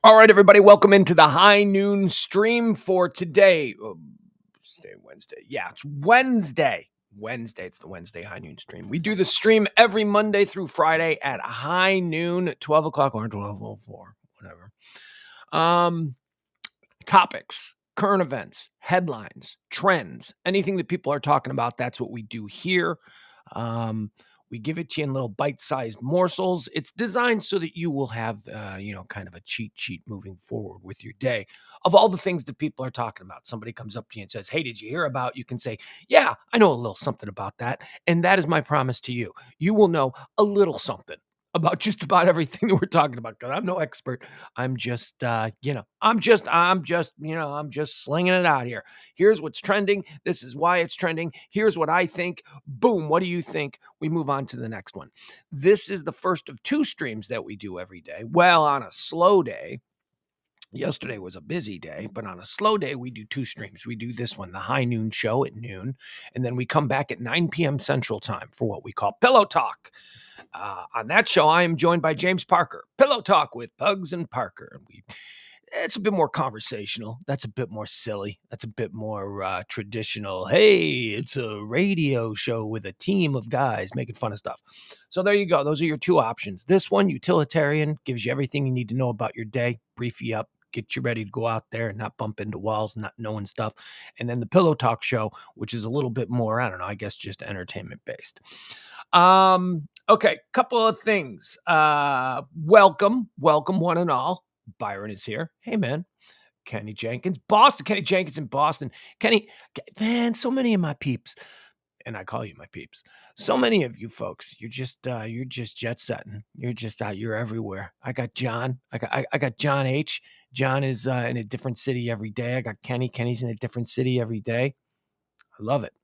All right, everybody, welcome into the high noon stream for today. Today, Wednesday. Yeah, it's Wednesday. It's the Wednesday high noon stream. We do the stream every Monday through Friday at high noon, 12 o'clock or 12:04, whatever. Topics, current events, headlines, trends, anything that people are talking about, that's what we do here. We give it to you in little bite-sized morsels. It's designed so that you will have, kind of a cheat sheet moving forward with your day of all the things that people are talking about. Somebody comes up to you and says, "Hey, did you hear about?" You can say, "Yeah, I know a little something about that." And that is my promise to you. You will know a little something about just about everything that we're talking about because I'm no expert. I'm just, I'm just slinging it out here. Here's what's trending. This is why it's trending. Here's what I think. Boom. What do you think? We move on to the next one. This is the first of two streams that we do every day. Well, on a slow day, yesterday was a busy day, but on a slow day, we do two streams. We do this one, the high noon show at noon, and then we come back at 9 p.m. Central Time for what we call Pillow Talk. On that show, I am joined by James Parker. Pillow Talk with Pugs and Parker. It's a bit more conversational. That's a bit more silly. That's a bit more traditional. Hey, it's a radio show with a team of guys making fun of stuff. So there you go. Those are your two options. This one, utilitarian, gives you everything you need to know about your day, brief you up, get you ready to go out there and not bump into walls, not knowing stuff. And then the Pillow Talk show, which is a little bit more, I don't know, I guess just entertainment based. Okay, couple of things. Welcome one and all. Byron is here. Hey, man. Kenny Jenkins, Boston. Kenny Jenkins in Boston. Kenny, man, so many of my peeps, and I call you my peeps. So many of you folks, you're just jet setting. You're everywhere. I got John. I got John H. John is in a different city every day. I got Kenny. Kenny's in a different city every day. I love it.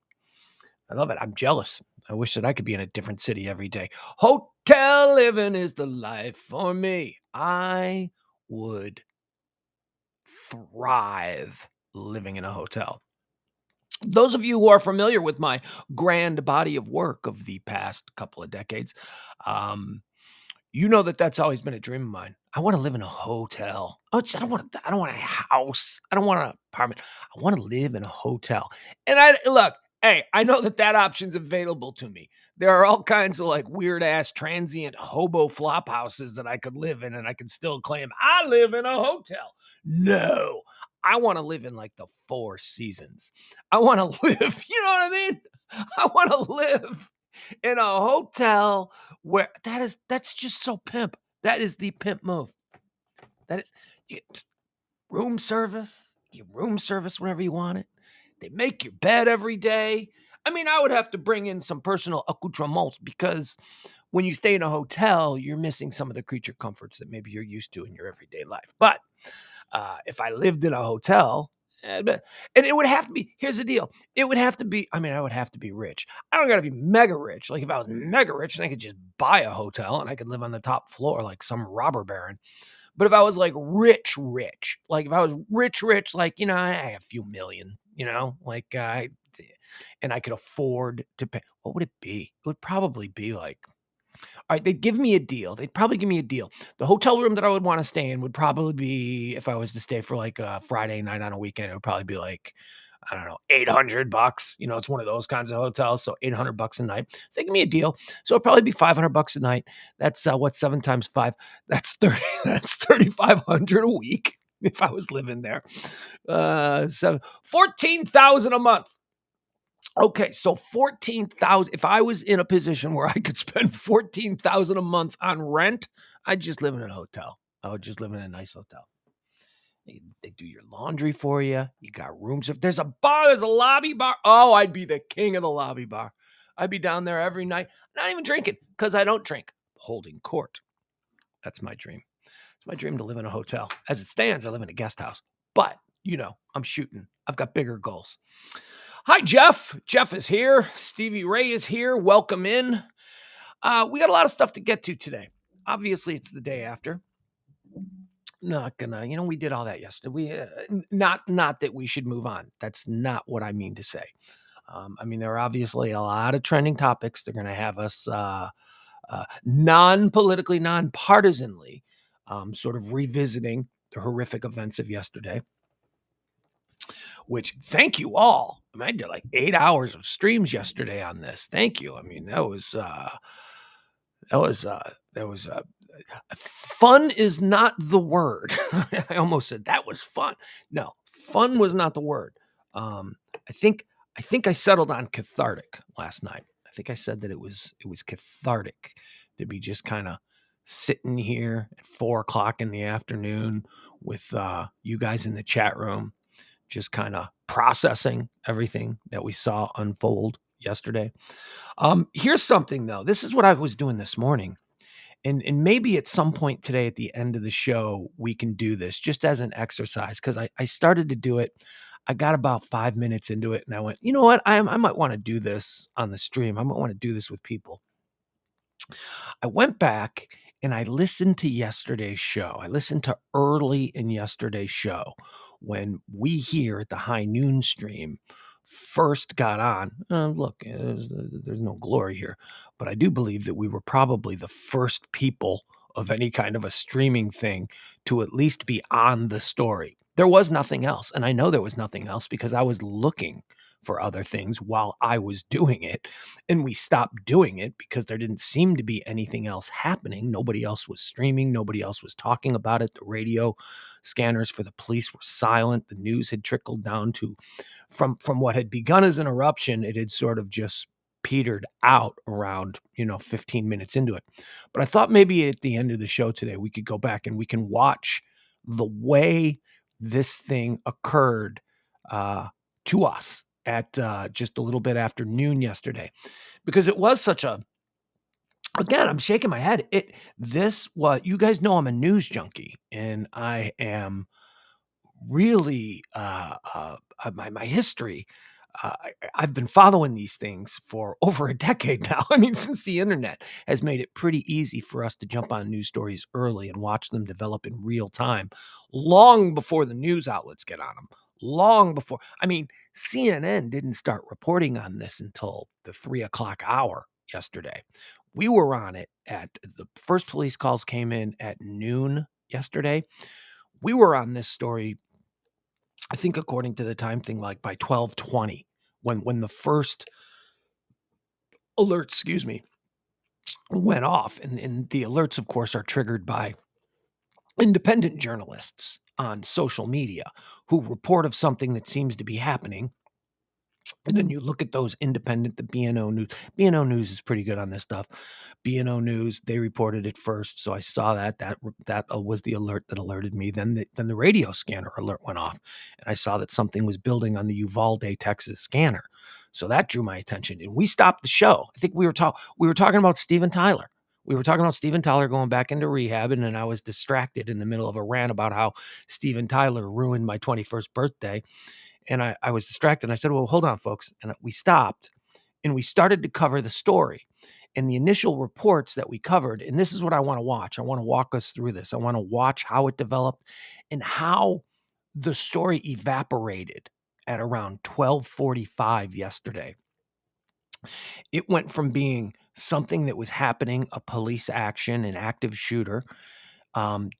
I'm jealous. I wish that I could be in a different city every day. Hotel living is the life for me. I would thrive living in a hotel. Those of you who are familiar with my grand body of work of the past couple of decades, you know that that's always been a dream of mine. I want to live in a hotel. I don't want a house. I don't want an apartment. I want to live in a hotel. And look, hey, I know that option's available to me. There are all kinds of like weird ass transient hobo flop houses that I could live in and I can still claim I live in a hotel. No, I want to live in like the Four Seasons. I want to live, you know what I mean? I want to live in a hotel where that's just so pimp. That is the pimp move. That is you get room service. You room service whenever you want it. They make your bed every day. I mean, I would have to bring in some personal accoutrements because when you stay in a hotel, you're missing some of the creature comforts that maybe you're used to in your everyday life. But if I lived in a hotel, and it would have to be, here's the deal. It would have to be, I mean, I would have to be rich. I don't got to be mega rich. Like if I was mega rich, then I could just buy a hotel and I could live on the top floor like some robber baron. But if I was like rich, like if I was rich, like, I have a few million, and I could afford to pay, what would it be? It would probably be like, all right, they'd give me a deal. They'd probably give me a deal. The hotel room that I would want to stay in would probably be, if I was to stay for like a Friday night on a weekend, it would probably be like, I don't know, $800. It's one of those kinds of hotels. So $800 a night. So they give me a deal. So it'd probably be $500 a night. That's what, 7 times 5. That's 30. That's 3,500 a week if I was living there. 14,000 a month. Okay, so 14,000. If I was in a position where I could spend 14,000 a month on rent, I'd just live in a hotel. I would just live in a nice hotel. They do your laundry for you. You got rooms. If there's a bar, there's a lobby bar. Oh, I'd be the king of the lobby bar. I'd be down there every night, not even drinking because I don't drink. Holding court. That's my dream. It's my dream to live in a hotel. As it stands, I live in a guest house. But, I'm shooting. I've got bigger goals. Hi, Jeff. Jeff is here. Stevie Ray is here. Welcome in. We got a lot of stuff to get to today. Obviously, it's the day after. Not gonna, we did all that yesterday. We not that we should move on. That's not what I mean to say. There are obviously a lot of trending topics. They're gonna have us non-politically, non-partisanly, sort of revisiting the horrific events of yesterday, which thank you all. I mean, I did like 8 hours of streams yesterday on this. Thank you. I mean, that was fun is not the word. I almost said that was fun. No, fun was not the word. Um, I think I settled on cathartic last night. I think I said that it was cathartic to be just kind of sitting here at 4 o'clock in the afternoon with you guys in the chat room, just kind of processing everything that we saw unfold yesterday. Here's something though. This is what I was doing this morning. And maybe at some point today at the end of the show, we can do this just as an exercise, because I started to do it. I got about 5 minutes into it and I went, you know what? I might want to do this on the stream. I might want to do this with people. I went back and I listened to yesterday's show. I listened to early in yesterday's show when we here at the high noon stream first got on. Look, there's no glory here, but I do believe that we were probably the first people of any kind of a streaming thing to at least be on the story. There was nothing else. And I know there was nothing else because I was looking for other things while I was doing it. And we stopped doing it because there didn't seem to be anything else happening. Nobody else was streaming. Nobody else was talking about it. The radio scanners for the police were silent. The news had trickled down to, from what had begun as an eruption, it had sort of just petered out around 15 minutes into it. But I thought maybe at the end of the show today we could go back and we can watch the way this thing occurred to us at just a little bit after noon yesterday, because it was such a, again, I'm shaking my head. This was, you guys know I'm a news junkie and I am really my history. I've been following these things for over a decade now. I mean, since the internet has made it pretty easy for us to jump on news stories early and watch them develop in real time, long before the news outlets get on them. Long before, I mean, CNN didn't start reporting on this until the 3 o'clock hour yesterday. We were on it at the first police calls came in at noon yesterday. We were on this story, I think, according to the time thing, like by 12:20, when the first alert, went off. And the alerts, of course, are triggered by independent journalists on social media who report of something that seems to be happening. And then you look at those independent, the BNO News. BNO News is pretty good on this stuff. BNO News, they reported it first, so I saw that. That was the alert that alerted me. Then the radio scanner alert went off, and I saw that something was building on the Uvalde, Texas scanner. So that drew my attention, and we stopped the show. I think we were talking about Steven Tyler. We were talking about Steven Tyler going back into rehab, and then I was distracted in the middle of a rant about how Steven Tyler ruined my 21st birthday. And I was distracted. And I said, well, hold on, folks. And we stopped and we started to cover the story. And the initial reports that we covered, and this is what I want to watch. I want to walk us through this. I want to watch how it developed and how the story evaporated at around 12:45 yesterday. It went from being something that was happening, a police action, an active shooter,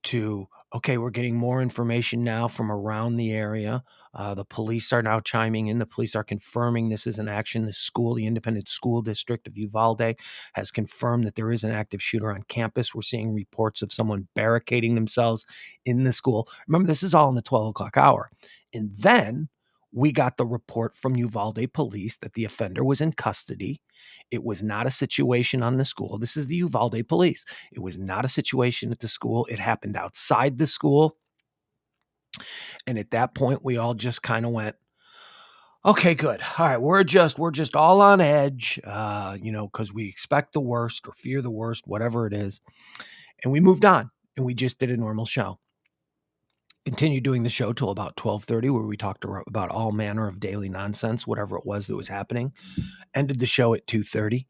to, okay, we're getting more information now from around the area. The police are now chiming in. The police are confirming this is an action. The independent school district of Uvalde has confirmed that there is an active shooter on campus. We're seeing reports of someone barricading themselves in the school. Remember, this is all in the 12 o'clock hour. And then we got the report from Uvalde police that the offender was in custody. It was not a situation on the school. This is the Uvalde police. It was not a situation at the school. It happened outside the school. And at that point, we all just kind of went, okay, good. All right, we're just all on edge, because we expect the worst or fear the worst, whatever it is. And we moved on and we just did a normal show. Continued doing the show till about 12:30, where we talked about all manner of daily nonsense, whatever it was that was happening. Ended the show at 2:30.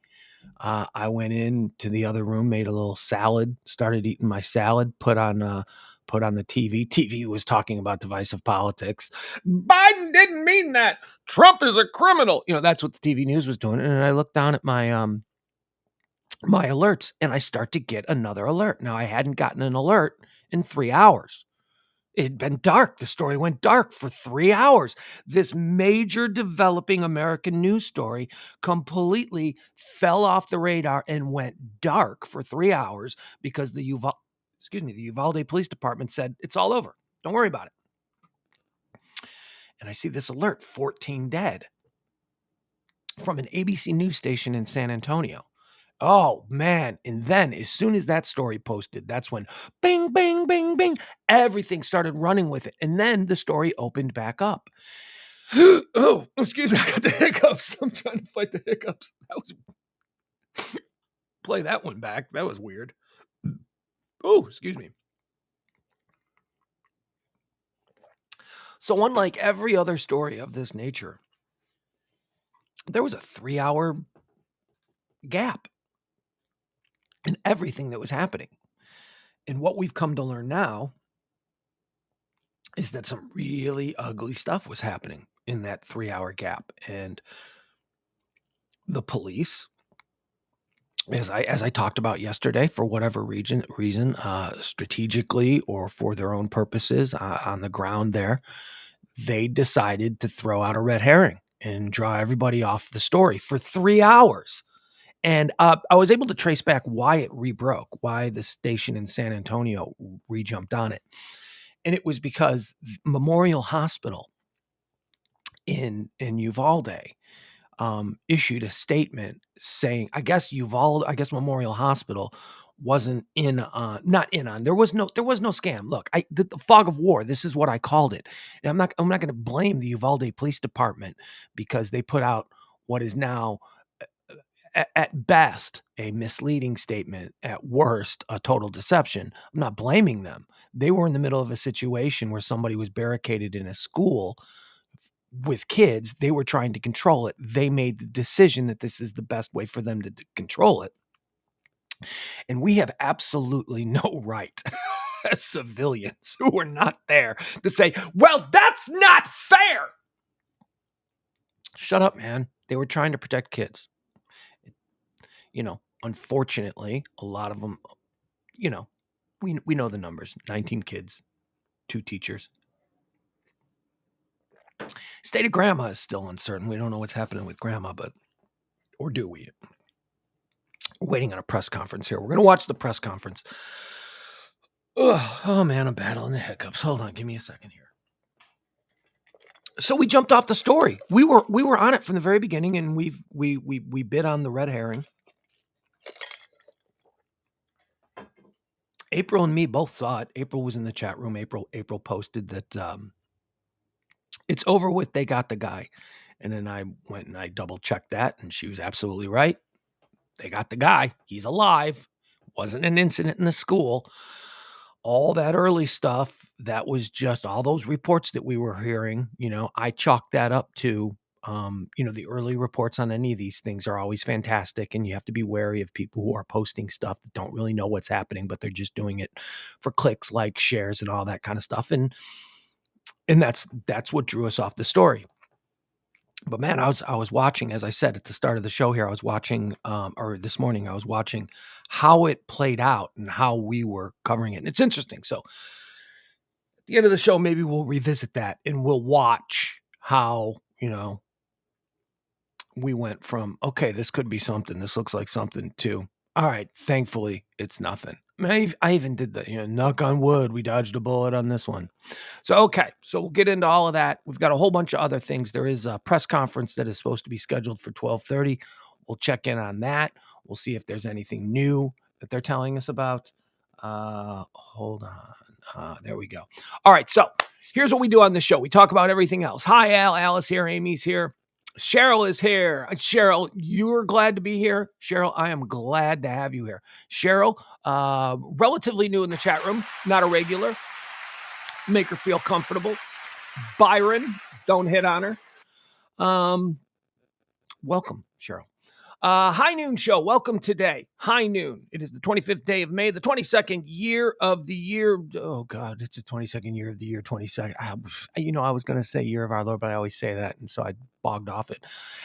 I went into the other room, made a little salad, started eating my salad, put on the TV. TV was talking about divisive politics. Biden didn't mean that. Trump is a criminal. That's what the TV news was doing. And I looked down at my my alerts, and I start to get another alert. Now, I hadn't gotten an alert in 3 hours. It had been dark. The story went dark for 3 hours. This major developing American news story completely fell off the radar and went dark for 3 hours because the Uvalde Police Department said, "It's all over. Don't worry about it." And I see this alert, 14 dead, from an ABC news station in San Antonio. Oh, man. And then as soon as that story posted, that's when bing, bing, bing, bing, everything started running with it. And then the story opened back up. Oh, excuse me. I got the hiccups. I'm trying to fight the hiccups. Play that one back. That was weird. Oh, excuse me. So unlike every other story of this nature, there was a 3-hour gap in everything that was happening. And what we've come to learn now is that some really ugly stuff was happening in that 3-hour gap. And the police, as I talked about yesterday, for whatever reason, strategically or for their own purposes, on the ground there, they decided to throw out a red herring and draw everybody off the story for 3 hours. And I was able to trace back why it rebroke, why the station in San Antonio rejumped on it. And it was because Memorial Hospital in Uvalde issued a statement saying, I guess Memorial Hospital wasn't not in on. There was no scam. Look, the fog of war. This is what I called it. And I'm not going to blame the Uvalde Police Department because they put out what is now, at best, a misleading statement, at worst, a total deception. I'm not blaming them. They were in the middle of a situation where somebody was barricaded in a school with kids. They were trying to control it. They made the decision that this is the best way for them to control it. And we have absolutely no right as civilians who were not there to say, well, that's not fair. Shut up, man. They were trying to protect kids. Unfortunately, a lot of them, we know the numbers. 19 kids, 2 teachers. State of grandma is still uncertain. We don't know what's happening with grandma, or do we? We're waiting on a press conference here. We're going to watch the press conference. Ugh, oh man, I'm battling the hiccups. Hold on, give me a second here. So we jumped off the story. We were on it from the very beginning, and we bid on the red herring. April and me both saw it. April was in the chat room. April posted that it's over with. They got the guy. And then I went and I double checked that, and she was absolutely right. They got the guy. He's alive. Wasn't an incident in the school. All that early stuff, that was just all those reports that we were hearing. I chalked that up to, the early reports on any of these things are always fantastic, and you have to be wary of people who are posting stuff that don't really know what's happening, but they're just doing it for clicks, likes, shares, and all that kind of stuff. And that's what drew us off the story. But man, I was watching, as I said at the start of the show here, I was watching, or this morning, I was watching how it played out and how we were covering it. And it's interesting. So at the end of the show, maybe we'll revisit that and we'll watch how, we went from, okay, this could be something. This looks like something, to, all right, thankfully it's nothing. I mean, I even did the, knock on wood, we dodged a bullet on this one. So, okay, so we'll get into all of that. We've got a whole bunch of other things. There is a press conference that is supposed to be scheduled for 12:30. We'll check in on that. We'll see if there's anything new that they're telling us about. Hold on. There we go. All right, so here's what we do on the show. We talk about everything else. Hi, Al. Alice here. Amy's here. Cheryl is here. Cheryl, you're glad to be here. Cheryl, I am glad to have you here. Cheryl, relatively new in the chat room, not a regular. Make her feel comfortable. Byron, don't hit on her. Welcome, Cheryl. High Noon Show, welcome today. High Noon. It is the 25th day of May, the 22nd year of the year. Oh, God, it's the 22nd year of the year, 22nd. I was going to say year of our Lord, but I always say that, and so I bogged off it.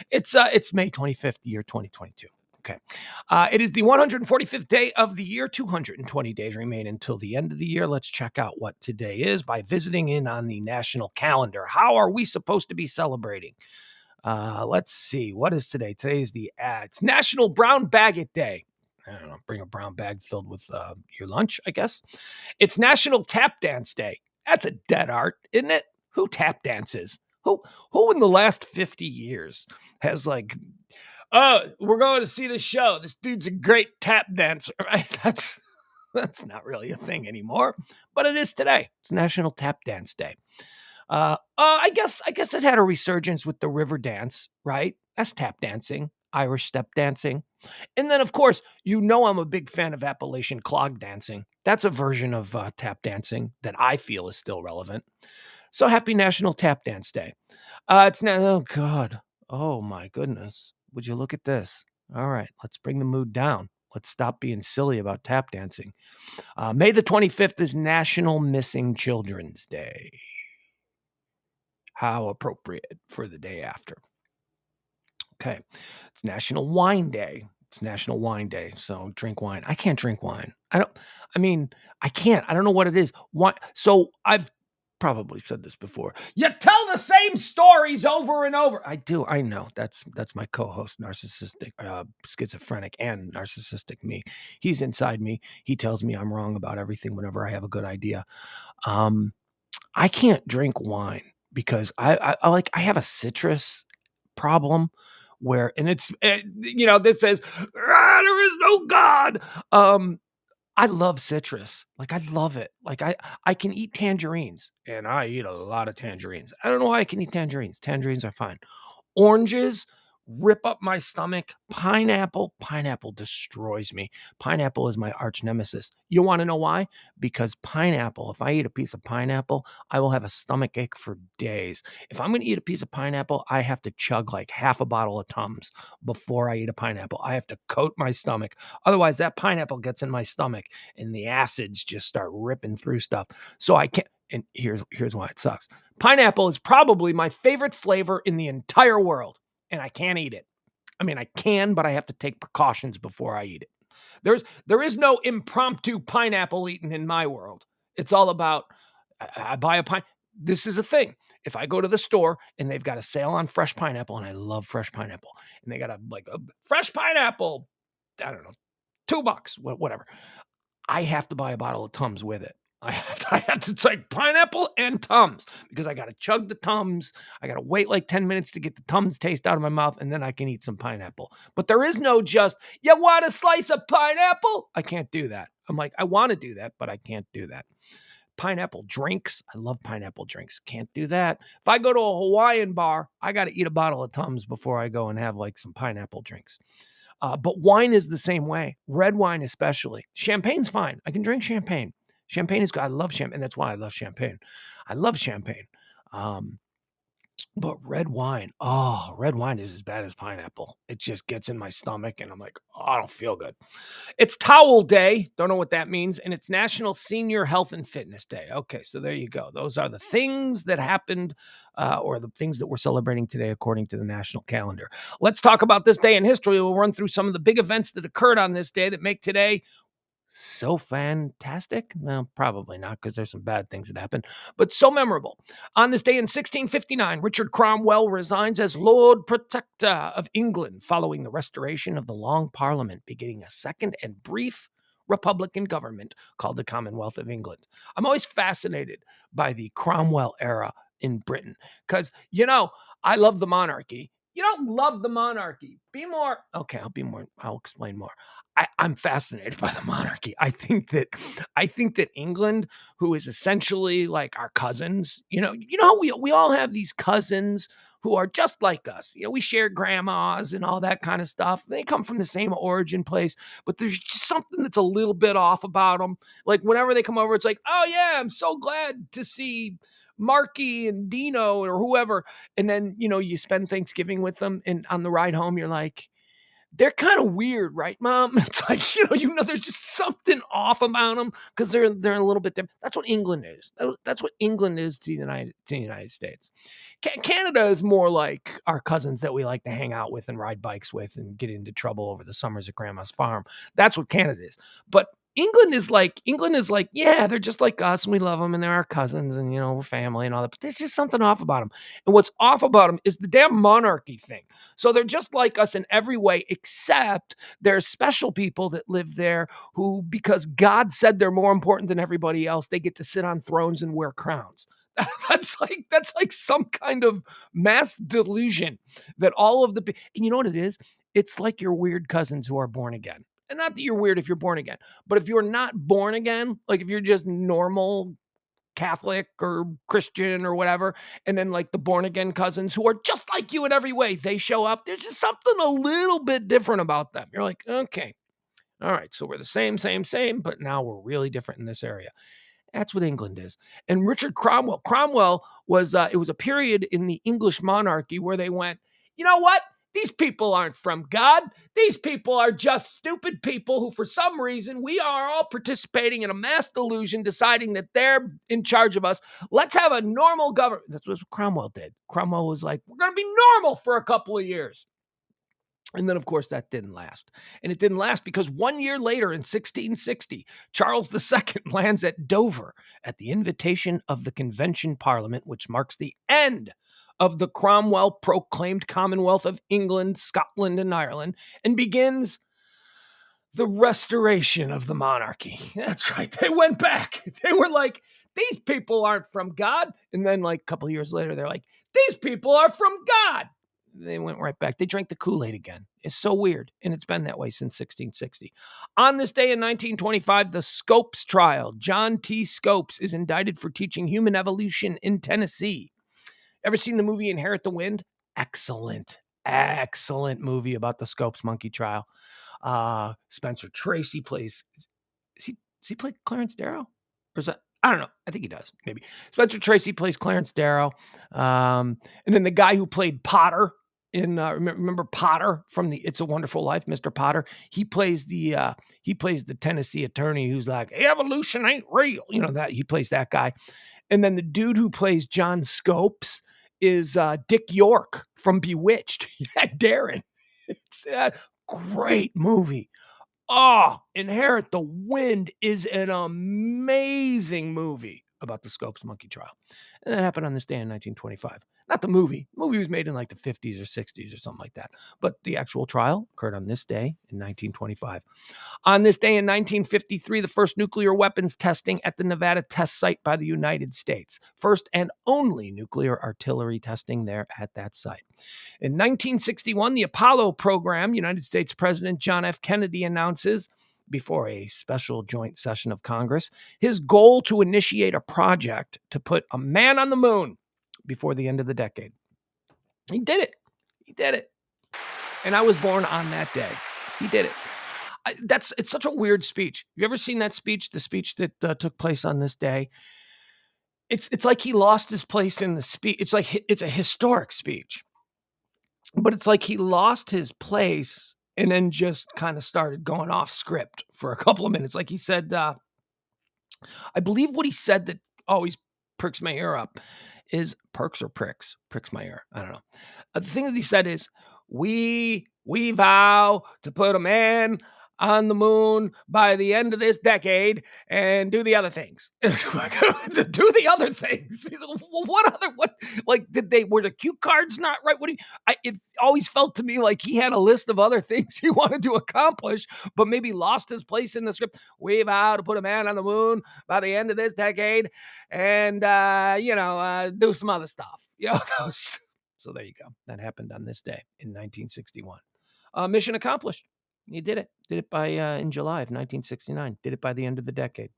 It's May 25th, year 2022. Okay. It is the 145th day of the year. 220 days remain until the end of the year. Let's check out what today is by visiting in on the national calendar. How are we supposed to be celebrating? Let's see. What is today? Today is it's National Brown Bagget Day. I don't know. Bring a brown bag filled with your lunch, I guess. It's National Tap Dance Day. That's a dead art, isn't it? Who tap dances? Who in the last 50 years has like, oh, we're going to see the show. This dude's a great tap dancer, right? That's not really a thing anymore, but it is today. It's National Tap Dance Day. I guess it had a resurgence with the river dance, right? That's tap dancing, Irish step dancing. And then, of course, I'm a big fan of Appalachian clog dancing. That's a version of tap dancing that I feel is still relevant. So happy National Tap Dance Day. It's now, oh God. Oh my goodness. Would you look at this? All right, let's bring the mood down. Let's stop being silly about tap dancing. May the 25th is National Missing Children's Day. How appropriate for the day after. Okay. It's National Wine Day. It's National Wine Day. So drink wine. I can't drink wine. I can't. I don't know what it is. So I've probably said this before. You tell the same stories over and over. I do. I know. That's my co-host, narcissistic, schizophrenic, and narcissistic me. He's inside me. He tells me I'm wrong about everything whenever I have a good idea. I can't drink wine because I have a citrus problem where, and it's, this says, there is no God. I love citrus. Like, I love it. Like, I can eat tangerines, and I eat a lot of tangerines. I don't know why I can eat tangerines. Tangerines are fine. Oranges rip up my stomach. Pineapple destroys me. Pineapple is my arch nemesis. You want to know why? Because pineapple, if I eat a piece of pineapple, I will have a stomach ache for days. If I'm going to eat a piece of pineapple, I have to chug like half a bottle of Tums before I eat a pineapple. I have to coat my stomach. Otherwise, that pineapple gets in my stomach and the acids just start ripping through stuff. So I can't. And here's why it sucks. Pineapple is probably my favorite flavor in the entire world, and I can't eat it. I mean, I can, but I have to take precautions before I eat it. There is no impromptu pineapple eating in my world. It's all about, I buy a pine. This is a thing. If I go to the store and they've got a sale on fresh pineapple, and I love fresh pineapple, and they got a fresh pineapple, I don't know, $2, whatever. I have to buy a bottle of Tums with it. I have to take pineapple and Tums because I got to chug the Tums. I got to wait like 10 minutes to get the Tums taste out of my mouth, and then I can eat some pineapple. But there is no just, you want a slice of pineapple? I can't do that. I'm like, I want to do that, but I can't do that. Pineapple drinks. I love pineapple drinks. Can't do that. If I go to a Hawaiian bar, I got to eat a bottle of Tums before I go and have like some pineapple drinks. But wine is the same way. Red wine especially. Champagne's fine. I can drink champagne. Champagne is good. I love champagne. That's why I love champagne. I love champagne. But red wine is as bad as pineapple. It just gets in my stomach and I'm like, oh, I don't feel good. It's Towel Day. Don't know what that means. And it's National Senior Health and Fitness Day. Okay, so there you go. Those are the things that happened or the things that we're celebrating today according to the national calendar. Let's talk about this day in history. We'll run through some of the big events that occurred on this day that make today so fantastic? Well, probably not, because there's some bad things that happened, but so memorable. On this day in 1659, Richard Cromwell resigns as Lord Protector of England following the restoration of the Long Parliament, beginning a second and brief Republican government called the Commonwealth of England. I'm always fascinated by the Cromwell era in Britain because, I love the monarchy. You don't love the monarchy. Be more. Okay, I'll explain more. I'm fascinated by the monarchy. I think that England, who is essentially like our cousins, how we all have these cousins who are just like us. We share grandmas and all that kind of stuff. They come from the same origin place, but there's just something that's a little bit off about them. Like whenever they come over, it's like, oh yeah, I'm so glad to see Marky and Dino or whoever. And then, you spend Thanksgiving with them, and on the ride home, you're like, they're kind of weird, right, Mom? It's like, there's just something off about them because they're a little bit different. That's what England is. That's what England is to the United States. Canada is more like our cousins that we like to hang out with and ride bikes with and get into trouble over the summers at Grandma's farm. That's what Canada is. But England is like, yeah, they're just like us and we love them and they're our cousins and we're family and all that. But there's just something off about them. And what's off about them is the damn monarchy thing. So they're just like us in every way, except there's special people that live there who, because God said they're more important than everybody else, they get to sit on thrones and wear crowns. That's like some kind of mass delusion that all of and you know what it is? It's like your weird cousins who are born again. And not that you're weird if you're born again, but if you're not born again, like if you're just normal Catholic or Christian or whatever, and then like the born again cousins who are just like you in every way, they show up. There's just something a little bit different about them. You're like, okay, all right, so we're the same, but now we're really different in this area. That's what England is. And Richard Cromwell. Cromwell was, it was a period in the English monarchy where they went, you know what? These people aren't from God. These people are just stupid people who, for some reason, we are all participating in a mass delusion, deciding that they're in charge of us. Let's have a normal government. That's what Cromwell did. Cromwell was like, we're going to be normal for a couple of years. And then, of course, that didn't last. And it didn't last because 1 year later in 1660, Charles II lands at Dover at the invitation of the Convention Parliament, which marks the end of the Cromwell-proclaimed Commonwealth of England, Scotland, and Ireland, and begins the restoration of the monarchy. That's right. They went back. They were like, these people aren't from God. And then like a couple of years later, they're like, these people are from God. They went right back. They drank the Kool-Aid again. It's so weird. And it's been that way since 1660. On this day in 1925, the Scopes trial. John T. Scopes is indicted for teaching human evolution in Tennessee. Ever seen the movie Inherit the Wind? Excellent movie about the Scopes monkey trial. Spencer Tracy plays. Does he play Clarence Darrow? Or is that? I don't know. I think he does. Maybe Spencer Tracy plays Clarence Darrow, and then the guy who played Potter in remember Potter from the It's a Wonderful Life, Mr. Potter. He plays the Tennessee attorney who's like, evolution ain't real. That he plays that guy, and then the dude who plays John Scopes is Dick York from Bewitched. Yeah, Darren. It's a great movie. Oh, Inherit the Wind is an amazing movie about the Scopes monkey trial. And that happened on this day in 1925. Not the movie. The movie was made in like the 50s or 60s or something like that. But the actual trial occurred on this day in 1925. On this day in 1953, the first nuclear weapons testing at the Nevada test site by the United States. First and only nuclear artillery testing there at that site. In 1961, the Apollo program, United States President John F. Kennedy announces, before a special joint session of Congress, his goal to initiate a project to put a man on the moon before the end of the decade. He did it. And I was born on that day. He did it. It's such a weird speech. You ever seen that speech? The speech that took place on this day? It's like he lost his place in the speech. It's like it's a historic speech. But it's like he lost his place and then just kind of started going off script for a couple of minutes. Like he said, I believe what he said that always perks my ear up is perks or pricks my ear. I don't know. The thing that he said is, we vow to put a man on the moon by the end of this decade and do the other things. Do the other things. Were the cue cards not right? It always felt to me like he had a list of other things he wanted to accomplish, but maybe lost his place in the script. We vow to put a man on the moon by the end of this decade and, do some other stuff. So there you go. That happened on this day in 1961. Mission accomplished. He did it. Did it by in July of 1969. Did it by the end of the decade.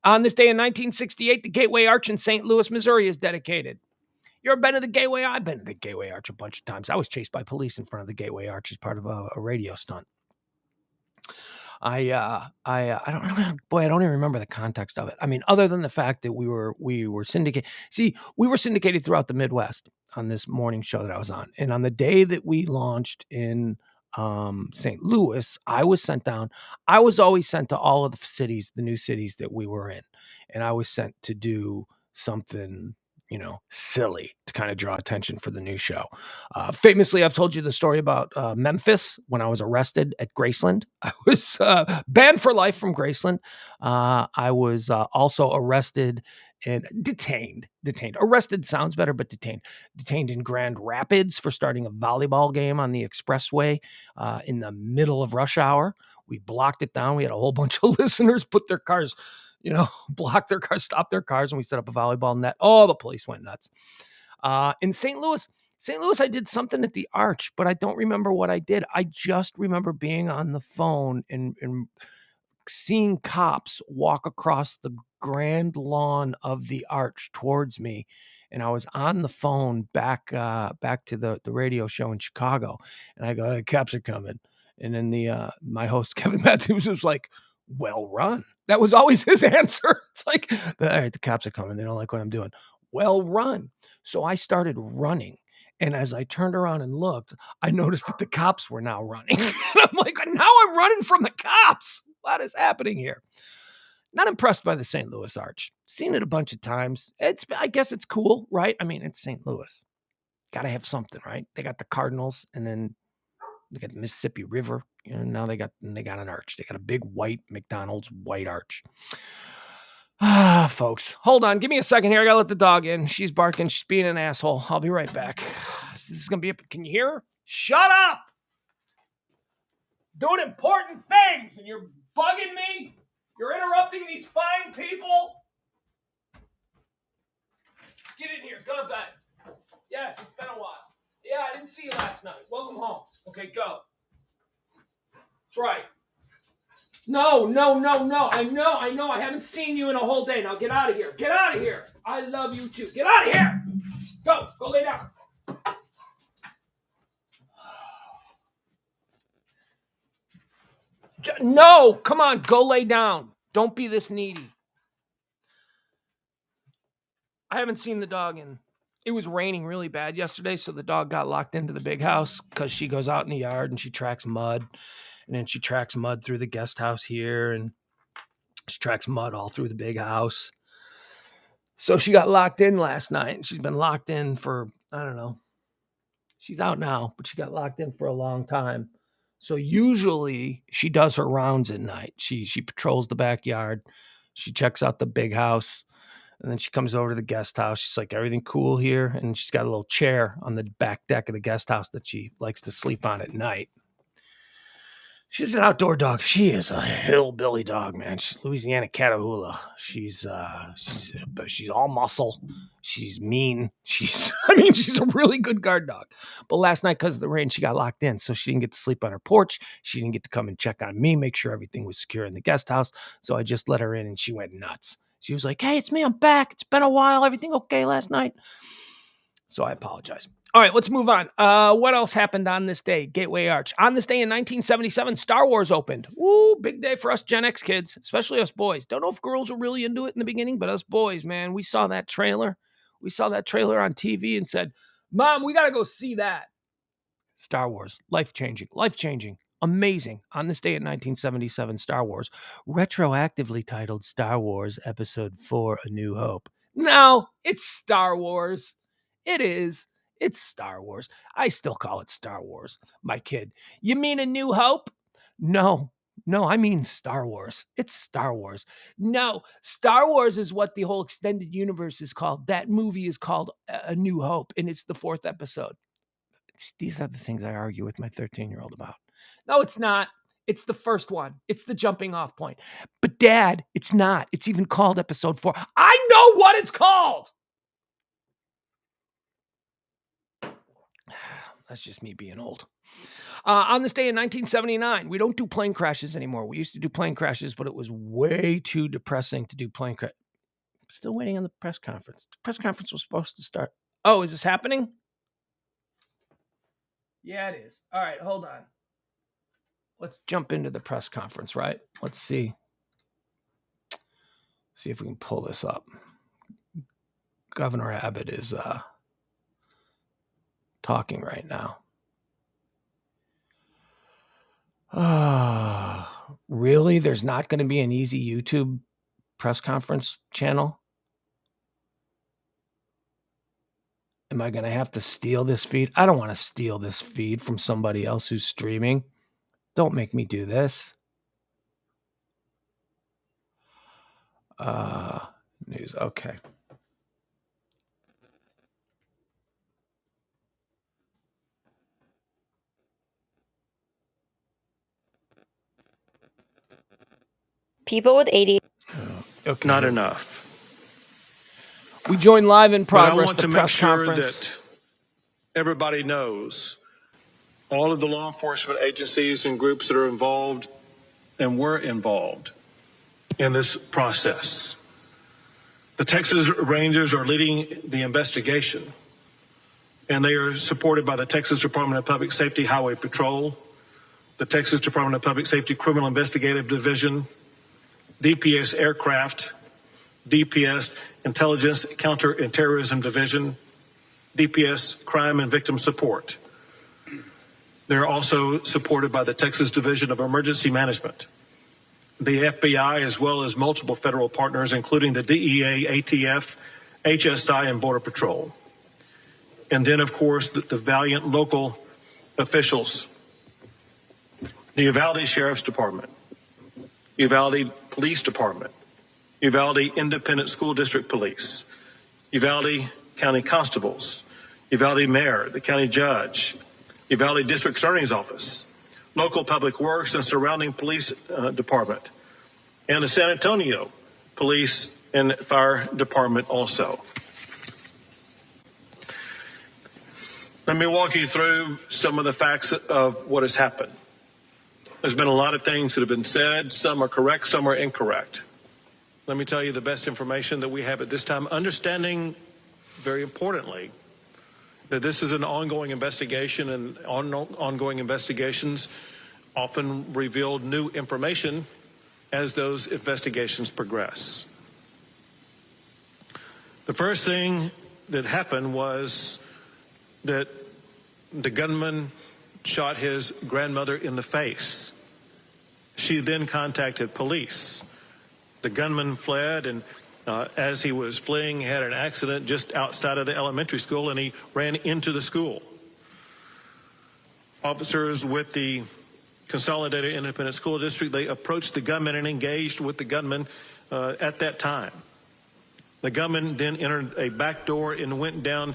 On this day in 1968, the Gateway Arch in St. Louis, Missouri is dedicated. You ever been to the Gateway? I've been to the Gateway Arch a bunch of times. I was chased by police in front of the Gateway Arch as part of a radio stunt. I don't even remember the context of it. I mean, other than the fact that we were syndicated. See, we were syndicated throughout the Midwest on this morning show that I was on. And on the day that we launched in St. Louis, I was sent down. I was always sent to all of the cities, the new cities that we were in. And I was sent to do something, silly to kind of draw attention for the new show. Famously, I've told you the story about Memphis when I was arrested at Graceland. I was banned for life from Graceland. I was also arrested and detained. Arrested sounds better, but detained in Grand Rapids for starting a volleyball game on the expressway in the middle of rush hour. We blocked it down. We had a whole bunch of listeners put their cars, block their cars, stop their cars, and we set up a volleyball net. Oh, the police went nuts. In St. Louis, I did something at the Arch, but I don't remember what I did. I just remember being on the phone and seeing cops walk across the grand lawn of the Arch towards me. And I was on the phone back to the radio show in Chicago. And I go, "The cops are coming." And then my host, Kevin Matthews, was like, "Well run." That was always his answer. It's like, "All right, the cops are coming. They don't like what I'm doing." Well run. So I started running. And as I turned around and looked, I noticed that the cops were now running. And I'm like, now I'm running from the cops. What is happening here? Not impressed by the St. Louis Arch. Seen it a bunch of times. I guess it's cool, right? I mean, it's St. Louis. Got to have something, right? They got the Cardinals, and then they got the Mississippi River. Now they got an arch. They got a big white McDonald's white arch. Folks, hold on. Give me a second here. I gotta let the dog in. She's barking. She's being an asshole. I'll be right back. This is gonna be. Can you hear her? Shut up! Doing important things, and you're bugging me. You're interrupting these fine people. Get in here. Go to bed. Yes, it's been a while. Yeah, I didn't see you last night. Welcome home. Okay, go. That's right. No. I know. I haven't seen you in a whole day. Now get out of here. Get out of here. I love you too. Get out of here. Go lay down. No, come on, go lay down. Don't be this needy. I haven't seen the dog it was raining really bad yesterday, so the dog got locked into the big house because she goes out in the yard and she tracks mud. And then she tracks mud through the guest house here, and she tracks mud all through the big house. So she got locked in last night, and she's been locked in for, I don't know. She's out now, but she got locked in for a long time. So usually she does her rounds at night. She patrols the backyard. She checks out the big house. And then she comes over to the guest house. She's like, "Everything cool here?" And she's got a little chair on the back deck of the guest house that she likes to sleep on at night. She's an outdoor dog. She is a hillbilly dog, man. She's Louisiana Catahoula. She's all muscle. She's mean. She's a really good guard dog. But last night, because of the rain, she got locked in. So she didn't get to sleep on her porch. She didn't get to come and check on me, make sure everything was secure in the guest house. So I just let her in, and she went nuts. She was like, "Hey, it's me. I'm back. It's been a while. Everything okay last night?" So I apologize. All right, let's move on. What else happened on this day? Gateway Arch. On this day in 1977, Star Wars opened. Woo, big day for us Gen X kids, especially us boys. Don't know if girls were really into it in the beginning, but us boys, man, we saw that trailer. We saw that trailer on TV and said, "Mom, we got to go see that." Star Wars, life-changing, amazing. On this day in 1977, Star Wars, retroactively titled Star Wars Episode 4, A New Hope. No, it's Star Wars. It is. It's Star Wars. I still call it Star Wars. My kid, "You mean A New Hope?" No, I mean Star Wars. It's Star Wars. No, Star Wars is what the whole extended universe is called. That movie is called A New Hope, and it's the 4th episode. These are the things I argue with my 13-year-old about. No, it's not. It's the first one. It's the jumping off point. But Dad, it's not. It's even called Episode 4. I know what it's called. That's just me being old. On this day in 1979, we don't do plane crashes anymore. We used to do plane crashes, but it was way too depressing to do plane crash. Still waiting on the press conference. The press conference was supposed to start. Oh, is this happening? Yeah, it is. All right, hold on. Let's jump into the press conference, right? Let's see. See if we can pull this up. Governor Abbott is talking right now. Really? There's not going to be an easy YouTube press conference channel? Am I going to have to steal this feed? I don't want to steal this feed from somebody else who's streaming. Don't make me do this. News. Okay. People with ADHD. Okay. Not enough. We join live in progress. But I want the to press make sure conference. that everybody knows all of the law enforcement agencies and groups that are involved and were involved in this process. The Texas Rangers are leading the investigation, and they are supported by the Texas Department of Public Safety Highway Patrol, the Texas Department of Public Safety Criminal Investigative Division, DPS Aircraft, DPS Intelligence Counter and Terrorism Division, DPS Crime and Victim Support. They're also supported by the Texas Division of Emergency Management, the FBI, as well as multiple federal partners, including the DEA, ATF, HSI, and Border Patrol. And then, of course, the valiant local officials, the Uvalde Sheriff's Department, Uvalde Police Department, Uvalde Independent School District Police, Uvalde County Constables, Uvalde Mayor, the County Judge, Uvalde District Attorney's Office, local Public Works and surrounding police department, and the San Antonio Police and Fire Department also. Let me walk you through some of the facts of what has happened. There's been a lot of things that have been said. Some are correct, some are incorrect. Let me tell you the best information that we have at this time, understanding, very importantly, that this is an ongoing investigation, and ongoing investigations often reveal new information as those investigations progress. The first thing that happened was that the gunman shot his grandmother in the face. She then contacted police. The gunman fled, and as he was fleeing, he had an accident just outside of the elementary school, and he ran into the school. Officers with the Consolidated Independent School District, they approached the gunman and engaged with the gunman at that time. The gunman then entered a back door and went down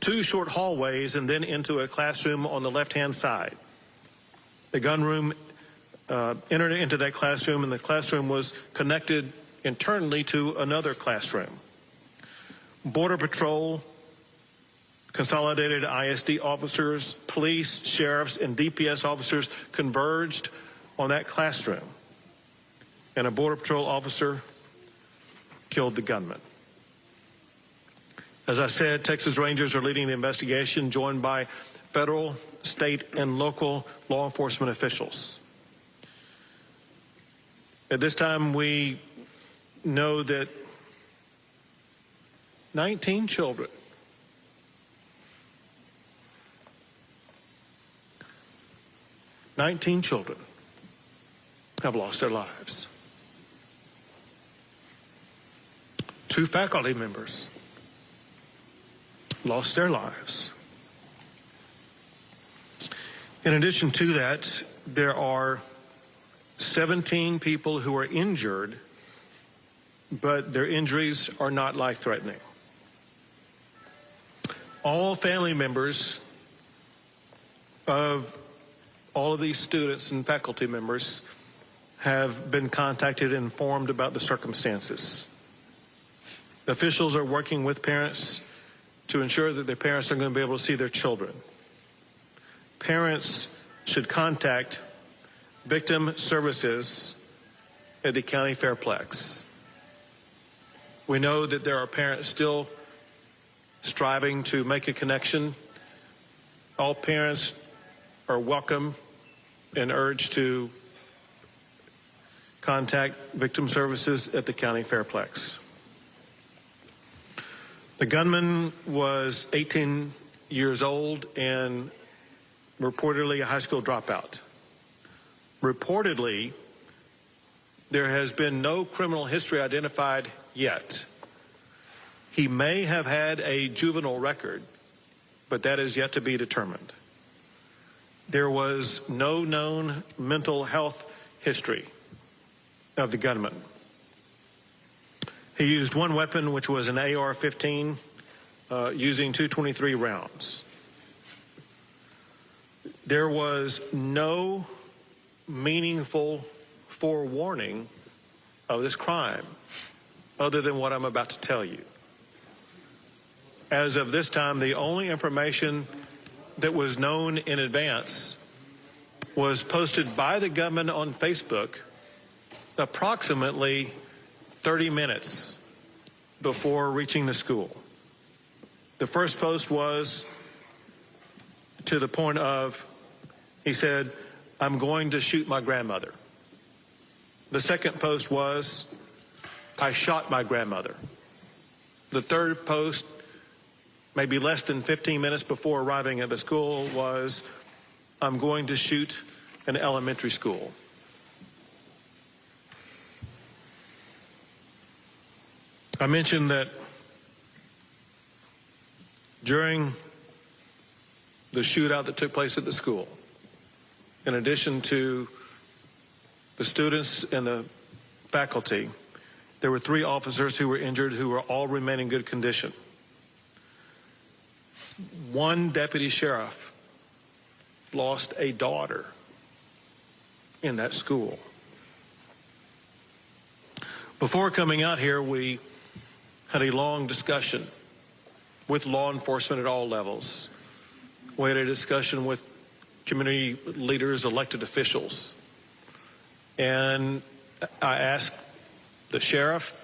2 short hallways and then into a classroom on the left-hand side. The gunman entered into that classroom, and the classroom was connected internally to another classroom. Border Patrol, Consolidated ISD officers, police, sheriffs, and DPS officers converged on that classroom, and a Border Patrol officer killed the gunman. As I said, Texas Rangers are leading the investigation, joined by federal, state, and local law enforcement officials. At this time, we know that 19 children have lost their lives. 2 faculty members lost their lives. In addition to that, there are 17 people who are injured, but their injuries are not life-threatening. All family members of all of these students and faculty members have been contacted and informed about the circumstances. Officials are working with parents to ensure that their parents are going to be able to see their children. Parents should contact victim services at the county fairplex. We know that there are parents still striving to make a connection. All parents are welcome and urged to contact victim services at the county fairplex. The gunman was 18 years old and reportedly a high school dropout. Reportedly, there has been no criminal history identified yet. He may have had a juvenile record, but that is yet to be determined. There was no known mental health history of the gunman. He used one weapon, which was an AR-15, using 223 rounds. There was no meaningful forewarning of this crime other than what I'm about to tell you. As of this time, the only information that was known in advance was posted by the gunman on Facebook approximately 30 minutes before reaching the school. The first post was to the point of, he said, "I'm going to shoot my grandmother." The second post was, "I shot my grandmother." The third post, maybe less than 15 minutes before arriving at the school, was, "I'm going to shoot an elementary school." I mentioned that during the shootout that took place at the school, in addition to the students and the faculty, there were 3 officers who were injured who were all remain in good condition. One deputy sheriff lost a daughter in that school. Before coming out here, we had a long discussion with law enforcement at all levels. We had a discussion with community leaders, elected officials. And I asked the sheriff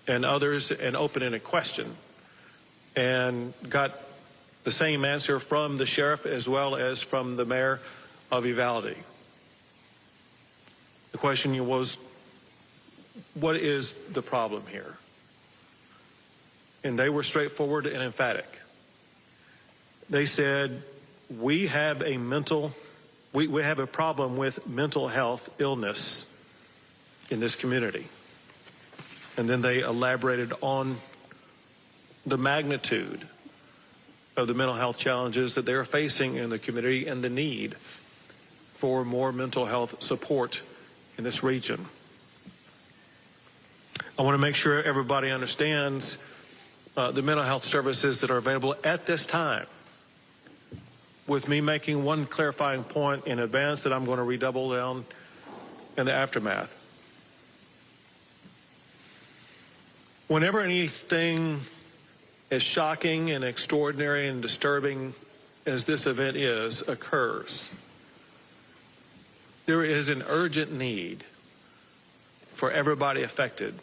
and others an open-ended question and got the same answer from the sheriff as well as from the mayor of Uvalde. The question was, what is the problem here? And they were straightforward and emphatic. They said, we have a problem with mental health illness in this community. And then they elaborated on the magnitude of the mental health challenges that they are facing in the community and the need for more mental health support in this region. I want to make sure everybody understands the mental health services that are available at this time, with me making one clarifying point in advance that I'm going to redouble down in the aftermath. Whenever anything as shocking and extraordinary and disturbing as this event occurs, there is an urgent need for everybody affected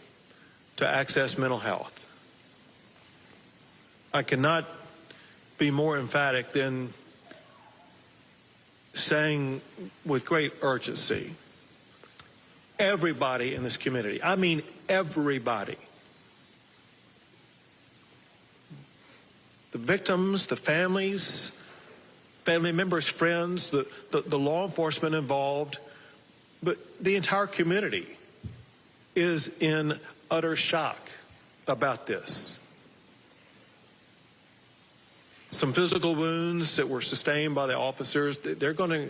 to access mental health. I cannot be more emphatic than saying with great urgency, everybody in this community, I mean everybody, the victims, the families, family members, friends, the law enforcement involved, but the entire community is in utter shock about this. Some physical wounds that were sustained by the officers, they're going to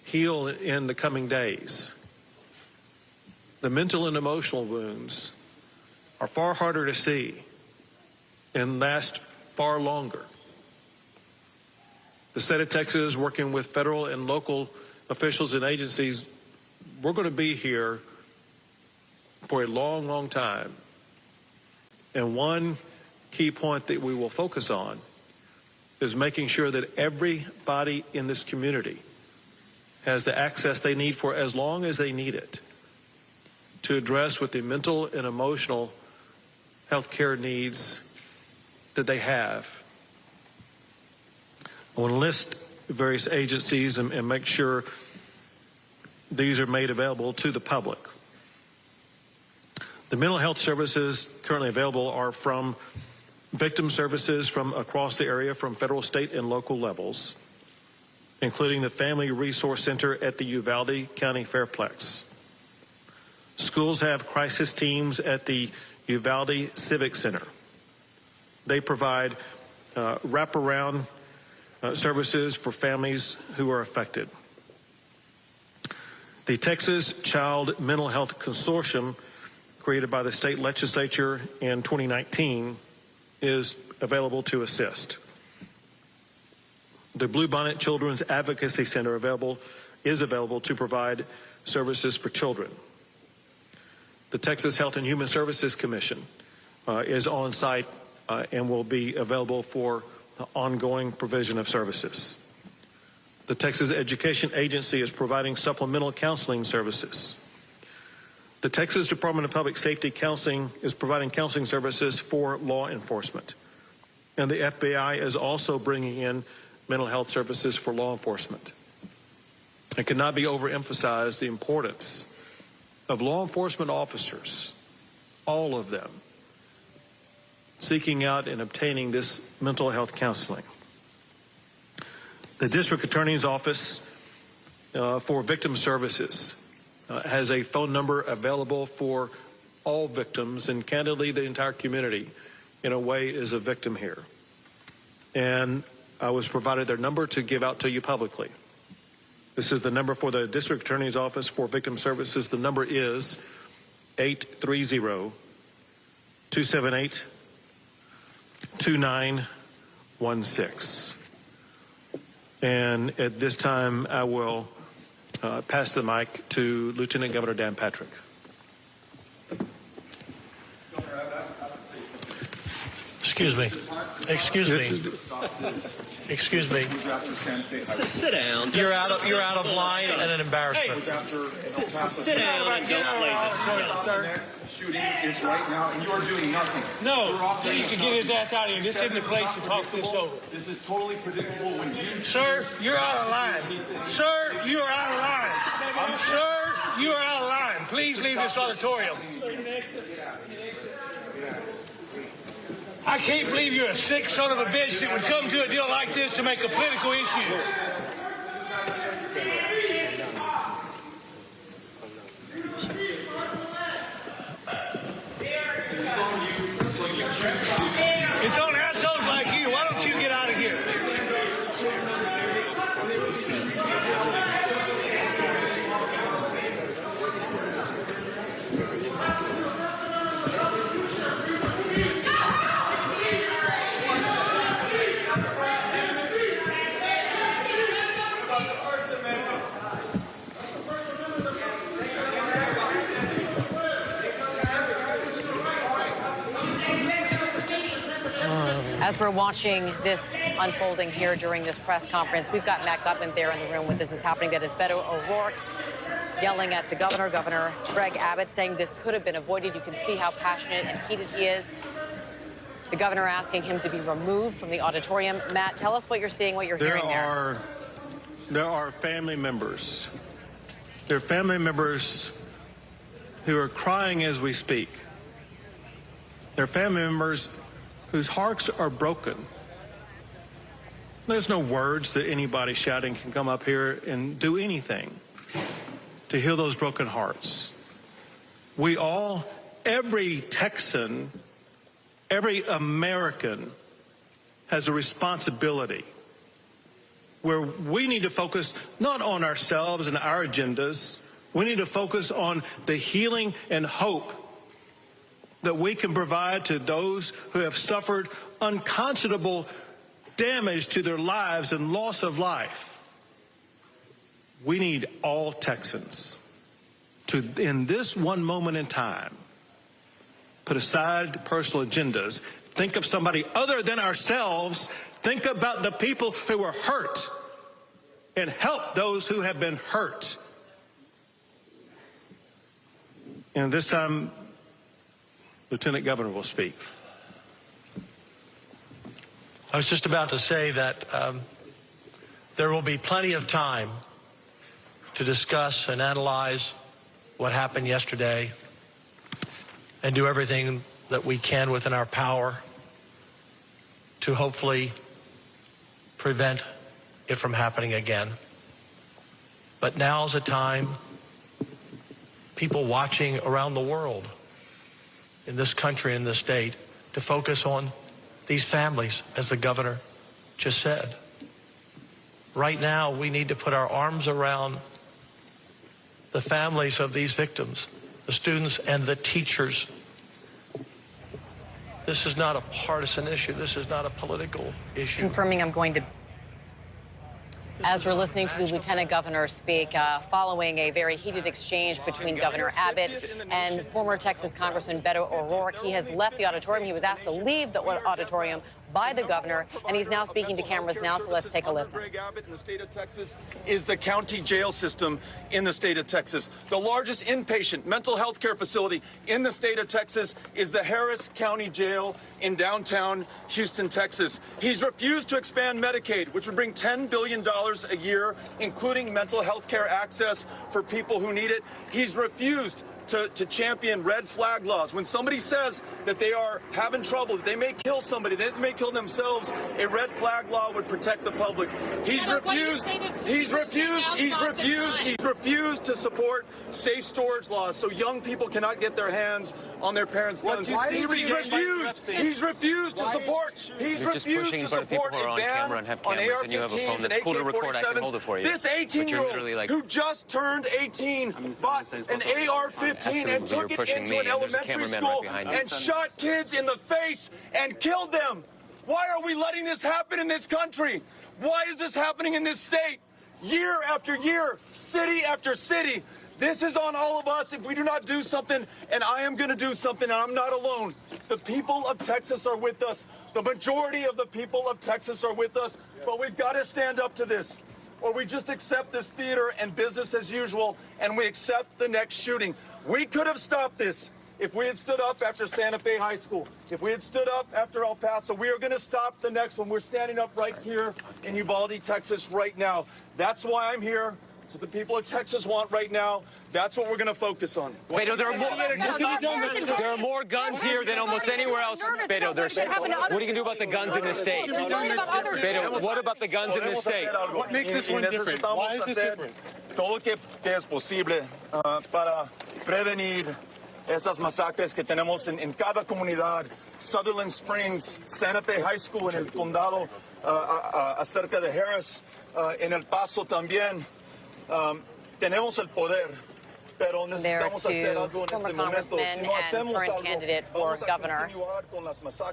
heal in the coming days. The mental and emotional wounds are far harder to see and last far longer. The state of Texas, working with federal and local officials and agencies, we're going to be here for a long, long time. And one key point that we will focus on is making sure that everybody in this community has the access they need for as long as they need it to address with the mental and emotional health care needs that they have. I want to list various agencies and make sure these are made available to the public. The mental health services currently available are from victim services from across the area, from federal, state, and local levels. including the Family Resource Center at the Uvalde County Fairplex. Schools have crisis teams at the Uvalde Civic Center. They provide wraparound services for families who are affected. The Texas Child Mental Health Consortium, created by the state legislature in 2019, is available to assist. The Bluebonnet Children's Advocacy Center is available to provide services for children. The Texas Health and Human Services Commission is on site and will be available for ongoing provision of services. The Texas Education Agency is providing supplemental counseling services. The Texas Department of Public Safety Counseling is providing counseling services for law enforcement. And the FBI is also bringing in mental health services for law enforcement. It cannot be overemphasized the importance of law enforcement officers, all of them, seeking out and obtaining this mental health counseling. The District Attorney's Office for Victim Services has a phone number available for all victims, and candidly, the entire community, in a way, is a victim here. And I was provided their number to give out to you publicly. This is the number for the District Attorney's Office for Victim Services. The number is 830-278-2916. And at this time, I will pass the mic to Lieutenant Governor Dan Patrick. Excuse me. Excuse me. Excuse me. Sit down. You're out of line and an embarrassment. Sit down and don't play this stuff. The next shooting is right now, and you're doing nothing. No, he should get his ass out of here. This isn't the place to talk this over. This is totally predictable when you... Sir, you're out of line. Sir, you are out of line. Sir, you are out of line. Please leave this auditorium. I can't believe you're a sick son of a bitch that would come to a deal like this to make a political issue. It's on assholes like you. Why don't you get out of here? As we're watching this unfolding here during this press conference, we've got Matt Gutman there in the room when this is happening. That is Beto O'Rourke yelling at the Governor Greg Abbott, saying this could have been avoided. You can see how passionate and heated he is. The governor asking him to be removed from the auditorium. Matt, tell us what you're seeing, what you're hearing there. There are family members. There are family members who are crying as we speak. There are family members whose hearts are broken. There's no words that anybody shouting can come up here and do anything to heal those broken hearts. We all, every Texan, every American has a responsibility where we need to focus not on ourselves and our agendas. We need to focus on the healing and hope that we can provide to those who have suffered unconscionable damage to their lives and loss of life. We need all Texans to, in this one moment in time, put aside personal agendas, think of somebody other than ourselves, think about the people who are hurt, and help those who have been hurt. And this time, Lieutenant Governor will speak. I was just about to say that there will be plenty of time to discuss and analyze what happened yesterday and do everything that we can within our power to hopefully prevent it from happening again. But now's a time people watching around the world, in this country, in this state, to focus on these families, as the governor just said. Right now, we need to put our arms around the families of these victims, the students and the teachers. This is not a partisan issue. This is not a political issue. Confirming I'm going to... As we're listening to the lieutenant governor speak, following a very heated exchange between Governor Abbott and former Texas Congressman Beto O'Rourke, he has left the auditorium. He was asked to leave the auditorium by the governor, and he's now speaking to cameras now, so let's take a listen. Greg Abbott in the state of Texas is the county jail system in the state of Texas. The largest inpatient mental health care facility in the state of Texas is the Harris County Jail in downtown Houston, Texas. He's refused to expand Medicaid, which would bring $10 billion a year, including mental health care access for people who need it. He's refused to champion red flag laws. When somebody says that they are having trouble, that they may kill somebody, they may kill themselves, a red flag law would protect the public. He's refused to support safe storage laws so young people cannot get their hands on their parents' guns. He's refused to support a ban on AR-15s and AK-47s. This 18-year-old who just turned 18 bought an AR-15 and took it into an elementary school and shot kids in the face and killed them. Why are we letting this happen in this country? Why is this happening in this state? Year after year, city after city. This is on all of us if we do not do something, and I am going to do something, and I'm not alone. The people of Texas are with us. The majority of the people of Texas are with us, but we've got to stand up to this, or we just accept this theater and business as usual, and we accept the next shooting. We could have stopped this if we had stood up after Santa Fe High School, if we had stood up after El Paso. We are going to stop the next one. We're standing up right here in Uvalde, Texas right now. That's why I'm here. That's what the people of Texas want right now. That's what we're going to focus on. Beto, there are more guns here than almost anywhere else. Beto, what are you going to do about the guns in this state? Beto, what about the guns in this state? What makes this one different? Why is this different? Todo que es posible para prevenir estas masacres que tenemos en cada comunidad. Sutherland Springs, Santa Fe High School en el condado, acerca de Harris, en El Paso también. Tenemos el poder, pero necesitamos hacer algo en este momento. Si no hacemos algo, candidate for governor,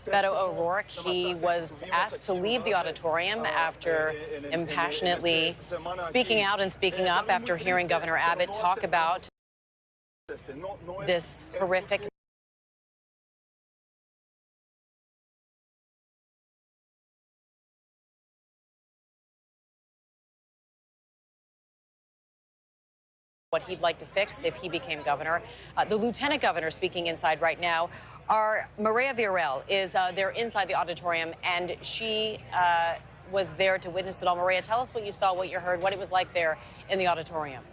Beto O'Rourke, he was asked to leave the auditorium after impassionately speaking out and speaking up after hearing Governor Abbott talk about this horrific what he'd like to fix if he became governor. The lieutenant governor speaking inside right now. Our Maria Villarreal is there inside the auditorium, and she was there to witness it all. Maria, tell us what you saw, what you heard, what it was like there in the auditorium.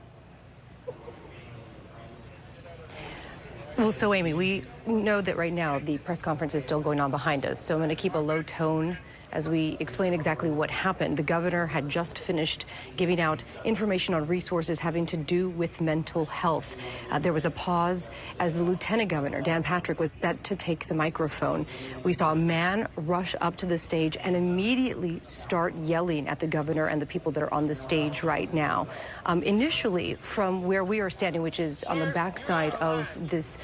Well, so Amy, we know that right now the press conference is still going on behind us, so I'm going to keep a low tone as we explain exactly what happened. The governor had just finished giving out information on resources having to do with mental health. There was a pause as the lieutenant governor, Dan Patrick, was set to take the microphone. We saw a man rush up to the stage and immediately start yelling at the governor and the people that are on the stage right now. Initially, from where we are standing, which is on the backside of this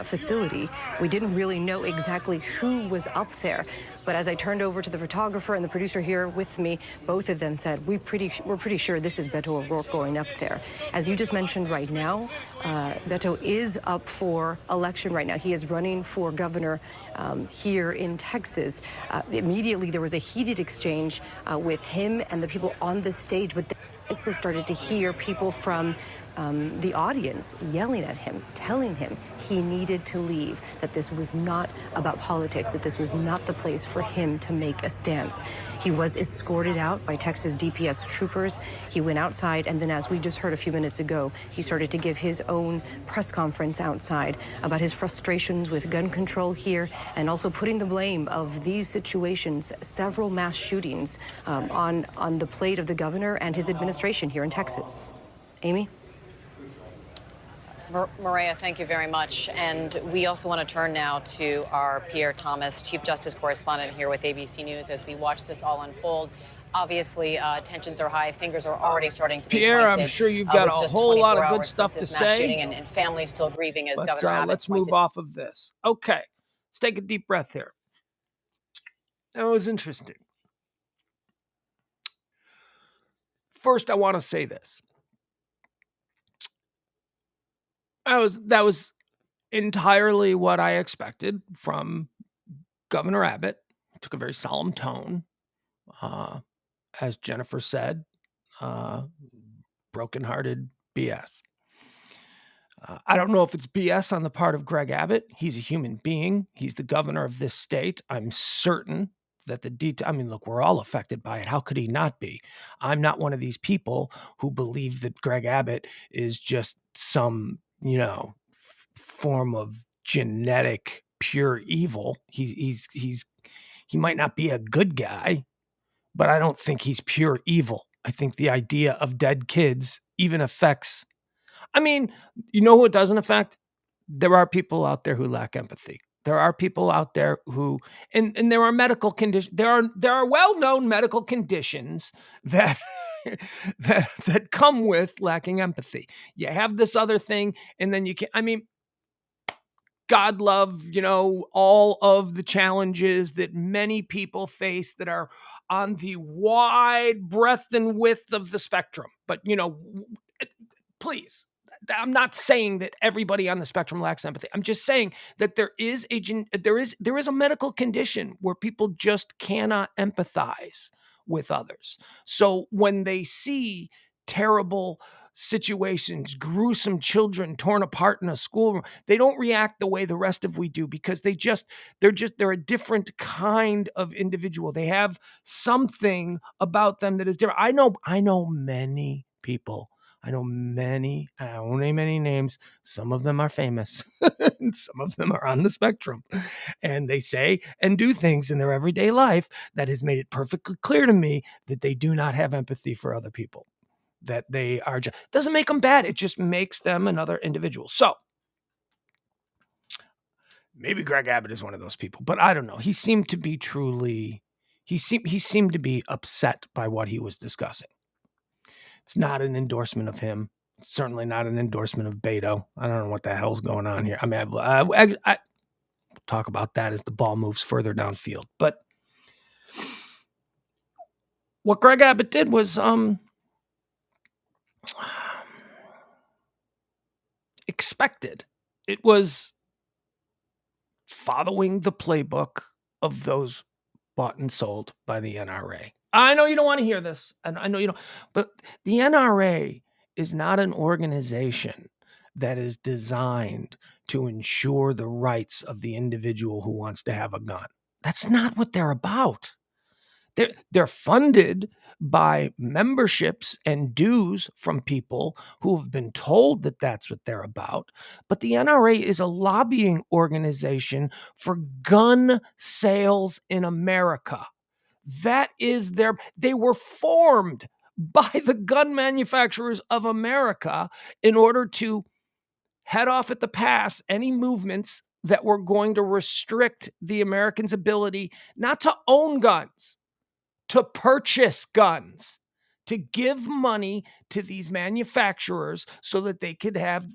facility, we didn't really know exactly who was up there. But as I turned over to the photographer and the producer here with me, both of them said, we're pretty sure this is Beto O'Rourke going up there. As you just mentioned right now, Beto is up for election right now. He is running for governor here in Texas. Immediately, there was a heated exchange with him and the people on the stage, but they also started to hear people from the audience yelling at him, telling him he needed to leave, that this was not about politics, that this was not the place for him to make a stance. He was escorted out by Texas DPS troopers. He went outside, and then, as we just heard a few minutes ago, he started to give his own press conference outside about his frustrations with gun control here, and also putting the blame of these situations, several mass shootings, on the plate of the governor and his administration here in Texas. Amy? Maria, thank you very much. And we also want to turn now to our Pierre Thomas, Chief Justice Correspondent here with ABC News, as we watch this all unfold. Obviously, tensions are high. Fingers are already starting to be Pierre, pointed. I'm sure you've got a whole lot of good stuff to say. Shooting and families still grieving as Governor Abbott let's move off of this. Okay, let's take a deep breath here. That was interesting. First, I want to say this. That was entirely what I expected from Governor Abbott. He took a very solemn tone. As Jennifer said, brokenhearted BS. I don't know if it's BS on the part of Greg Abbott. He's a human being. He's the governor of this state. I'm certain that look, we're all affected by it. How could he not be? I'm not one of these people who believe that Greg Abbott is just some, form of genetic pure evil. He might not be a good guy, but I don't think he's pure evil. I think the idea of dead kids even affects, you know who it doesn't affect? There are people out there who lack empathy. There are people out there who, and there are medical conditions. There are well-known medical conditions that that come with lacking empathy. You have this other thing, and then you can't. God love, all of the challenges that many people face that are on the wide breadth and width of the spectrum. But, please, I'm not saying that everybody on the spectrum lacks empathy. I'm just saying that there is a medical condition where people just cannot empathize with others. So when they see terrible situations, gruesome children torn apart in a schoolroom, they don't react the way the rest of we do, because they're a different kind of individual. They have something about them that is different. I know many people. I won't name any names. Some of them are famous. And some of them are on the spectrum. And they say and do things in their everyday life that has made it perfectly clear to me that they do not have empathy for other people. That they are just, doesn't make them bad. It just makes them another individual. So maybe Greg Abbott is one of those people, but I don't know. He seemed to be he seemed to be upset by what he was discussing. It's not an endorsement of him. It's certainly not an endorsement of Beto. I don't know what the hell's going on here. I talk about that as the ball moves further downfield. But what Greg Abbott did was expected. It was following the playbook of those bought and sold by the NRA. I know you don't want to hear this, and I know you don't, but the NRA is not an organization that is designed to ensure the rights of the individual who wants to have a gun. That's not what they're about. They're funded by memberships and dues from people who have been told that that's what they're about. But the NRA is a lobbying organization for gun sales in America. That is they were formed by the gun manufacturers of America in order to head off at the pass any movements that were going to restrict the Americans' ability not to own guns, to purchase guns, to give money to these manufacturers so that they could have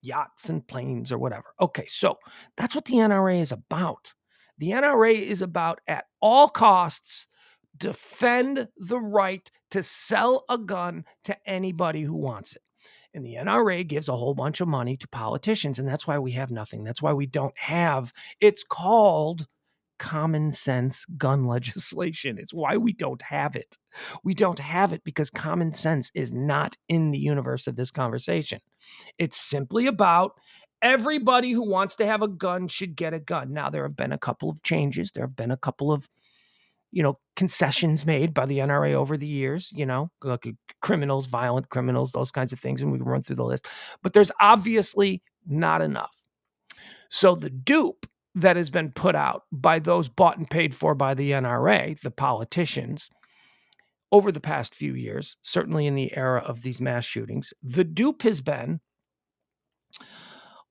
yachts and planes or whatever. Okay, so that's what the NRA is about. The NRA is about, at all costs, defend the right to sell a gun to anybody who wants it. And the NRA gives a whole bunch of money to politicians, and that's why we have nothing. That's why we don't have, it's called common sense gun legislation. It's why we don't have it. We don't have it because common sense is not in the universe of this conversation. It's simply about everybody who wants to have a gun should get a gun. Now, there have been a couple of changes. There have been a couple of, concessions made by the NRA over the years, like criminals, violent criminals, those kinds of things. And we can run through the list. But there's obviously not enough. So the dupe that has been put out by those bought and paid for by the NRA, the politicians, over the past few years, certainly in the era of these mass shootings, the dupe has been,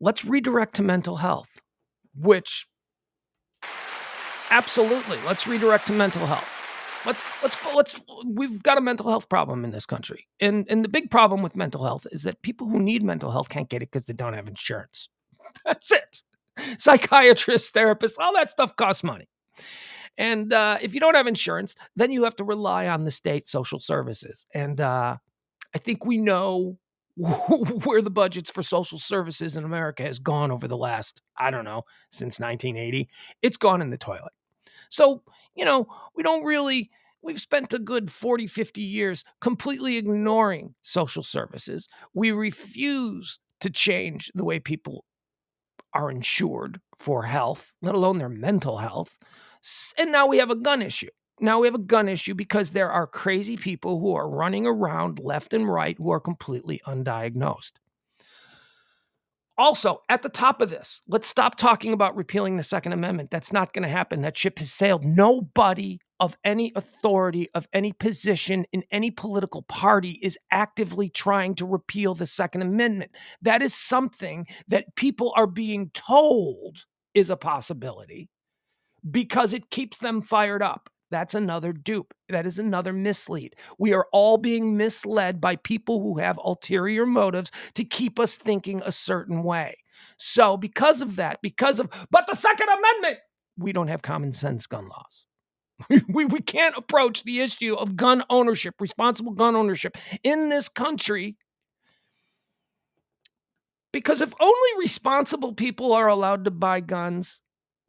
let's redirect to mental health, which absolutely, let's redirect to mental health. We've got a mental health problem in this country. And the big problem with mental health is that people who need mental health can't get it because they don't have insurance. That's it. Psychiatrists, therapists, all that stuff costs money. And if you don't have insurance, then you have to rely on the state social services. And I think we know where the budgets for social services in America has gone over the last, since 1980. It's gone in the toilet. So, we've spent a good 40, 50 years completely ignoring social services. We refuse to change the way people are insured for health, let alone their mental health. And now we have a gun issue. Because there are crazy people who are running around left and right who are completely undiagnosed. Also, at the top of this, let's stop talking about repealing the Second Amendment. That's not going to happen. That ship has sailed. Nobody of any authority, of any position in any political party is actively trying to repeal the Second Amendment. That is something that people are being told is a possibility because it keeps them fired up. That's another dupe. That is another mislead. We are all being misled by people who have ulterior motives to keep us thinking a certain way. So because of that, but the Second Amendment, we don't have common sense gun laws. We can't approach the issue of gun ownership, responsible gun ownership in this country, because if only responsible people are allowed to buy guns,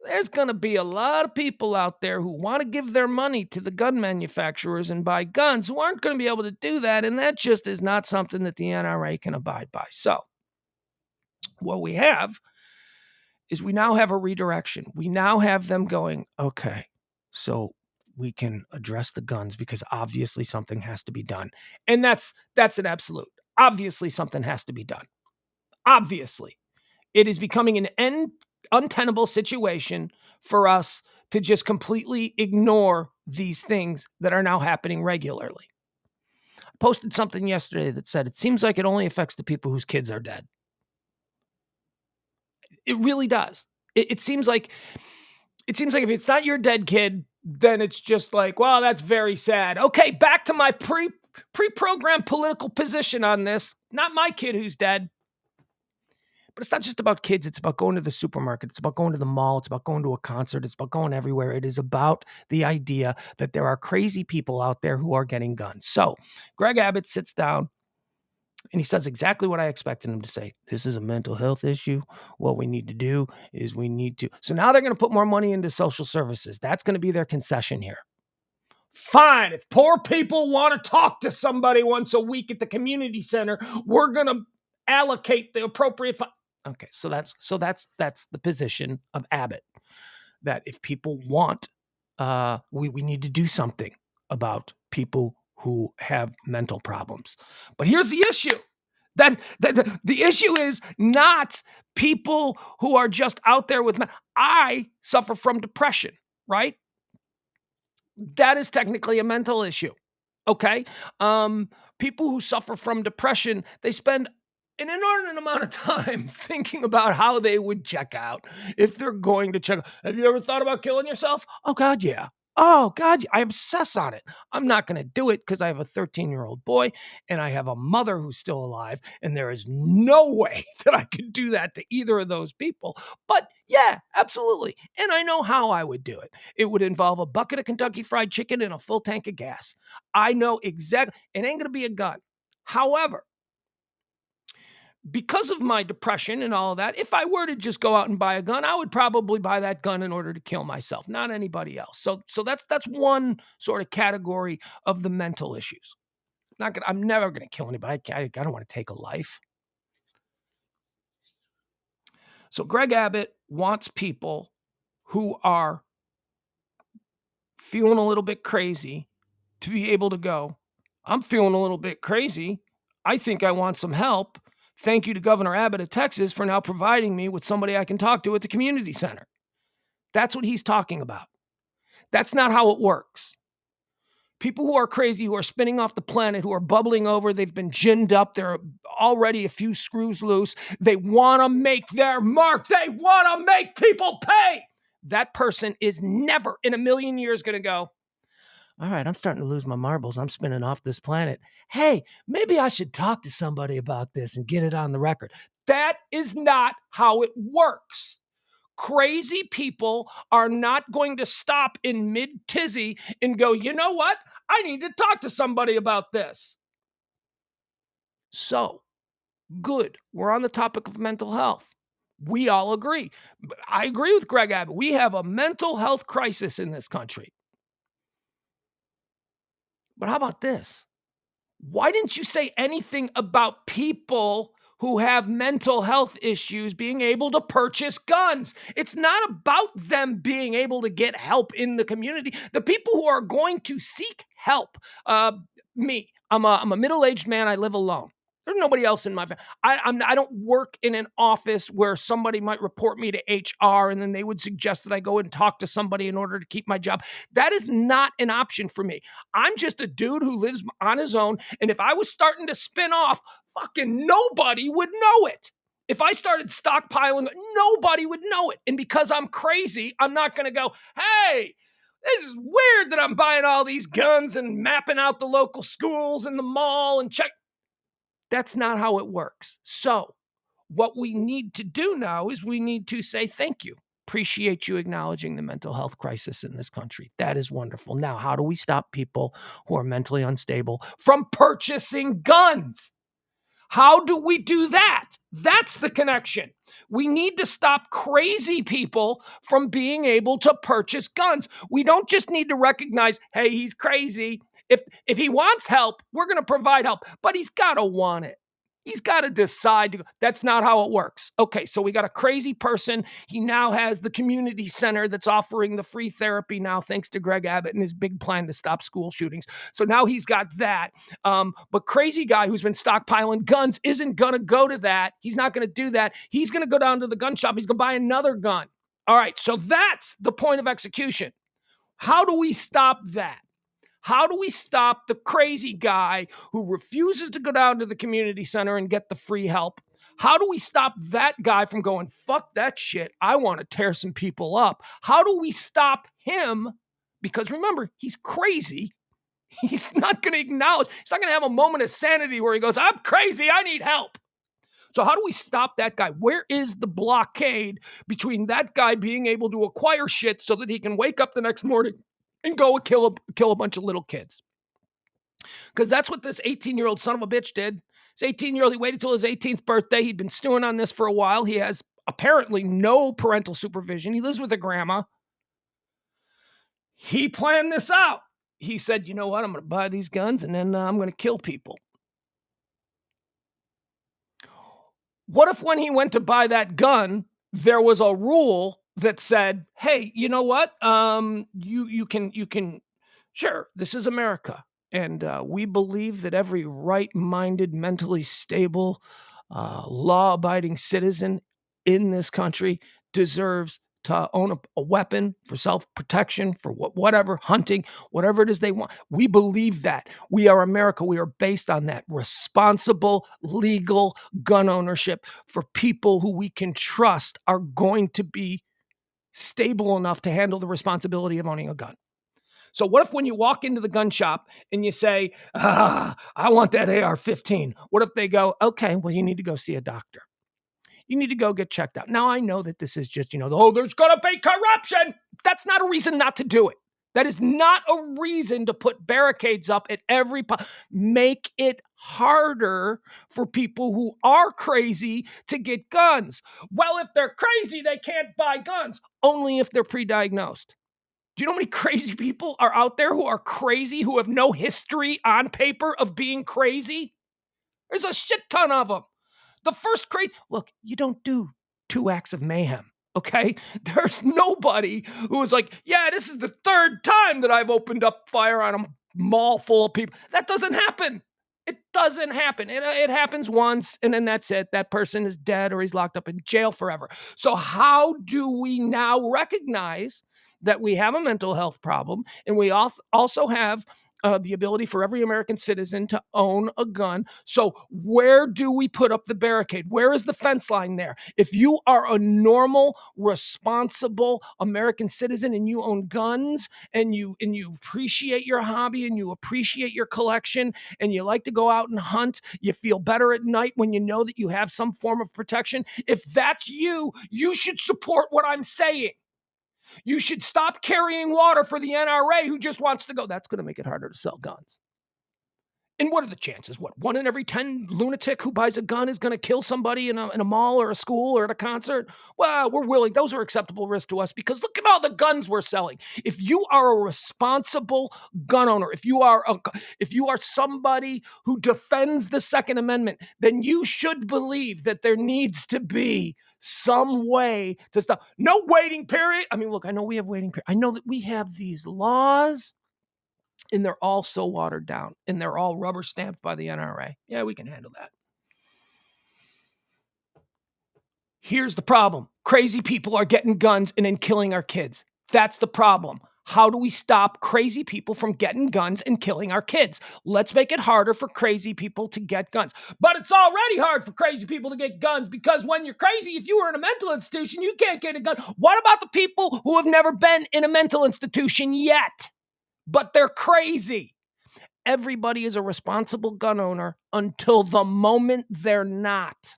there's going to be a lot of people out there who want to give their money to the gun manufacturers and buy guns who aren't going to be able to do that. And that just is not something that the NRA can abide by. So what we have is we now have a redirection. We now have them going, okay, so we can address the guns because obviously something has to be done. And that's an absolute. Obviously something has to be done. Obviously. It is becoming an untenable situation for us to just completely ignore these things that are now happening regularly. I posted something yesterday that said, it seems like it only affects the people whose kids are dead. It really does. It seems like if it's not your dead kid, then it's just like, well, that's very sad. Okay, back to my pre-programmed political position on this. Not my kid who's dead. But it's not just about kids. It's about going to the supermarket. It's about going to the mall. It's about going to a concert. It's about going everywhere. It is about the idea that there are crazy people out there who are getting guns. So Greg Abbott sits down and he says exactly what I expected him to say. This is a mental health issue. What we need to do is So now they're going to put more money into social services. That's going to be their concession here. Fine. If poor people want to talk to somebody once a week at the community center, we're going to allocate the appropriate Okay, so that's the position of Abbott, that if people want, we need to do something about people who have mental problems. But here's the issue. That the issue is not people who are just out there with I suffer from depression, right? That is technically a mental issue. Okay? People who suffer from depression, they spend an inordinate amount of time thinking about how they would check out if they're going to check out. Have you ever thought about killing yourself? Oh, God, yeah. Oh, God, I obsess on it. I'm not going to do it because I have a 13-year-old boy and I have a mother who's still alive, and there is no way that I could do that to either of those people. But yeah, absolutely. And I know how I would do it. It would involve a bucket of Kentucky Fried Chicken and a full tank of gas. I know exactly. It ain't going to be a gun. However, because of my depression and all of that, if I were to just go out and buy a gun, I would probably buy that gun in order to kill myself, not anybody else. So that's one sort of category of the mental issues. I'm never going to kill anybody. I don't want to take a life. So Greg Abbott wants people who are feeling a little bit crazy to be able to go, I'm feeling a little bit crazy. I think I want some help. Thank you to Governor Abbott of Texas for now providing me with somebody I can talk to at the community center. That's what he's talking about. That's not how it works. People who are crazy, who are spinning off the planet, who are bubbling over, they've been ginned up, there are already a few screws loose. They want to make their mark. They want to make people pay. That person is never in a million years going to go, all right, I'm starting to lose my marbles. I'm spinning off this planet. Hey, maybe I should talk to somebody about this and get it on the record. That is not how it works. Crazy people are not going to stop in mid-tizzy and go, you know what? I need to talk to somebody about this. So, good. We're on the topic of mental health. We all agree. I agree with Greg Abbott. We have a mental health crisis in this country. But how about this? Why didn't you say anything about people who have mental health issues being able to purchase guns? It's not about them being able to get help in the community. The people who are going to seek help, me, I'm a middle-aged man. I live alone. There's nobody else in my family. I don't work in an office where somebody might report me to HR and then they would suggest that I go and talk to somebody in order to keep my job. That is not an option for me. I'm just a dude who lives on his own. And if I was starting to spin off, fucking nobody would know it. If I started stockpiling, nobody would know it. And because I'm crazy, I'm not going to go, hey, this is weird that I'm buying all these guns and mapping out the local schools and the mall and check. That's not how it works. So what we need to do now is we need to say thank you. Appreciate you acknowledging the mental health crisis in this country. That is wonderful. Now, how do we stop people who are mentally unstable from purchasing guns? How do we do that? That's the connection. We need to stop crazy people from being able to purchase guns. We don't just need to recognize, hey, he's crazy. If he wants help, we're going to provide help, but he's got to want it. He's got to decide to go. That's not how it works. Okay, so we got a crazy person. He now has the community center that's offering the free therapy now, thanks to Greg Abbott and his big plan to stop school shootings. So now he's got that. But crazy guy who's been stockpiling guns isn't going to go to that. He's not going to do that. He's going to go down to the gun shop. He's going to buy another gun. All right, so that's the point of execution. How do we stop that? How do we stop the crazy guy who refuses to go down to the community center and get the free help? How do we stop that guy from going, fuck that shit, I want to tear some people up? How do we stop him? Because remember, he's crazy. He's not going to acknowledge, he's not going to have a moment of sanity where he goes, I'm crazy, I need help. So how do we stop that guy? Where is the blockade between that guy being able to acquire shit so that he can wake up the next morning and go kill a bunch of little kids? Because that's what this 18-year-old son of a bitch did. This 18-year-old, he waited till his 18th birthday. He'd been stewing on this for a while. He has apparently no parental supervision. He lives with a grandma. He planned this out. He said, you know what? I'm going to buy these guns and then I'm going to kill people. What if when he went to buy that gun, there was a rule that said, hey, you know what? You can, sure, this is America. And we believe that every right-minded, mentally stable, law-abiding citizen in this country deserves to own a weapon for self-protection, for whatever, hunting, whatever it is they want. We believe that. We are America. We are based on that. Responsible, legal gun ownership for people who we can trust are going to be stable enough to handle the responsibility of owning a gun. So what if when you walk into the gun shop and you say, I want that AR-15? What if they go, okay, well, you need to go see a doctor. You need to go get checked out. Now, I know that this is just, there's going to be corruption. That's not a reason not to do it. That is not a reason to put barricades up at every make it harder for people who are crazy to get guns. Well, if they're crazy, they can't buy guns. Only if they're pre-diagnosed. Do you know how many crazy people are out there who are crazy, who have no history on paper of being crazy? There's a shit ton of them. The first crazy, look, you don't do 2 acts of mayhem. Okay, there's nobody who was like, yeah, this is the 3rd time that I've opened up fire on a mall full of people. That doesn't happen. It doesn't happen. It happens once, and then that's it. That person is dead or he's locked up in jail forever. So how do we now recognize that we have a mental health problem, and we also have the ability for every American citizen to own a gun? So where do we put up the barricade? Where is the fence line there? If you are a normal, responsible American citizen and you own guns and you appreciate your hobby and you appreciate your collection and you like to go out and hunt, you feel better at night when you know that you have some form of protection. If that's you, you should support what I'm saying. You should stop carrying water for the NRA who just wants to go. That's going to make it harder to sell guns. And what are the chances? What, 1 in every 10 lunatic who buys a gun is going to kill somebody in a mall or a school or at a concert? Well, we're willing. Those are acceptable risks to us because look at all the guns we're selling. If you are a responsible gun owner, if you are somebody who defends the Second Amendment, then you should believe that there needs to be some way to stop. No waiting period. I mean, look, I know we have waiting period. I know that we have these laws, and they're all so watered down, and they're all rubber stamped by the NRA. Yeah, we can handle that. Here's the problem. Crazy people are getting guns and then killing our kids. That's the problem. How do we stop crazy people from getting guns and killing our kids? Let's make it harder for crazy people to get guns. But it's already hard for crazy people to get guns because when you're crazy, if you were in a mental institution, you can't get a gun. What about the people who have never been in a mental institution yet, but they're crazy? Everybody is a responsible gun owner until the moment they're not.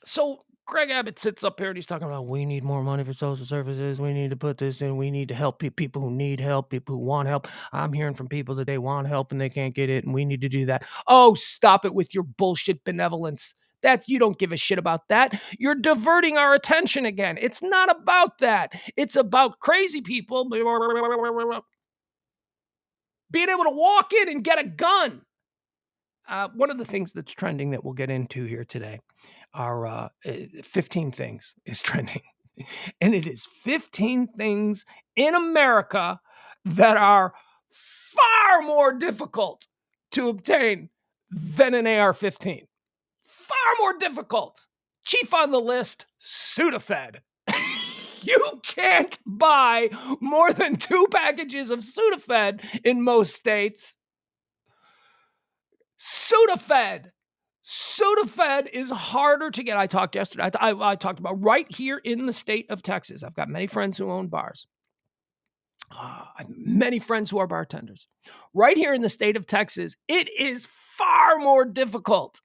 So Greg Abbott sits up here and he's talking about we need more money for social services. We need to put this in. We need to help people who need help, people who want help. I'm hearing from people that they want help and they can't get it, and we need to do that. Oh, stop it with your bullshit benevolence. You don't give a shit about that. You're diverting our attention again. It's not about that. It's about crazy people being able to walk in and get a gun. One of the things that's trending that we'll get into here today are 15 things is trending. And it is 15 things in America that are far more difficult to obtain than an AR-15. Far more difficult. Chief on the list, Sudafed. You can't buy more than 2 packages of Sudafed in most states. Sudafed is harder to get. I talked yesterday. I talked about right here in the state of Texas. I've got many friends who own bars. I have many friends who are bartenders. Right here in the state of Texas, it is far more difficult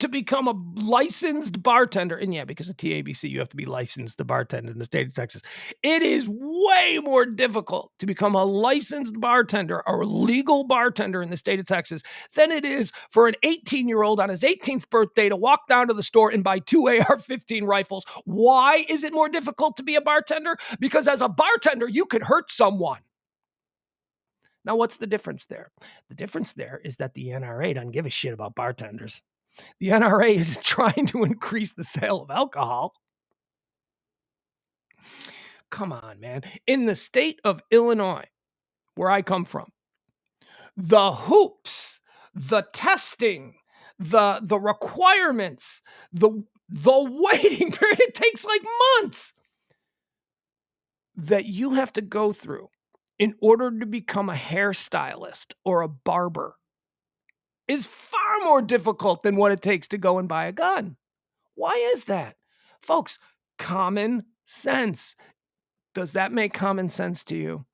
to become a licensed bartender. And yeah, because of TABC, you have to be licensed to bartend in the state of Texas. It is way more difficult to become a licensed bartender or a legal bartender in the state of Texas than it is for an 18-year-old on his 18th birthday to walk down to the store and buy 2 AR-15 rifles. Why is it more difficult to be a bartender? Because as a bartender, you could hurt someone. Now, what's the difference there? The difference there is that the NRA doesn't give a shit about bartenders. The NRA is trying to increase the sale of alcohol. Come on, man. In the state of Illinois, where I come from, the hoops, the testing, the requirements, the waiting period, it takes like months that you have to go through in order to become a hairstylist or a barber is far more difficult than what it takes to go and buy a gun. Why is that? Folks, common sense. Does that make common sense to you?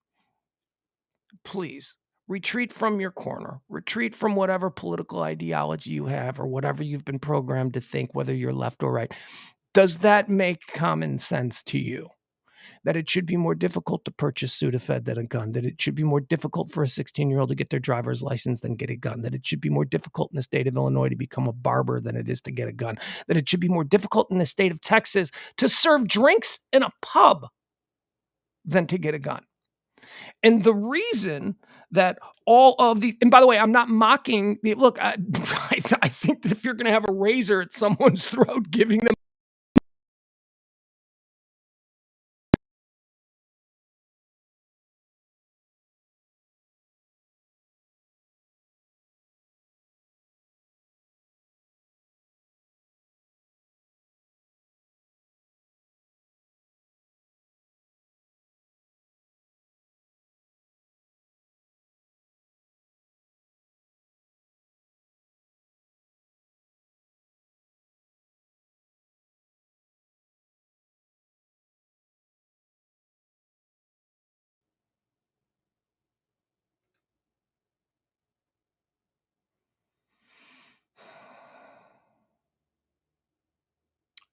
Please, retreat from your corner. Retreat from whatever political ideology you have or whatever you've been programmed to think, whether you're left or right. Does that make common sense to you? that it should be more difficult to purchase Sudafed than a gun, that it should be more difficult for a 16-year-old to get their driver's license than get a gun, that it should be more difficult in the state of Illinois to become a barber than it is to get a gun, that it should be more difficult in the state of Texas to serve drinks in a pub than to get a gun. And the reason that all of the, and by the way, I'm not mocking the, look, I think that if you're going to have a razor at someone's throat, giving them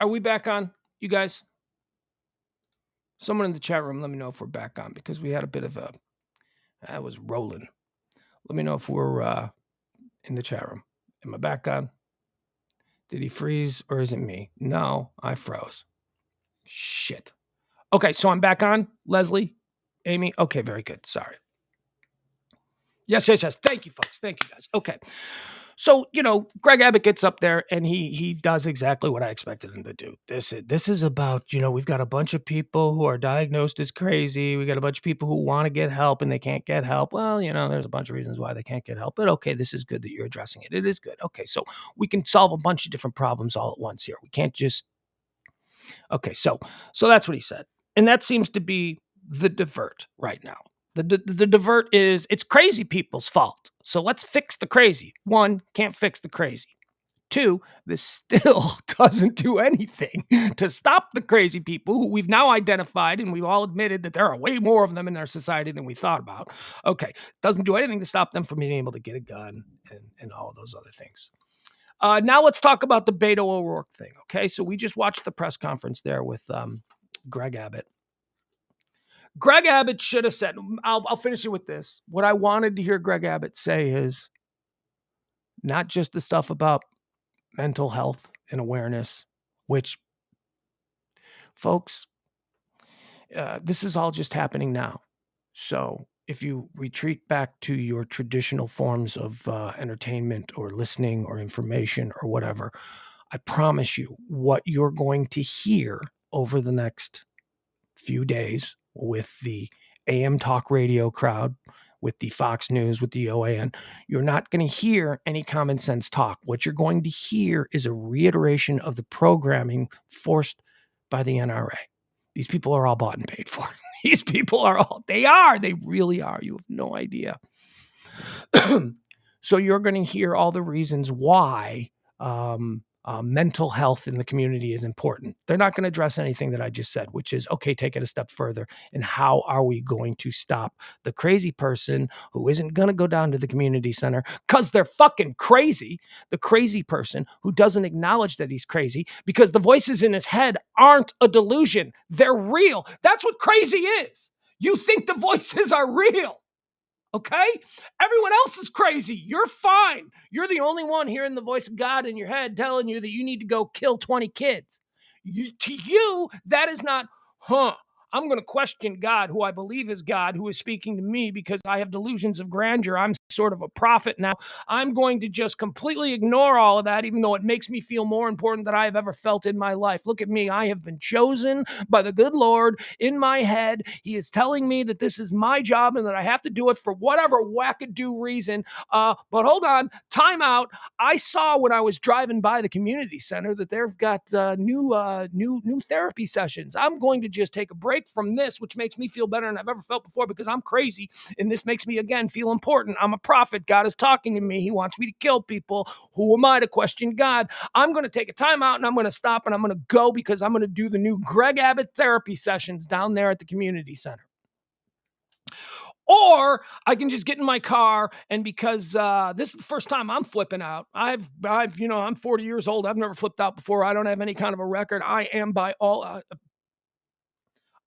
Are we back on, you guys? Someone in the chat room, let me know if we're back on, because we had a bit of a, I was rolling. Let me know if we're in the chat room. Am I back on? Did he freeze or is it me? No, I froze. Shit. Okay, so I'm back on. Leslie, Amy. Okay, very good. Sorry. Yes. Thank you, folks. Thank you, guys. Okay. So, Greg Abbott gets up there and he does exactly what I expected him to do. This is about, we've got a bunch of people who are diagnosed as crazy. We got a bunch of people who want to get help and they can't get help. Well, there's a bunch of reasons why they can't get help. But okay, this is good that you're addressing it. It is good. Okay, so we can solve a bunch of different problems all at once here. We can't just. Okay, so that's what he said. And that seems to be the divert right now. The divert is, it's crazy people's fault. So let's fix the crazy. 1, can't fix the crazy. 2, this still doesn't do anything to stop the crazy people who we've now identified, and we've all admitted that there are way more of them in our society than we thought about. Okay, doesn't do anything to stop them from being able to get a gun and all of those other things. Now let's talk about the Beto O'Rourke thing. Okay, so we just watched the press conference there with Greg Abbott. Greg Abbott should have said, I'll finish it with this. What I wanted to hear Greg Abbott say is not just the stuff about mental health and awareness, which, folks, this is all just happening now. So if you retreat back to your traditional forms of entertainment or listening or information or whatever, I promise you what you're going to hear over the next few days with the AM talk radio crowd, with the Fox News, with the OAN, you're not going to hear any common sense talk. What you're going to hear is a reiteration of the programming forced by the NRA. These people are all bought and paid for. These people are they really are. You have no idea. So you're going to hear all the reasons why mental health in the community is important. They're not going to address anything that I just said, which is, okay, take it a step further. And how are we going to stop the crazy person who isn't going to go down to the community center because they're fucking crazy, the crazy person who doesn't acknowledge that he's crazy because the voices in his head aren't a delusion. They're real. That's what crazy is. You think the voices are real. Okay? Everyone else is crazy. You're fine. You're the only one hearing the voice of God in your head telling you that you need to go kill 20 kids. To you, that is not, I'm going to question God, who I believe is God, who is speaking to me because I have delusions of grandeur. I'm sort of a prophet now. I'm going to just completely ignore all of that, even though it makes me feel more important than I have ever felt in my life. Look at me. I have been chosen by the good Lord in my head. He is telling me that this is my job and that I have to do it for whatever wackadoo reason. But hold on, time out. I saw when I was driving by the community center that they've got new therapy sessions. I'm going to just take a break from this, which makes me feel better than I've ever felt before because I'm crazy. And this makes me, again, feel important. I'm a prophet. God is talking to me. He wants me to kill people. Who am I to question God? I'm going to take a time out and I'm going to stop and I'm going to go because I'm going to do the new Greg Abbott therapy sessions down there at the community center. Or I can just get in my car, and because this is the first time I'm flipping out. I'm 40 years old. I've never flipped out before. I don't have any kind of a record. I am by all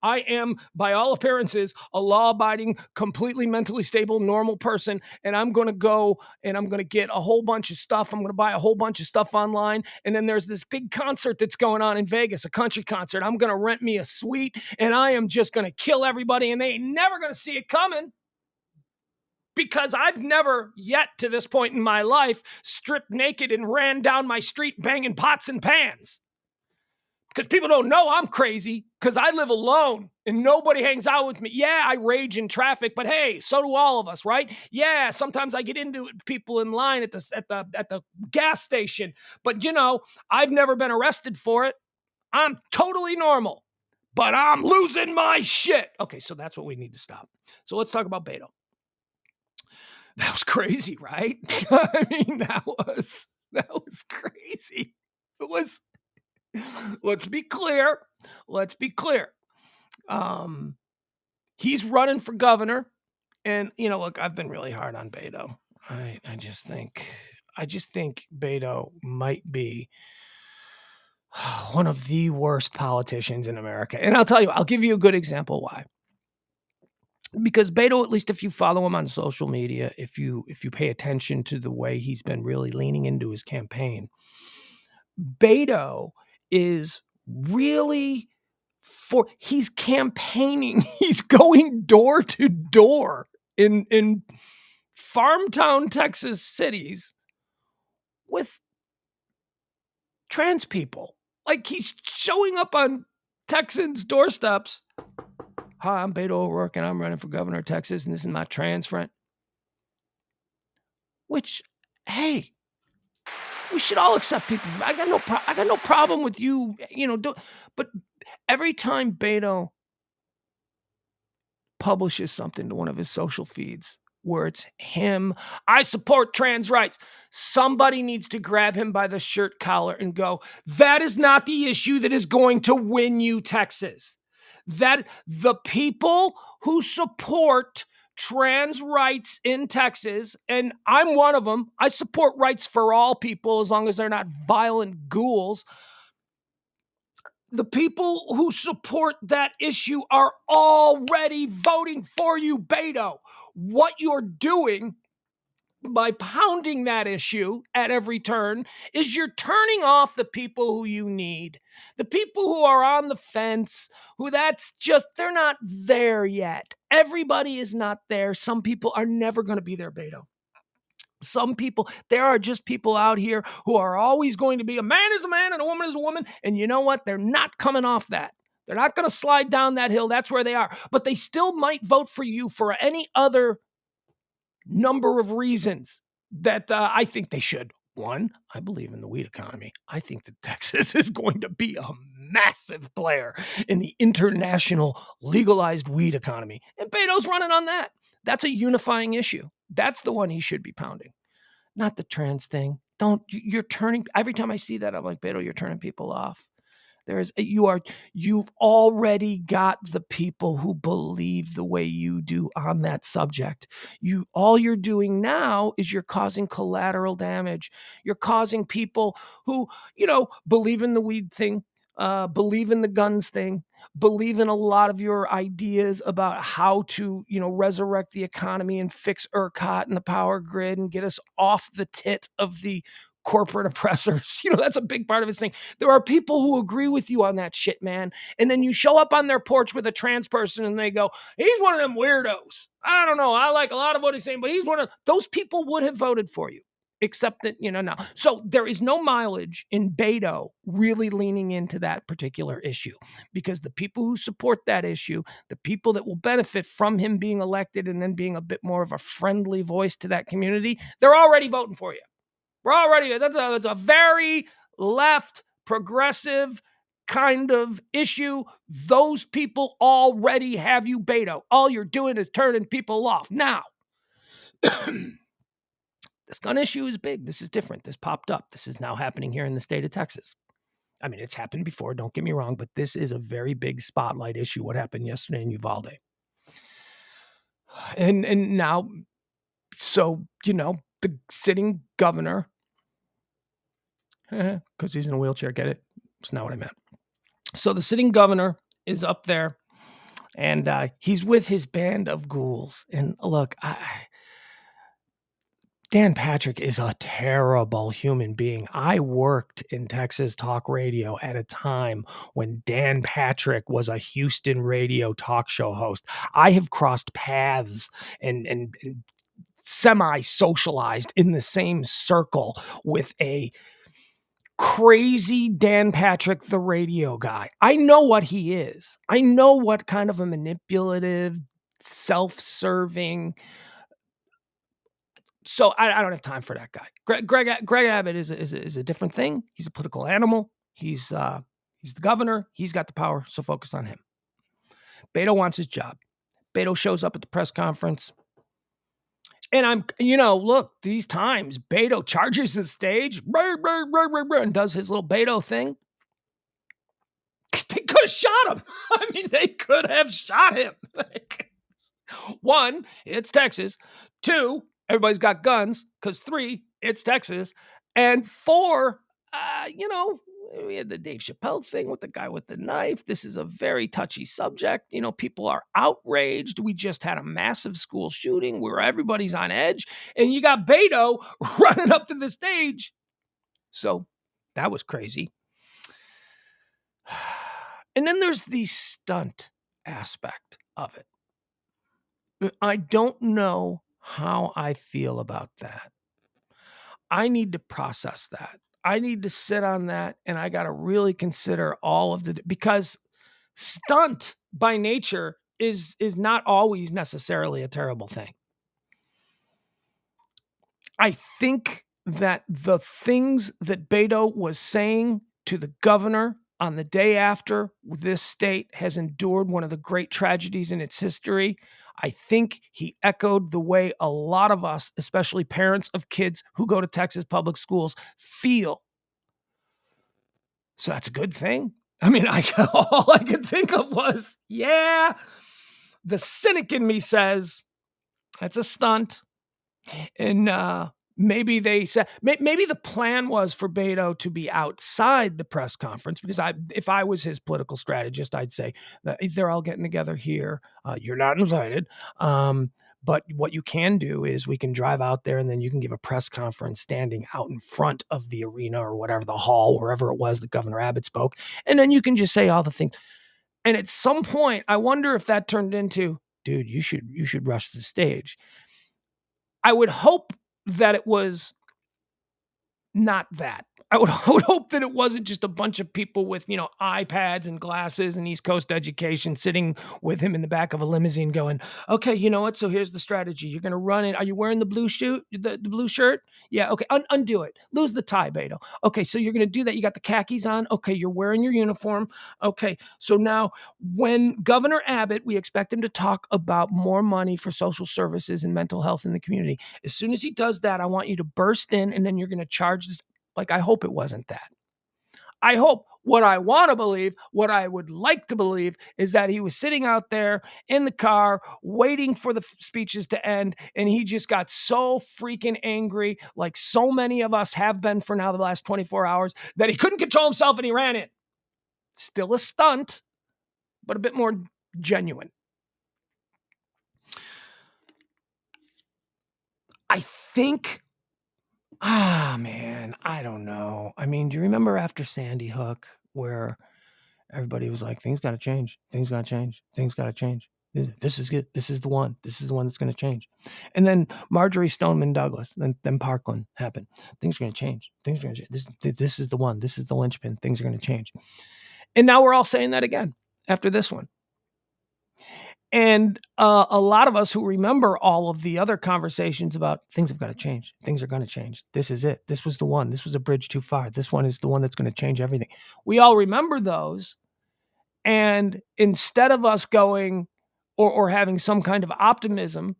I am, by all appearances, a law-abiding, completely mentally stable, normal person, and I'm going to go and I'm going to get a whole bunch of stuff. I'm going to buy a whole bunch of stuff online, and then there's this big concert that's going on in Vegas, a country concert. I'm going to rent me a suite, and I am just going to kill everybody, and they ain't never going to see it coming. Because I've never yet to this point in my life stripped naked and ran down my street banging pots and pans. Because people don't know I'm crazy because I live alone and nobody hangs out with me. Yeah, I rage in traffic, but hey, so do all of us, right? Yeah, sometimes I get into people in line at the gas station, but I've never been arrested for it. I'm totally normal, but I'm losing my shit. Okay, so that's what we need to stop. So let's talk about Beto. That was crazy, right? I mean, that was crazy. It was, let's be clear. He's running for governor. And, look, I've been really hard on Beto. I just think Beto might be one of the worst politicians in America. And I'll tell you, I'll give you a good example why. Because Beto, at least if you follow him on social media, if you pay attention to the way he's been really leaning into his campaign, Beto is really he's campaigning. He's going door to door in farmtown Texas cities with trans people. Like he's showing up on Texans' doorsteps. Hi, I'm Beto O'Rourke, and I'm running for governor of Texas, and this is my trans friend. Which, hey, we should all accept people. I got no problem with you, but every time Beto publishes something to one of his social feeds where it's him, I support trans rights, somebody needs to grab him by the shirt collar and go, that is not the issue that is going to win you Texas. That the people who support trans rights in Texas, and I'm one of them, I support rights for all people as long as they're not violent ghouls. The people who support that issue are already voting for you, Beto. What you're doing by pounding that issue at every turn is you're turning off the people who you need. The people who are on the fence, they're not there yet. Everybody is not there. Some people are never going to be there, Beto. Some people, there are just people out here who are always going to be a man is a man and a woman is a woman. And you know what? They're not coming off that. They're not going to slide down that hill. That's where they are. But they still might vote for you for any other number of reasons that I think they should. One, I believe in the weed economy. I think that Texas is going to be a massive player in the international legalized weed economy. And Beto's running on that. That's a unifying issue. That's the one he should be pounding, not the trans thing. Every time I see that, I'm like, Beto, you're turning people off. You've already got the people who believe the way you do on that subject. All you're doing now is you're causing collateral damage. You're causing people who, believe in the weed thing, believe in the guns thing, believe in a lot of your ideas about how to, resurrect the economy and fix ERCOT and the power grid and get us off the tit of the corporate oppressors. That's a big part of his thing. There are people who agree with you on that shit, man. And then you show up on their porch with a trans person and they go, he's one of them weirdos. I don't know. I like a lot of what he's saying, but he's one of those people would have voted for you. Except that, no. So there is no mileage in Beto really leaning into that particular issue, because the people who support that issue, the people that will benefit from him being elected and then being a bit more of a friendly voice to that community, they're already voting for you. That's a very left, progressive kind of issue. Those people already have you, Beto. All you're doing is turning people off. Now, this gun issue is big. This is different. This popped up. This is now happening here in the state of Texas. I mean, it's happened before, don't get me wrong, but this is a very big spotlight issue, what happened yesterday in Uvalde. And now, so, the sitting governor, because he's in a wheelchair, get it? It's not what I meant. So the sitting governor is up there And he's with his band of ghouls. And look, Dan Patrick is a terrible human being. I worked in Texas talk radio at a time when Dan Patrick was a Houston radio talk show host. I have crossed paths and semi-socialized in the same circle with a crazy Dan Patrick, the radio guy. I know what he is. I know what kind of a manipulative, self-serving. So I don't have time for that guy. Greg Abbott is a different thing. He's a political animal. He's the governor. He's got the power. So focus on him. Beto wants his job. Beto shows up at the press conference. And look, these times, Beto charges the stage and does his little Beto thing. They could have shot him. I mean, they could have shot him. One, it's Texas. Two, everybody's got guns. Because 3, it's Texas. And 4, we had the Dave Chappelle thing with the guy with the knife. This is a very touchy subject. People are outraged. We just had a massive school shooting where everybody's on edge. And you got Beto running up to the stage. So that was crazy. And then there's the stunt aspect of it. I don't know how I feel about that. I need to process that. I need to sit on that, and I got to really consider all of because stunt by nature is not always necessarily a terrible thing. I think that the things that Beto was saying to the governor on the day after this state has endured one of the great tragedies in its history, I think he echoed the way a lot of us, especially parents of kids who go to Texas public schools, feel. So that's a good thing. I mean, all I could think of was, yeah, the cynic in me says that's a stunt. And maybe they said, maybe the plan was for Beto to be outside the press conference, because if I was his political strategist, I'd say that they're all getting together here. You're not invited. But what you can do is we can drive out there, and then you can give a press conference standing out in front of the arena or whatever, the hall, wherever it was that Governor Abbott spoke. And then you can just say all the things. And at some point, I wonder if that turned into, dude, you should rush the stage. I would hope that it was not that. I would hope that it wasn't just a bunch of people with, iPads and glasses and East Coast education sitting with him in the back of a limousine going, okay, you know what? So here's the strategy. You're going to run it. Are you wearing the blue the blue shirt? Yeah. Okay. Undo it. Lose the tie, Beto. Okay. So you're going to do that. You got the khakis on. Okay. You're wearing your uniform. Okay. So now when Governor Abbott, we expect him to talk about more money for social services and mental health in the community. As soon as he does that, I want you to burst in, and then you're going to charge this. Like, I hope it wasn't that. I hope what I want to believe, what I would like to believe, is that he was sitting out there in the car waiting for the speeches to end, and he just got so freaking angry, like so many of us have been for now the last 24 hours, that he couldn't control himself and he ran in. Still a stunt, but a bit more genuine. I think... man, I don't know. I mean, do you remember after Sandy Hook where everybody was like, things got to change. Things got to change. Things got to change. This is good. This is the one. This is the one that's going to change. And then Marjorie Stoneman Douglas, then Parkland happened. Things are going to change. Things are going to change. This is the one. This is the linchpin. Things are going to change. And now we're all saying that again after this one. And a lot of us who remember all of the other conversations about things have got to change. Things are going to change. This is it. This was the one. This was a bridge too far. This one is the one that's going to change everything. We all remember those. And instead of us going or having some kind of optimism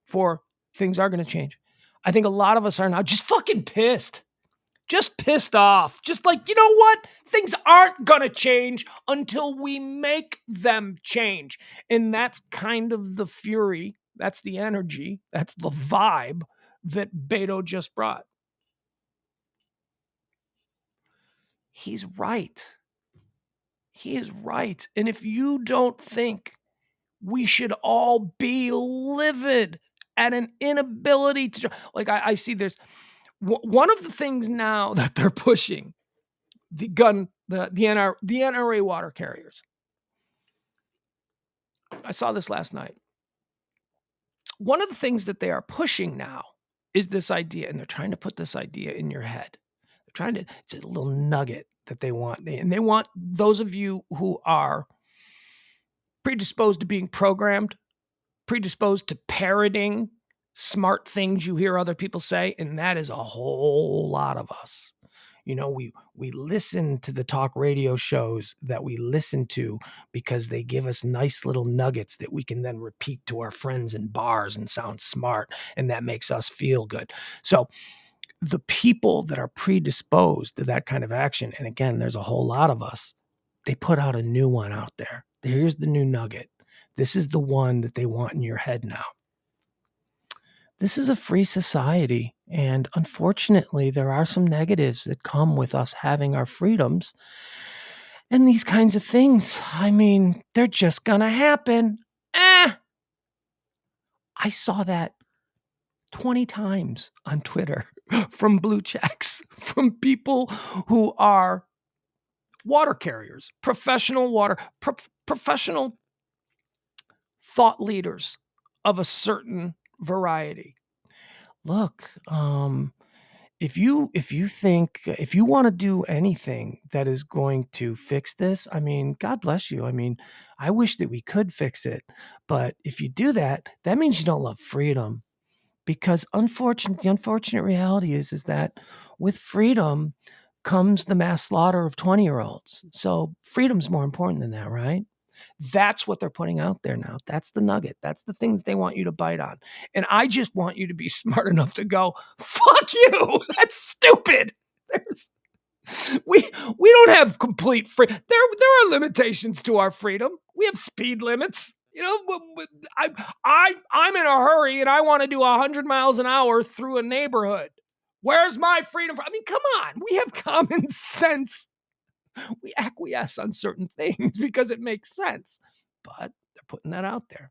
for things are going to change, I think a lot of us are now just fucking pissed. Just pissed off. Just like, you know what? Things aren't going to change until we make them change. And that's kind of the fury. That's the energy. That's the vibe that Beto just brought. He's right. He is right. And if you don't think We should all be livid at an inability to, like, I see there's one of the things now that they're pushing, the NRA water carriers. I saw this last night. One of the things that they are pushing now is this idea, and they're trying to put this idea in your head. They're trying to, it's a little nugget that they want. They want those of you who are predisposed to being programmed, predisposed to parroting smart things you hear other people say, and that is a whole lot of us. We listen to the talk radio shows that we listen to because they give us nice little nuggets that we can then repeat to our friends in bars and sound smart, and that makes us feel good. So the people that are predisposed to that kind of action, and again, there's a whole lot of us, they put out a new one out there. Here's the new nugget. This is the one that they want in your head now. This is a free society, and unfortunately, there are some negatives that come with us having our freedoms. And these kinds of things, I mean, they're just gonna happen. I saw that 20 times on Twitter from blue checks, from people who are water carriers, professional professional thought leaders of a certain variety. Look, if you want to do anything that is going to fix this, I mean, God bless you. I mean, I wish that we could fix it, but if you do that, that means you don't love freedom, because the unfortunate reality is that with freedom comes the mass slaughter of 20-year-olds. So freedom's more important than that, right? That's what they're putting out there now. That's the nugget. That's the thing that they want you to bite on. And I just want you to be smart enough to go, fuck you. That's stupid. We don't have complete free. There are limitations to our freedom. We have speed limits. I'm in a hurry and I want to do 100 miles an hour through a neighborhood. Where's my freedom? I mean, come on. We have common sense. We acquiesce on certain things because it makes sense, but they're putting that out there.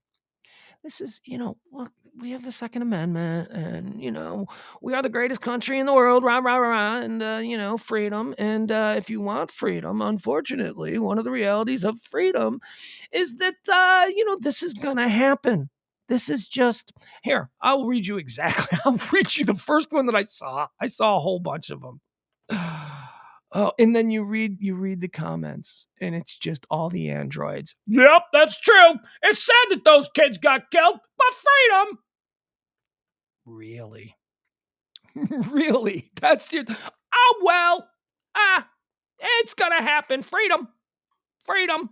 This is, look, we have the Second Amendment, and, we are the greatest country in the world, rah, rah, rah, and, freedom. And if you want freedom, unfortunately, one of the realities of freedom is that, this is going to happen. This is just, here, I'll read you exactly. I'll read you the first one that I saw. I saw a whole bunch of them. Oh, and then you read the comments, and it's just all the androids. Yep, that's true. It's sad that those kids got killed, but freedom. Really? Really? That's your... Oh, well. It's gonna happen. Freedom. Freedom.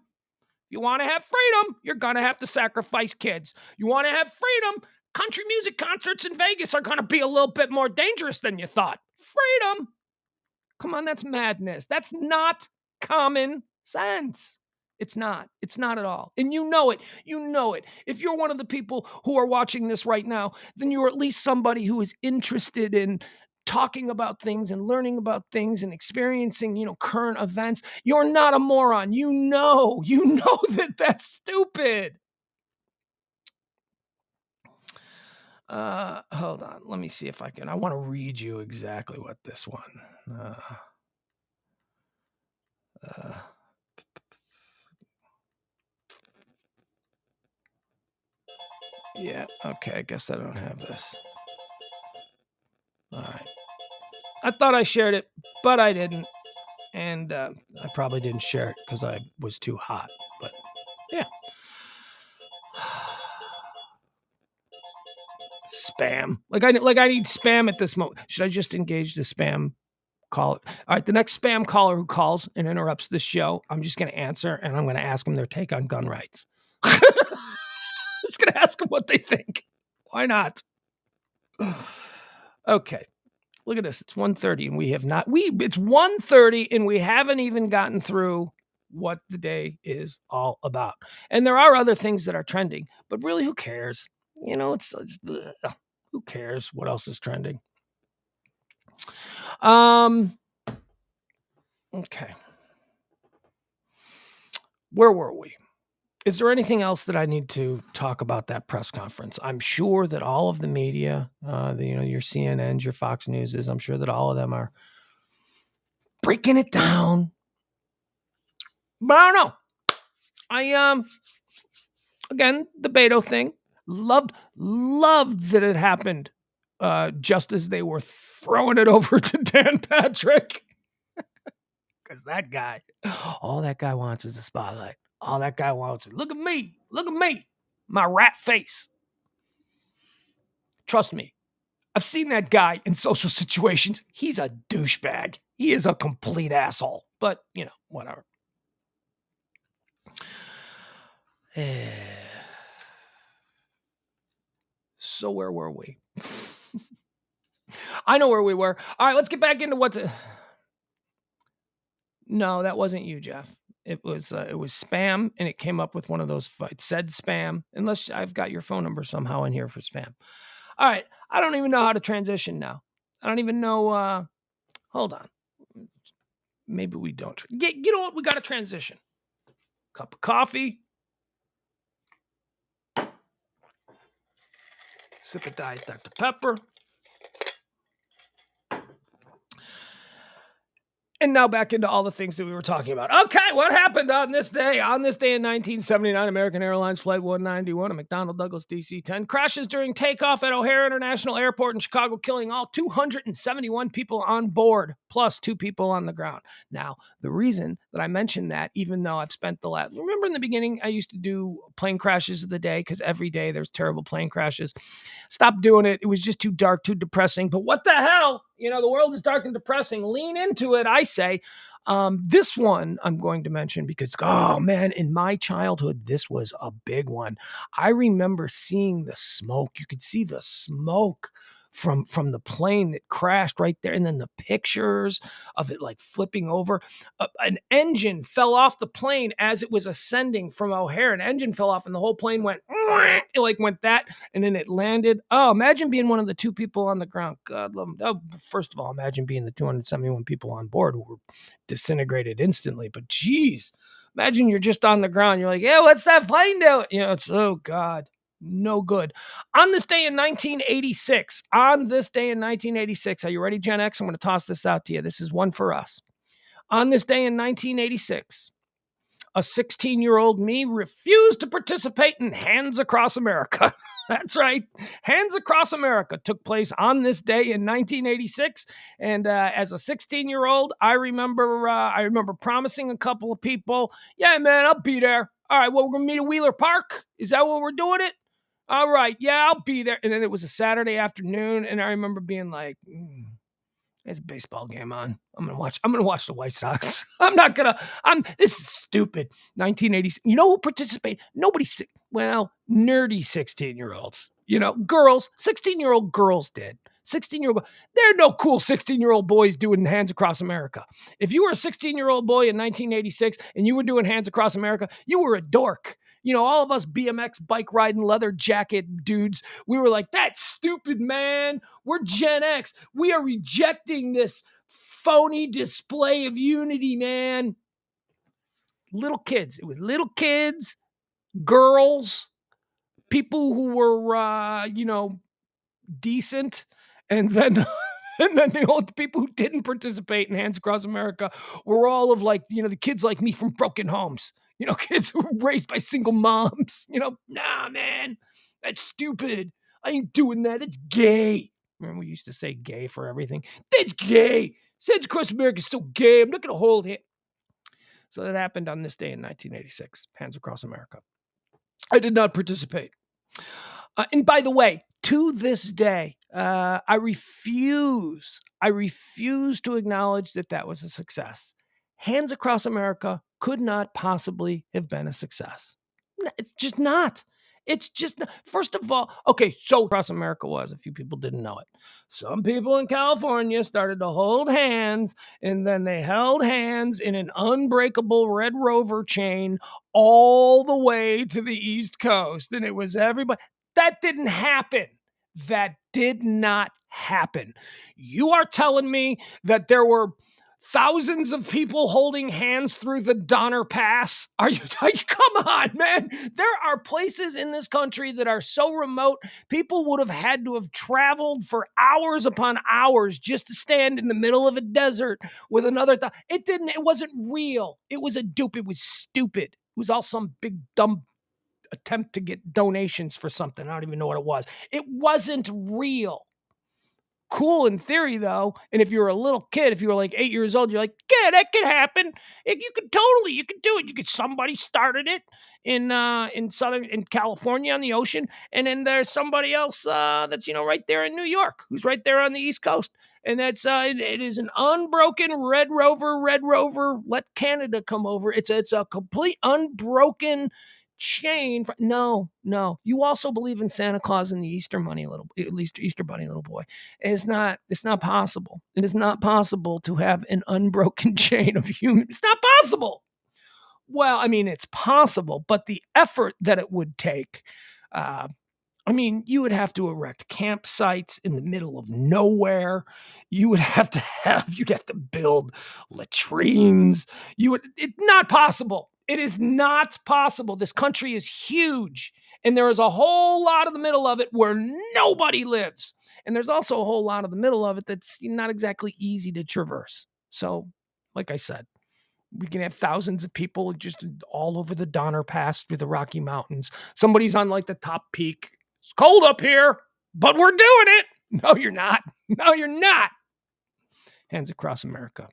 You want to have freedom, you're gonna have to sacrifice kids. You want to have freedom, country music concerts in Vegas are gonna be a little bit more dangerous than you thought. Freedom. Come on, that's madness. That's not common sense. It's not. It's not at all. And you know it. You know it. If you're one of the people who are watching this right now, then you're at least somebody who is interested in talking about things and learning about things and experiencing, current events. You're not a moron. You know that that's stupid. Hold on. Let me see if I can. I want to read you exactly what this one. Yeah. Okay. I guess I don't have this. All right. I thought I shared it, but I didn't. And I probably didn't share it because I was too hot. But yeah. Spam. Like I need spam at this moment. Should I just engage the spam caller? All right, the next spam caller who calls and interrupts the show, I'm just going to answer, and I'm going to ask them their take on gun rights. Just going to ask them what they think. Why not? Okay. Look at this. It's 1:30 and we have not. It's 1:30 and we haven't even gotten through what the day is all about. And there are other things that are trending, but really, who cares? It's who cares what else is trending? Okay. Where were we? Is there anything else that I need to talk about that press conference? I'm sure that all of the media, your CNNs, your Fox Newses, I'm sure that all of them are breaking it down. But I don't know. Again, the Beto thing, loved that it happened just as they were throwing it over to Dan Patrick. Because that guy, all that guy wants is the spotlight. All that guy wants is, look at me, my rat face. Trust me, I've seen that guy in social situations. He's a douchebag. He is a complete asshole. But, whatever. So where were we? I know where we were. All right, let's get back into No, that wasn't you, Jeff. It was spam, and it came up with one of those. It said spam, unless I've got your phone number somehow in here for spam. All right, I don't even know how to transition now. I don't even know. Hold on. Maybe we don't. You know what? We got to transition. Cup of coffee. Sip of Diet Dr. Pepper. And now back into all the things that we were talking about. Okay, what happened on this day? On this day in 1979, American Airlines Flight 191, a McDonnell Douglas DC-10, crashes during takeoff at O'Hare International Airport in Chicago, killing all 271 people on board, plus 2 people on the ground. Now, the reason that I mentioned that, even though I've spent remember in the beginning, I used to do plane crashes of the day, because every day there's terrible plane crashes. Stopped doing it. It was just too dark, too depressing. But what the hell? The world is dark and depressing. Lean into it, I say. This one I'm going to mention because, oh man, in my childhood, this was a big one. I remember seeing the smoke. You could see the smoke from the plane that crashed right there. And then the pictures of it like flipping over. An engine fell off the plane as it was ascending from O'Hare. An engine fell off and the whole plane went, it went that, and then it landed. Oh, imagine being one of the 2 people on the ground. God love them. Oh, first of all, imagine being the 271 people on board who were disintegrated instantly. But geez, imagine you're just on the ground. You're like, yeah, what's that plane doing? It's, oh God. No good. On this day in 1986, are you ready, Gen X? I'm going to toss this out to you. This is one for us. On this day in 1986, a 16-year-old me refused to participate in Hands Across America. That's right. Hands Across America took place on this day in 1986. And as a 16-year-old, I remember promising a couple of people, yeah, man, I'll be there. All right, well, we're going to meet at Wheeler Park. Is that what we're doing it? All right, yeah, I'll be there. And then it was a Saturday afternoon, and I remember being like, there's a baseball game on. I'm gonna watch the White Sox. This is stupid. 1980s. You know who participated? Nobody. Nerdy 16-year-olds. Girls. 16-year-old girls did. 16-year-old. There are no cool 16-year-old boys doing Hands Across America. If you were a 16-year-old boy in 1986 and you were doing Hands Across America, you were a dork. All of us BMX bike riding leather jacket dudes, we were like, that's stupid, man. We're Gen X. We are rejecting this phony display of unity, man. Little kids. It was little kids, girls, people who were, decent. And then the old people who didn't participate in Hands Across America were all of the kids like me from broken homes. Kids who were raised by single moms. Nah, man, that's stupid. I ain't doing that. It's gay. Remember we used to say gay for everything? That's gay. Hands Across America is so gay. I'm not going to hold it. So that happened on this day in 1986. Hands Across America. I did not participate. And by the way, to this day, I refuse to acknowledge that was a success. Hands Across America could not possibly have been a success. It's just not. It's just not. First of all, okay, so Across America was, a few people didn't know it. Some people in California started to hold hands, and then they held hands in an unbreakable Red Rover chain all the way to the East Coast. And it was everybody. That didn't happen. That did not happen. You are telling me that there were Thousands of people holding hands through the Donner Pass. Are you come on, man? There are places in this country that are so remote, people would have had to have traveled for hours upon hours just to stand in the middle of a desert with another. It wasn't real. It was a dupe. It was stupid. It was all some big dumb attempt to get donations for something. I don't even know what it was. It wasn't real. Cool in theory, though. And if you were a little kid, if you were like 8 years old, you're like, yeah, that could happen. You could do it. Somebody started it in California on the ocean. And then there's somebody else that's, right there in New York, who's right there on the East Coast. And that's, it is an unbroken Red Rover, let Canada come over. It's a complete unbroken chain. No. You also believe in Santa Claus and the Easter Bunny, little boy. It's not possible. It is not possible to have an unbroken chain of humans. It's not possible. Well, I mean, it's possible, but the effort that it would take, you would have to erect campsites in the middle of nowhere. You'd have to build latrines. It's not possible. It is not possible. This country is huge, and there is a whole lot of the middle of it where nobody lives. And there's also a whole lot of the middle of it that's not exactly easy to traverse. So, like I said, we can have thousands of people just all over the Donner Pass through the Rocky Mountains. Somebody's on like the top peak. It's cold up here, but we're doing it. No, you're not. No, you're not. Hands across America.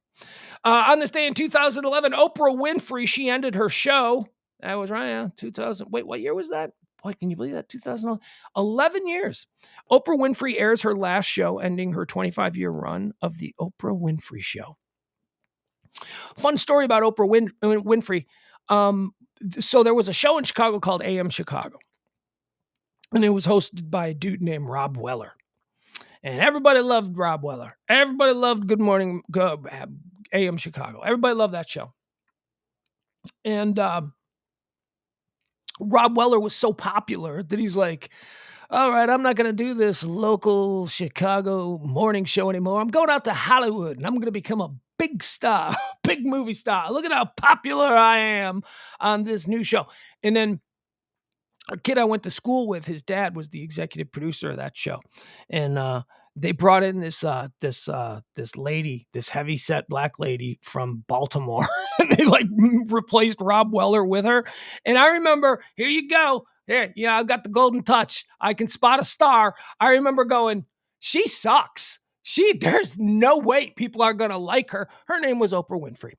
On this day in 2011, Oprah Winfrey, she ended her show. That was right, yeah, 2000. Wait, what year was that? Boy, can you believe that? 2011. 11 years. Oprah Winfrey airs her last show, ending her 25-year run of the Oprah Winfrey Show. Fun story about Oprah Winfrey. So there was a show in Chicago called AM Chicago. And it was hosted by a dude named Rob Weller. And everybody loved Rob Weller. Everybody loved Good Morning AM Chicago. Everybody loved that show. And Rob Weller was so popular that he's like, all right, I'm not going to do this local Chicago morning show anymore. I'm going out to Hollywood, and I'm going to become a big star, big movie star. Look at how popular I am on this new show. And then a kid I went to school with, his dad was the executive producer of that show. And they brought in this lady, this heavy-set black lady from Baltimore. And they replaced Rob Weller with her. And I remember, here you go. Here, I've got the golden touch. I can spot a star. I remember going, she sucks. There's no way people are going to like her. Her name was Oprah Winfrey.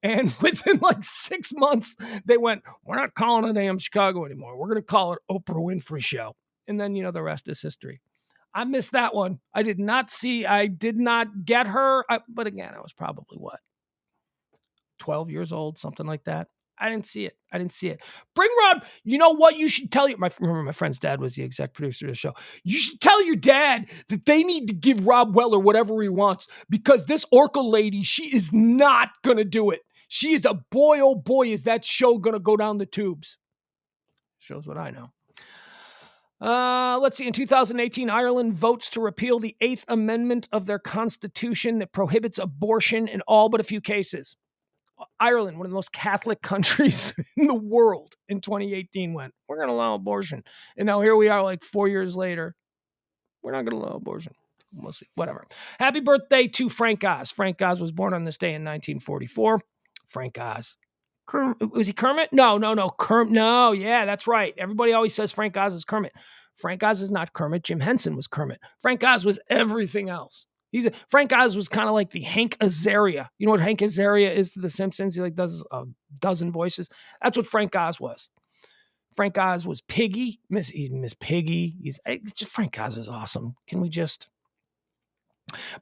And within 6 months, they went, we're not calling it AM Chicago anymore. We're going to call it Oprah Winfrey Show. And then, the rest is history. I missed that one. I did not get her. But again, I was probably 12 years old, something like that. I didn't see it. Bring Rob. You know what? You should tell my friend's dad was the exec producer of the show. You should tell your dad that they need to give Rob Weller whatever he wants, because this Orca lady, she is not going to do it. She is boy, oh boy, is that show going to go down the tubes. Shows what I know. Let's see. In 2018, Ireland votes to repeal the 8th Amendment of their constitution that prohibits abortion in all but a few cases. Ireland, one of the most Catholic countries in the world, in 2018 went, we're going to allow abortion. And now here we are 4 years later. We're not going to allow abortion. We'll see. Whatever. Happy birthday to Frank Oz. Frank Oz was born on this day in 1944. Frank Oz. Was he Kermit? No. Kermit. No, yeah, that's right. Everybody always says Frank Oz is Kermit. Frank Oz is not Kermit. Jim Henson was Kermit. Frank Oz was everything else. Frank Oz was kind of like the Hank Azaria. You know what Hank Azaria is to The Simpsons? He does a dozen voices. That's what Frank Oz was. Frank Oz was Piggy. He's Miss Piggy. Frank Oz is awesome. Can we just...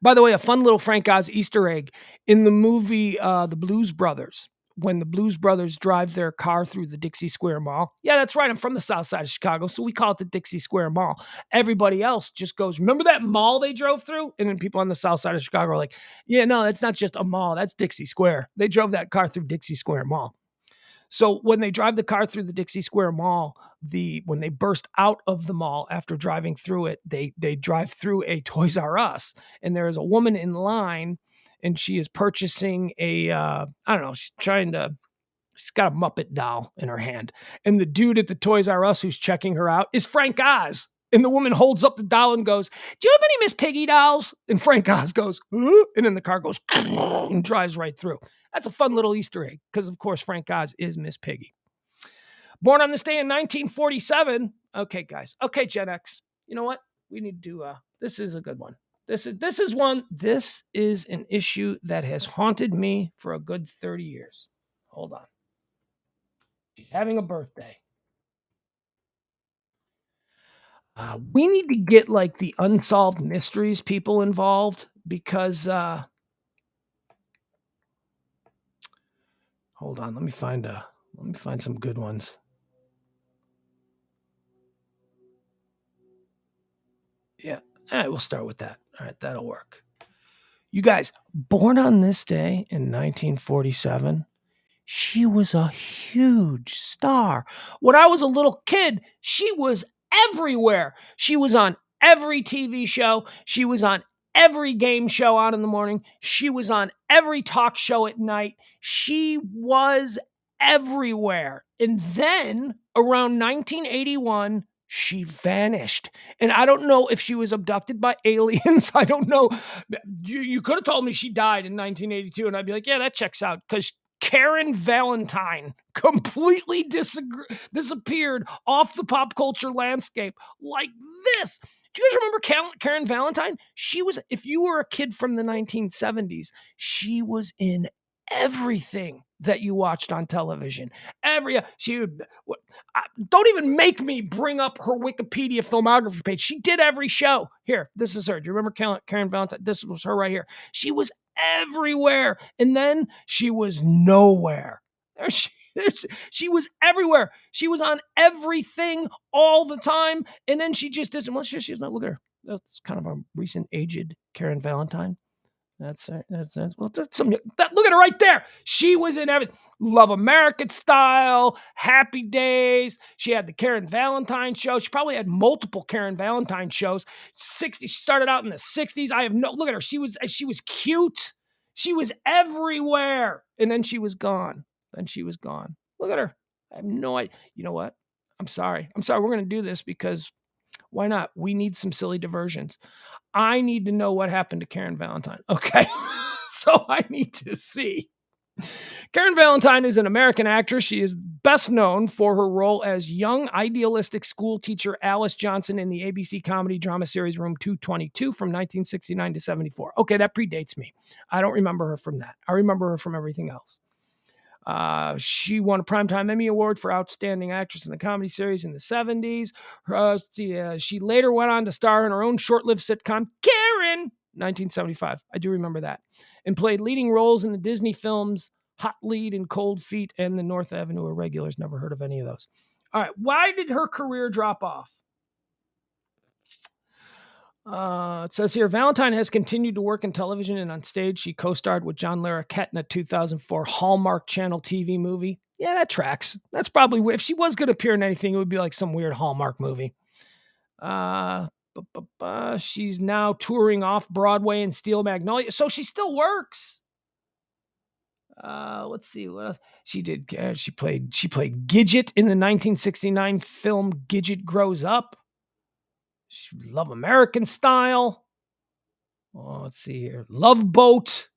By the way, a fun little Frank Oz Easter egg in the movie The Blues Brothers. When the Blues Brothers drive their car through the Dixie Square Mall. Yeah, that's right. I'm from the south side of Chicago, so we call it the Dixie Square Mall. Everybody else just goes, remember that mall they drove through? And then people on the south side of Chicago are like, yeah, no, that's not just a mall. That's Dixie Square. They drove that car through Dixie Square Mall. So when they drive the car through the Dixie Square Mall, when they burst out of the mall after driving through it, they drive through a Toys R Us. And there is a woman in line, and she is purchasing a, I don't know, she's got a Muppet doll in her hand. And the dude at the Toys R Us who's checking her out is Frank Oz. And the woman holds up the doll and goes, "Do you have any Miss Piggy dolls?" And Frank Oz goes, "Huh?" And then the car goes and drives right through. That's a fun little Easter egg because, of course, Frank Oz is Miss Piggy. Born on this day in 1947. Okay, guys. Okay, Gen X. You know what? We need to, this is a good one. This is an issue that has haunted me for a good 30 years. Hold on. She's having a birthday. We need to get like the Unsolved Mysteries people involved because hold on, let me find some good ones. Yeah, all right, we'll start with that. All right, that'll work. You guys, born on this day in 1947, she was a huge star. When I was a little kid, she was everywhere. She was on every TV show. She was on every game show on in the morning. She was on every talk show at night. She was everywhere. And then around 1981, she vanished. And I don't know if she was abducted by aliens. I don't know. You could have told me she died in 1982, and I'd be like, yeah, that checks out, because Karen Valentine completely disappeared off the pop culture landscape like this. Do you guys remember Karen Valentine? She was, if you were a kid from the 1970s, she was in everything that you watched on television. Don't even make me bring up her Wikipedia filmography page. She did every show. Here, this is her. Do you remember Karen Valentine? This was her right here. She was everywhere. And then she was nowhere. She was everywhere. She was on everything all the time. And then she just isn't. Well, she's not. Look at her. That's kind of a recent aged Karen Valentine. Look at her right there. She was in everything. Love American Style, Happy Days. She had the Karen Valentine show. She probably had multiple Karen Valentine shows. She started out in the 60s. Look at her. She was cute. She was everywhere. And then she was gone. Look at her. I have no idea. You know what? I'm sorry. We're going to do this because why not? We need some silly diversions. I need to know what happened to Karen Valentine. Okay. So I need to see. Karen Valentine is an American actress. She is best known for her role as young, idealistic school teacher Alice Johnson in the ABC comedy drama series Room 222 from 1969 to 74. Okay, that predates me. I don't remember her from that. I remember her from everything else. She won a Primetime Emmy Award for Outstanding Actress in the Comedy Series in the 70s. She later went on to star in her own short-lived sitcom, Karen, 1975. I do remember that. And played leading roles in the Disney films Hot Lead and Cold Feet and the North Avenue Irregulars. Never heard of any of those. All right, why did her career drop off? It says here, Valentine has continued to work in television and on stage. She co-starred with John Larroquette in a 2004 Hallmark Channel TV movie. Yeah, that tracks. That's probably, if she was going to appear in anything, it would be like some weird Hallmark movie. She's now touring off Broadway in Steel Magnolia, so she still works. Let's see what else she did. She played Gidget in the 1969 film Gidget Grows Up. Love American Style. Oh, let's see here. Love Boat.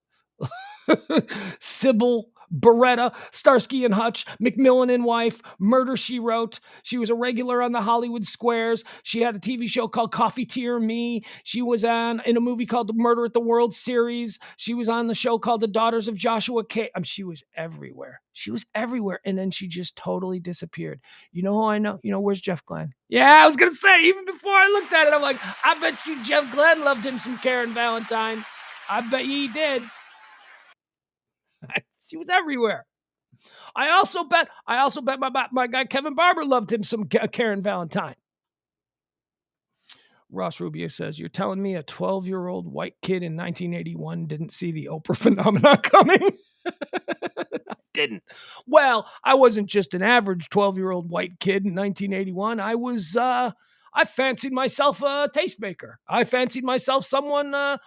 Sybil, Beretta, Starsky and Hutch, Macmillan and Wife, Murder, She Wrote. She was a regular on the Hollywood Squares. She had a TV show called Coffee, Tea, or Me. She was in a movie called The Murder at the World Series. She was on the show called The Daughters of Joshua K. She was everywhere. And then she just totally disappeared. You know who I know? Where's Jeff Glenn? Yeah, I was going to say, even before I looked at it, I'm like, I bet you Jeff Glenn loved him some Karen Valentine. I bet he did. She was everywhere. I also bet my guy Kevin Barber loved him some Karen Valentine. Ross Rubio says, you're telling me a 12-year-old white kid in 1981 didn't see the Oprah phenomenon coming? I didn't. Well, I wasn't just an average 12-year-old white kid in 1981. I fancied myself a tastemaker. I fancied myself someone, I'll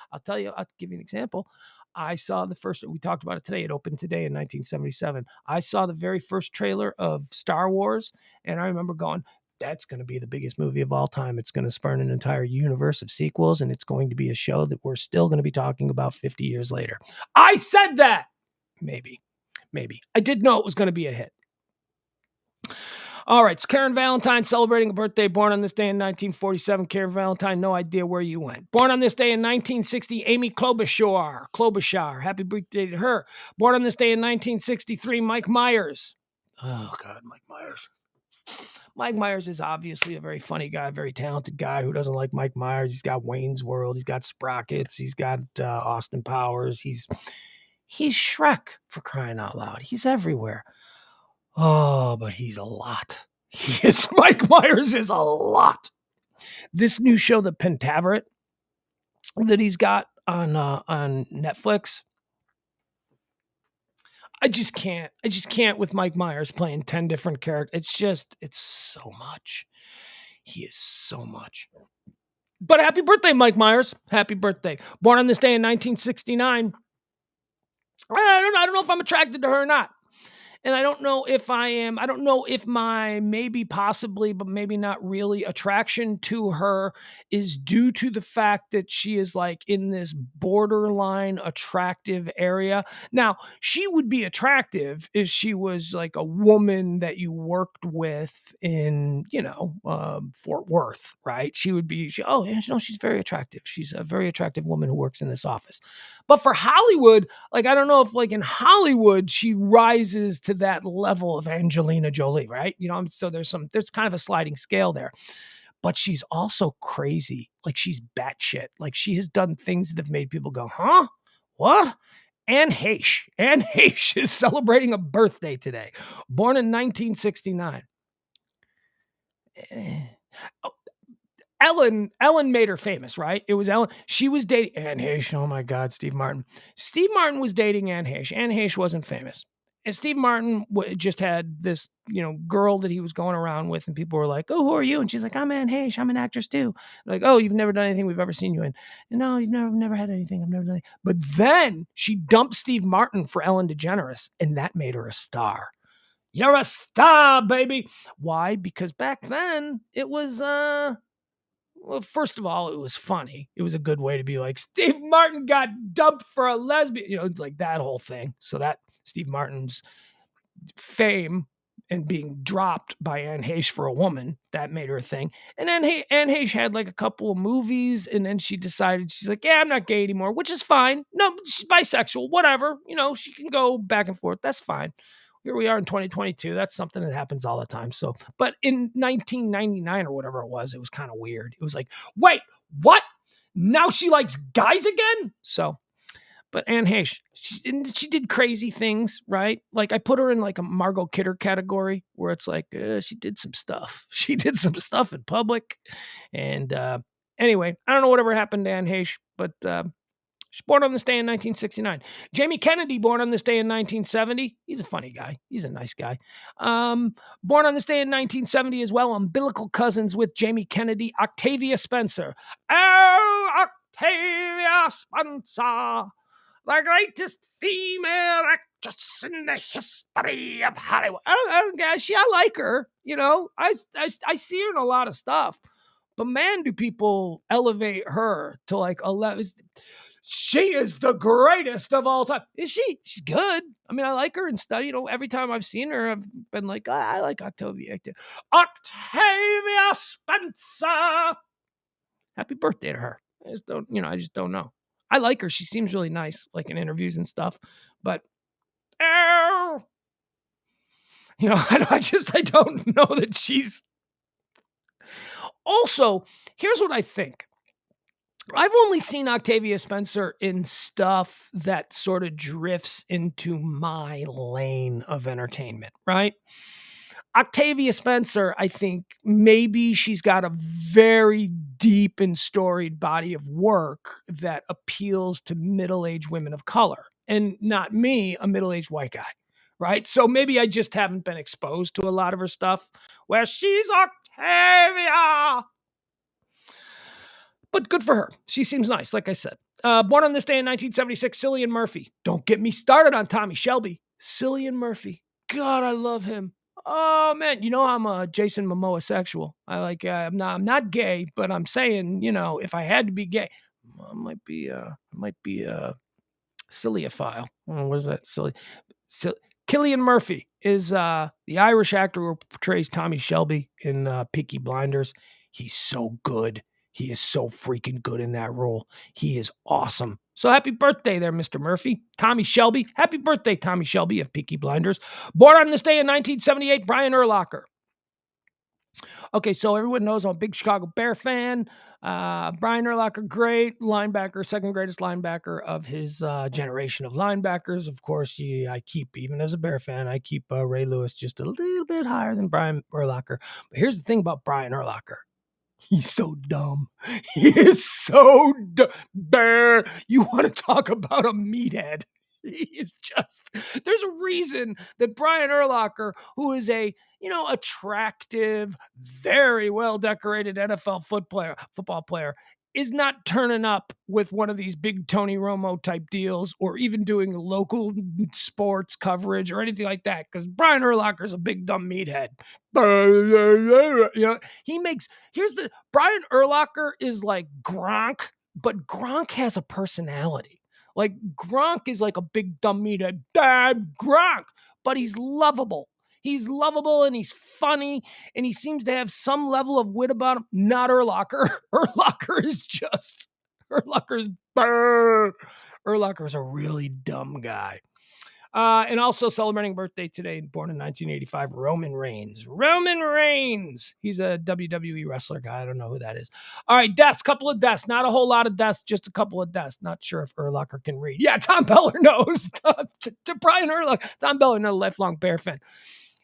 give you an example. I saw the first, we talked about it today. It opened today in 1977. I saw the very first trailer of Star Wars, and I remember going, that's going to be the biggest movie of all time. It's going to spurn an entire universe of sequels, and it's going to be a show that we're still going to be talking about 50 years later. I said that. Maybe. I did know it was going to be a hit. All right, so Karen Valentine celebrating a birthday, born on this day in 1947. Karen Valentine, no idea where you went. Born on this day in 1960, Amy Klobuchar. Happy birthday to her. Born on this day in 1963, Mike Myers. Oh, God, Mike Myers. Mike Myers is obviously a very funny guy, very talented guy. Who doesn't like Mike Myers? He's got Wayne's World. He's got Sprockets. He's got Austin Powers. He's Shrek, for crying out loud. He's everywhere. Oh, but he's a lot. Mike Myers is a lot. This new show, The Pentaveret, that he's got on Netflix, I just can't with Mike Myers playing 10 different characters. It's so much. He is so much. But happy birthday, Mike Myers. Happy birthday. Born on this day in 1969. I don't know if I'm attracted to her or not. And I don't know if I am. I don't know if my maybe possibly, but maybe not really attraction to her is due to the fact that she is like in this borderline attractive area. Now, she would be attractive if she was like a woman that you worked with in, Fort Worth, right? She's very attractive. She's a very attractive woman who works in this office. But for Hollywood, like, I don't know if like in Hollywood, she rises to that level of Angelina Jolie, right? So there's kind of a sliding scale there, but she's also crazy. Like, she's batshit. Like, she has done things that have made people go, huh? What? Anne Heche is celebrating a birthday today. Born in 1969. Ellen made her famous, right? It was Ellen. She was dating Anne Heche. Oh my God, Steve Martin. Steve Martin was dating Anne Heche. Anne Heche wasn't famous. And Steve Martin just had this, girl that he was going around with, and people were like, "Oh, who are you?" And she's like, "I'm Anne Heche. I'm an actress too." Like, "Oh, you've never done anything we've ever seen you in." "No, you've never had anything. I've never done anything." But then she dumped Steve Martin for Ellen DeGeneres, and that made her a star. You're a star, baby. Why? Because back then it was, well, first of all, it was funny. It was a good way to be like, Steve Martin got dumped for a lesbian, like that whole thing. So that Steve Martin's fame and being dropped by Anne Heche for a woman, that made her a thing. And then Anne Heche had like a couple of movies, and then she decided, she's like, yeah, I'm not gay anymore, which is fine. No, she's bisexual, whatever. She can go back and forth. That's fine. Here we are in 2022. That's something that happens all the time. So, but in 1999 or whatever it was kind of weird. It was like, wait, what? Now she likes guys again? So, but Anne Heche, she did crazy things, right? Like, I put her in like a Margot Kidder category, where it's like, she did some stuff. She did some stuff in public. And anyway, I don't know whatever happened to Anne Heche, but she's born on this day in 1969. Jamie Kennedy, born on this day in 1970. He's a funny guy. He's a nice guy. Born on this day in 1970 as well. Umbilical cousins with Jamie Kennedy. Octavia Spencer. Oh, Octavia Spencer, the greatest female actress in the history of Hollywood. I like her. I see her in a lot of stuff. But man, do people elevate her to like 11. She is the greatest of all time. Is she? She's good. I mean, I like her and stuff. Every time I've seen her, I've been like, I like Octavia. Octavia Spencer. Happy birthday to her. I just don't know. I like her. She seems really nice, like in interviews and stuff. But, I don't know that she's. Also, here's what I think. I've only seen Octavia Spencer in stuff that sort of drifts into my lane of entertainment, right? Octavia Spencer, I think maybe she's got a very deep and storied body of work that appeals to middle-aged women of color, and not me, a middle-aged white guy, right? So maybe I just haven't been exposed to a lot of her stuff where she's Octavia. But good for her. She seems nice, like I said. Born on this day in 1976, Cillian Murphy. Don't get me started on Tommy Shelby. Cillian Murphy. God, I love him. Oh man, I'm a Jason Momoa sexual. I'm not gay, but I'm saying, if I had to be gay, I might be a ciliophile. What is that? Cillian Murphy is the Irish actor who portrays Tommy Shelby in Peaky Blinders. He's so good. He is so freaking good in that role. He is awesome. So happy birthday there, Mr. Murphy. Tommy Shelby. Happy birthday, Tommy Shelby of Peaky Blinders. Born on this day in 1978, Brian Urlacher. Okay, so everyone knows I'm a big Chicago Bear fan. Brian Urlacher, great linebacker, second greatest linebacker of his generation of linebackers. Of course, even as a Bear fan, I keep Ray Lewis just a little bit higher than Brian Urlacher. But here's the thing about Brian Urlacher. He's so dumb. He is so Bear. You want to talk about a meathead. He is just, there's a reason that Brian Urlacher, who is a, attractive, very well-decorated NFL football player, is not turning up with one of these big Tony Romo type deals or even doing local sports coverage or anything like that. Because Brian Urlacher is a big dumb meathead. Brian Urlacher is like Gronk, but Gronk has a personality. Like Gronk is like a big dumb meathead, Dad Gronk, but he's lovable. He's lovable and he's funny and he seems to have some level of wit about him. Not Urlacher. Urlacher's a really dumb guy. And also celebrating birthday today, born in 1985, Roman Reigns. Roman Reigns. He's a WWE wrestler guy. I don't know who that is. All right, deaths, couple of deaths. Not a whole lot of deaths, just a couple of deaths. Not sure if Urlacher can read. Yeah, Tom Beller knows. to Brian Urlacher. Tom Beller, not a lifelong Bear fan.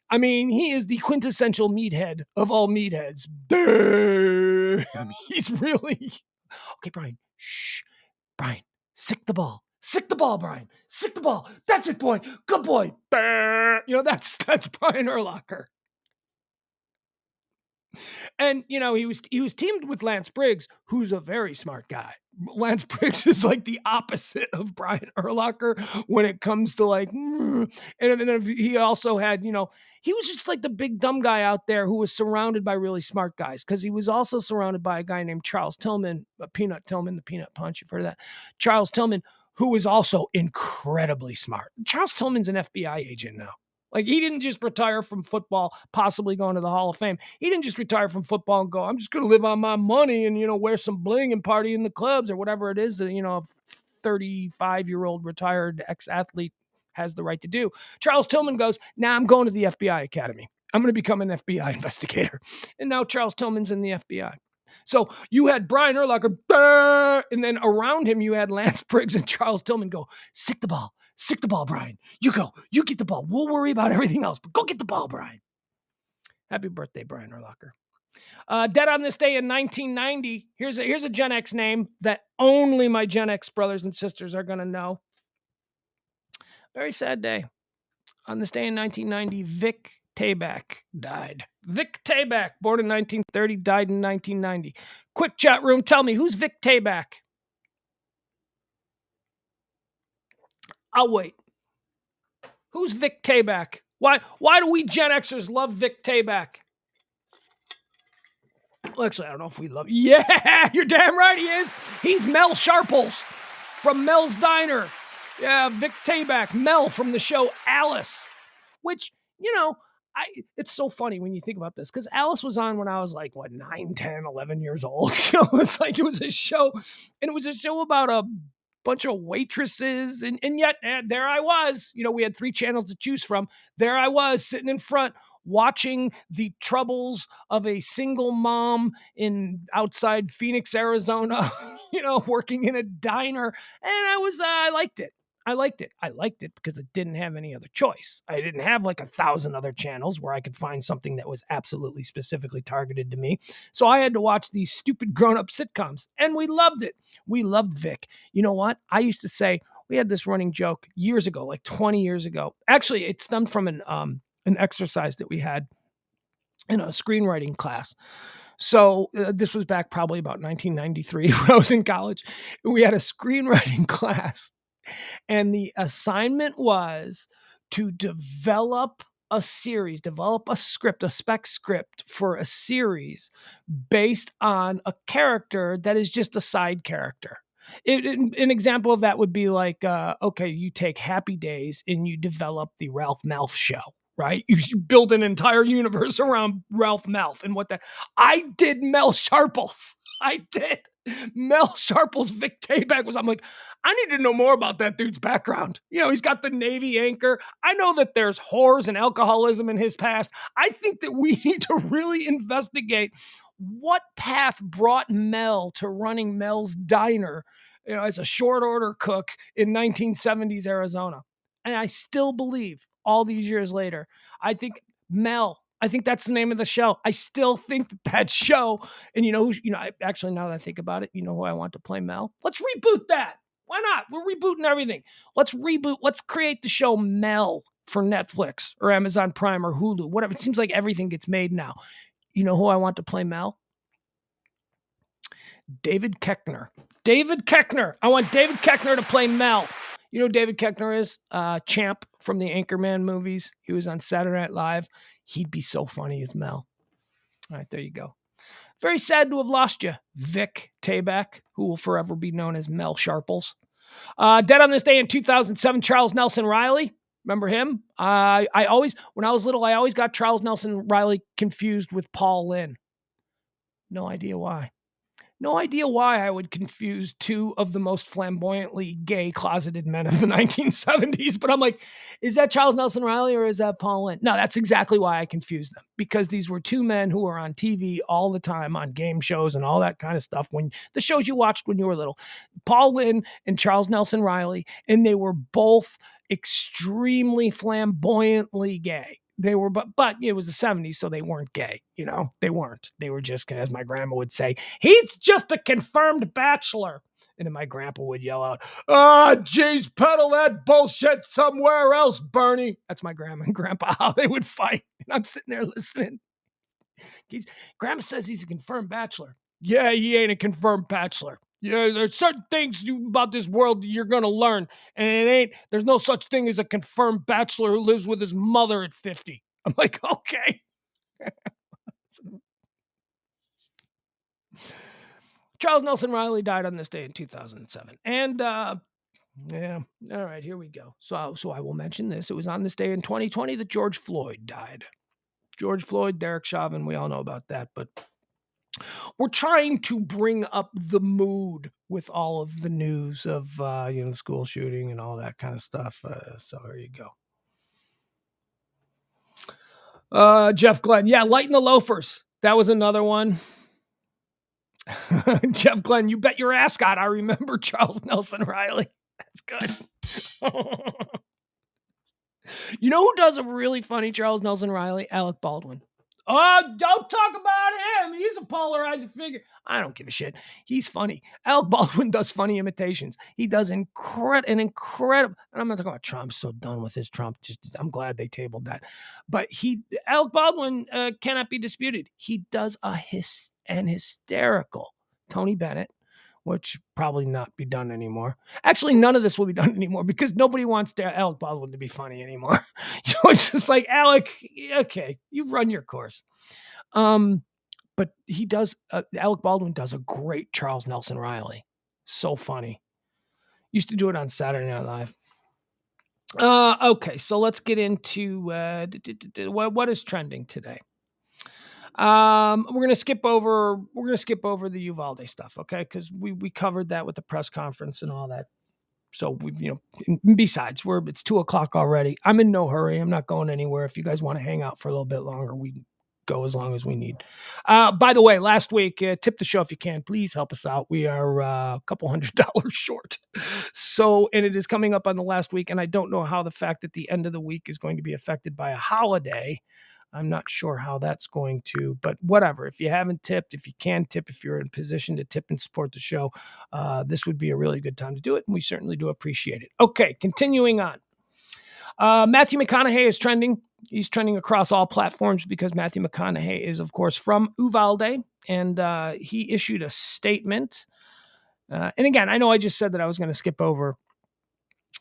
I mean, he is the quintessential meathead of all meatheads. I mean, he's really... Okay, Brian. Shh. Brian, sick the ball. Sick the ball, Brian. Sick the ball. That's it, boy. Good boy. That's Brian Urlacher. And, he was teamed with Lance Briggs, who's a very smart guy. Lance Briggs is like the opposite of Brian Urlacher when it comes to and then he also had, he was just like the big dumb guy out there who was surrounded by really smart guys because he was also surrounded by a guy named Charles Tillman, Peanut Tillman, the Peanut Punch. You've heard of that? Charles Tillman, who was also incredibly smart. Charles Tillman's an FBI agent now. Like, he didn't just retire from football, possibly going to the Hall of Fame. He didn't just retire from football and go, I'm just going to live on my money and, wear some bling and party in the clubs or whatever it is that, a 35-year-old retired ex-athlete has the right to do. Charles Tillman goes, I'm going to the FBI Academy. I'm going to become an FBI investigator. And now Charles Tillman's in the FBI. So you had Brian Urlacher, and then around him you had Lance Briggs and Charles Tillman go, sick the ball, Brian. You go, you get the ball. We'll worry about everything else, but go get the ball, Brian. Happy birthday, Brian Urlacher. Dead on this day in 1990. Here's a Gen X name that only my Gen X brothers and sisters are going to know. Very sad day. On this day in 1990, Vic Tayback died. Vic Tayback, born in 1930, died in 1990. Quick chat room, tell me, who's Vic Tayback? I'll wait. Who's Vic Tayback? Why do we Gen Xers love Vic Tayback? Well, actually, I don't know if we love... Yeah, you're damn right he is. He's Mel Sharples from Mel's Diner. Yeah, Vic Tayback, Mel from the show Alice, which, it's so funny when you think about this, because Alice was on when I was 9, 10, 11 years old. It's like it was a show, and it was a show about a bunch of waitresses, and yet there I was. We had 3 channels to choose from. There I was sitting in front watching the troubles of a single mom outside Phoenix, Arizona, working in a diner, and I liked it. I liked it because it didn't have any other choice. I didn't have 1,000 other channels where I could find something that was absolutely specifically targeted to me. So I had to watch these stupid grown-up sitcoms, and we loved it. We loved Vic. You know what? I used to say, we had this running joke years ago, 20 years ago. Actually, it stemmed from an exercise that we had in a screenwriting class. So this was back probably about 1993 when I was in college. We had a screenwriting class, and the assignment was to develop a script, a spec script for a series based on a character that is just a side character. An example of that would be like, okay, you take Happy Days and you develop the Ralph Malph show, right? You build an entire universe around Ralph Malph and what that. I did Mel Sharples. I did. Mel Sharples, Vic Tayback was. I'm like, I need to know more about that dude's background. You know, he's got the Navy anchor. I know that there's whores and alcoholism in his past. I think that we need to really investigate what path brought Mel to running Mel's Diner, you know, as a short order cook in 1970s Arizona. And I still believe all these years later, I think that's the name of the show. I still think that show, and actually now that I think about it, you know who I want to play Mel? Let's reboot that. Why not? We're rebooting everything. Let's create the show Mel for Netflix or Amazon Prime or Hulu, whatever. It seems like everything gets made now. You know who I want to play Mel? David Koechner. I want David Koechner to play Mel. You know who David Koechner is? Champ from the Anchorman movies. He was on Saturday Night Live. He'd be so funny as Mel. All right, there you go. Very sad to have lost you, Vic Tayback, who will forever be known as Mel Sharples. Dead on this day in 2007, Charles Nelson Riley. Remember him? When I was little, I always got Charles Nelson Riley confused with Paul Lynde. No idea why. No idea why I would confuse two of the most flamboyantly gay closeted men of the 1970s. But I'm like, is that Charles Nelson Riley or is that Paul Lynde? No, that's exactly why I confused them. Because these were two men who were on TV all the time on game shows and all that kind of stuff. When the shows you watched when you were little. Paul Lynde and Charles Nelson Riley. And they were both extremely flamboyantly gay. They were, but it was the 70s, so they weren't gay. You know, they weren't. They were just, as my grandma would say, he's just a confirmed bachelor. And then my grandpa would yell out, geez, peddle that bullshit somewhere else, Bernie. That's my grandma and grandpa, how they would fight. And I'm sitting there listening. Grandma says he's a confirmed bachelor. Yeah, he ain't a confirmed bachelor. Yeah, there's certain things about this world you're going to learn. And there's no such thing as a confirmed bachelor who lives with his mother at 50. I'm like, okay. Charles Nelson Riley died on this day in 2007. And, yeah, all right, here we go. So I will mention this. It was on this day in 2020 that George Floyd died. George Floyd, Derek Chauvin, we all know about that, but we're trying to bring up the mood with all of the news of, the school shooting and all that kind of stuff. So here you go. Jeff Glenn. Yeah, Lighten the Loafers. That was another one. Jeff Glenn, you bet your ascot I remember Charles Nelson Riley. That's good. You know who does a really funny Charles Nelson Riley? Alec Baldwin. Oh, don't talk about him. He's a polarizing figure. I don't give a shit. He's funny. Alec Baldwin does funny imitations. He does incredible. And I'm not talking about Trump. I'm so done with his Trump. I'm glad they tabled that. But Alec Baldwin cannot be disputed. He does an hysterical Tony Bennett, which probably not be done anymore. Actually, none of this will be done anymore because nobody wants Alec Baldwin to be funny anymore. It's just like, Alec, okay, you've run your course. But he does, Alec Baldwin does a great Charles Nelson Riley. So funny. Used to do it on Saturday Night Live. Okay, so let's get into what is trending today. We're gonna skip over the Uvalde stuff, okay? Because we covered that with the press conference and all that. So besides, it's 2:00 already. I'm in no hurry. I'm not going anywhere. If you guys want to hang out for a little bit longer, we can go as long as we need. By the way, last week, tip the show if you can. Please help us out. We are a couple $100 short. So, and it is coming up on the last week, and I don't know how the fact that the end of the week is going to be affected by a holiday. I'm not sure how that's going to, but whatever. If you haven't tipped, if you can tip, if you're in position to tip and support the show, this would be a really good time to do it, and we certainly do appreciate it. Okay, continuing on. Matthew Mcconaughey is trending. He's trending across all platforms because Matthew McConaughey is, of course, from Uvalde, and he issued a statement. And again, I know I just said that I was going to skip over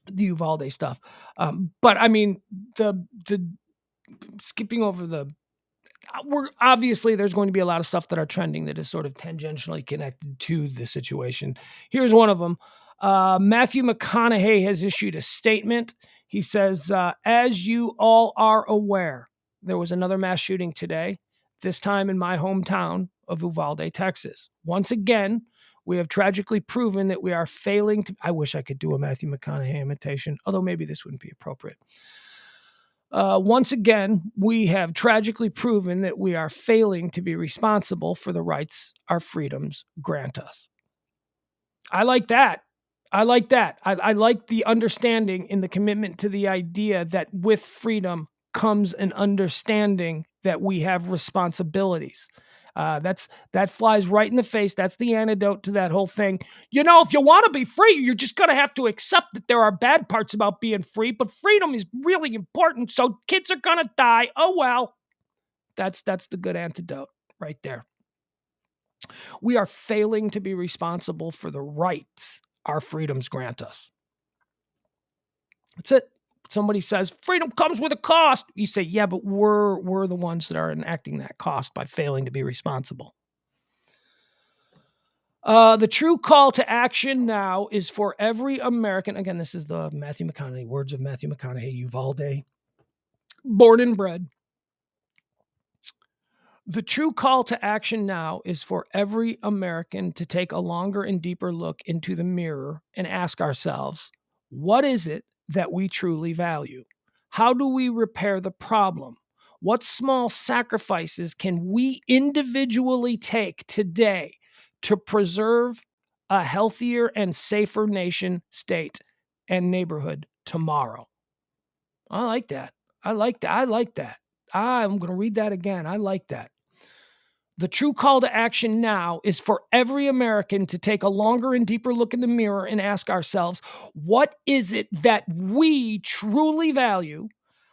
the Uvalde stuff, but I mean the skipping over the. We're obviously there's going to be a lot of stuff that are trending that is sort of tangentially connected to the situation. Here's one of them. Matthew McConaughey has issued a statement. He says, as you all are aware, there was another mass shooting today, this time in my hometown of Uvalde, Texas. Once again, we have tragically proven that we are failing to. I wish I could do a Matthew McConaughey imitation, although maybe this wouldn't be appropriate. Once again, we have tragically proven that we are failing to be responsible for the rights our freedoms grant us. I like that. I like that. I like the understanding and the commitment to the idea that with freedom comes an understanding that we have responsibilities. That flies right in the face. That's the antidote to that whole thing. You know, if you want to be free, you're just going to have to accept that there are bad parts about being free, but freedom is really important. So kids are going to die. Oh, well, that's the good antidote right there. We are failing to be responsible for the rights our freedoms grant us. That's it. Somebody says freedom comes with a cost. You say, yeah, but we're the ones that are enacting that cost by failing to be responsible. The true call to action now is for every American. Again, this is the Matthew McConaughey, words of Matthew McConaughey, Uvalde, born and bred. The true call to action now is for every American to take a longer and deeper look into the mirror and ask ourselves, what is it that we truly value? How do we repair the problem? What small sacrifices can we individually take today to preserve a healthier and safer nation, state, and neighborhood tomorrow? I like that. I like that. I like that. I'm going to read that again. I like that. The true call to action now is for every American to take a longer and deeper look in the mirror and ask ourselves, what is it that we truly value?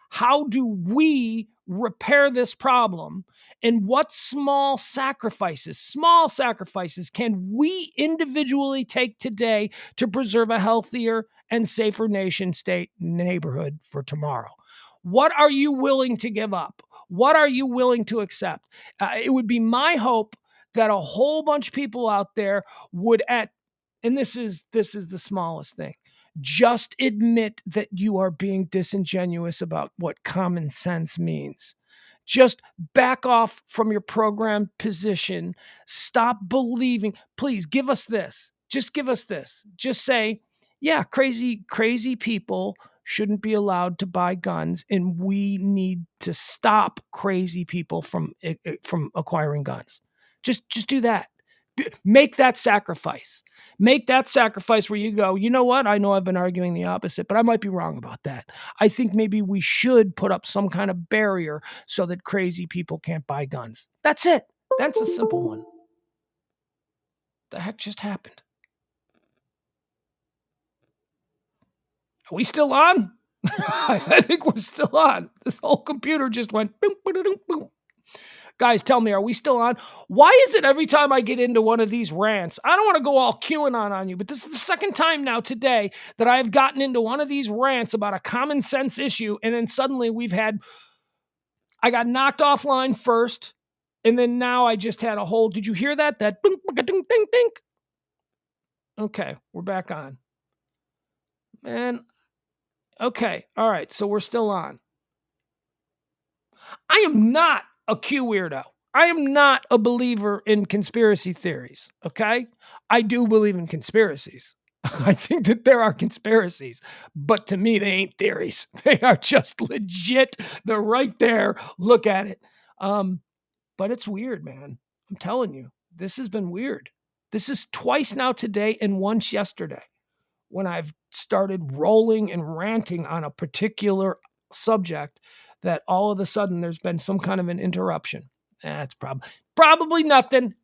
How do we repair this problem? And what small sacrifices can we individually take today to preserve a healthier and safer nation, state, neighborhood for tomorrow? What are you willing to give up? What are you willing to accept? It would be my hope that a whole bunch of people out there would and this is the smallest thing, just admit that you are being disingenuous about what common sense means. Just back off from your programmed position. Stop believing. Please give us this. Just give us this. Just say, yeah, crazy people shouldn't be allowed to buy guns, and we need to stop crazy people from acquiring guns. Just do that. Make that sacrifice. Make that sacrifice where you go, you know what? I know I've been arguing the opposite, but I might be wrong about that. I think maybe we should put up some kind of barrier so that crazy people can't buy guns. That's it. That's a simple one. The heck just happened? Are we still on? I think we're still on. This whole computer just went boom, boom, boom. Guys, tell me, are we still on? Why is it every time I get into one of these rants, I don't want to go all QAnon on you, but this is the second time now today that I've gotten into one of these rants about a common sense issue, and then suddenly I got knocked offline first, and then now I just had a whole, did you hear that? That ding, ding, ding, ding. Okay, we're back on. Man, okay, all right, so we're still on. I am not a Q weirdo. I am not a believer in conspiracy theories, okay? I do believe in conspiracies. I think that there are conspiracies, but to me, they ain't theories. They are just legit. They're right there. Look at it. But it's weird, man. I'm telling you, this has been weird. This is twice now today and once yesterday when I've started rolling and ranting on a particular subject that all of a sudden there's been some kind of an interruption. That's probably nothing.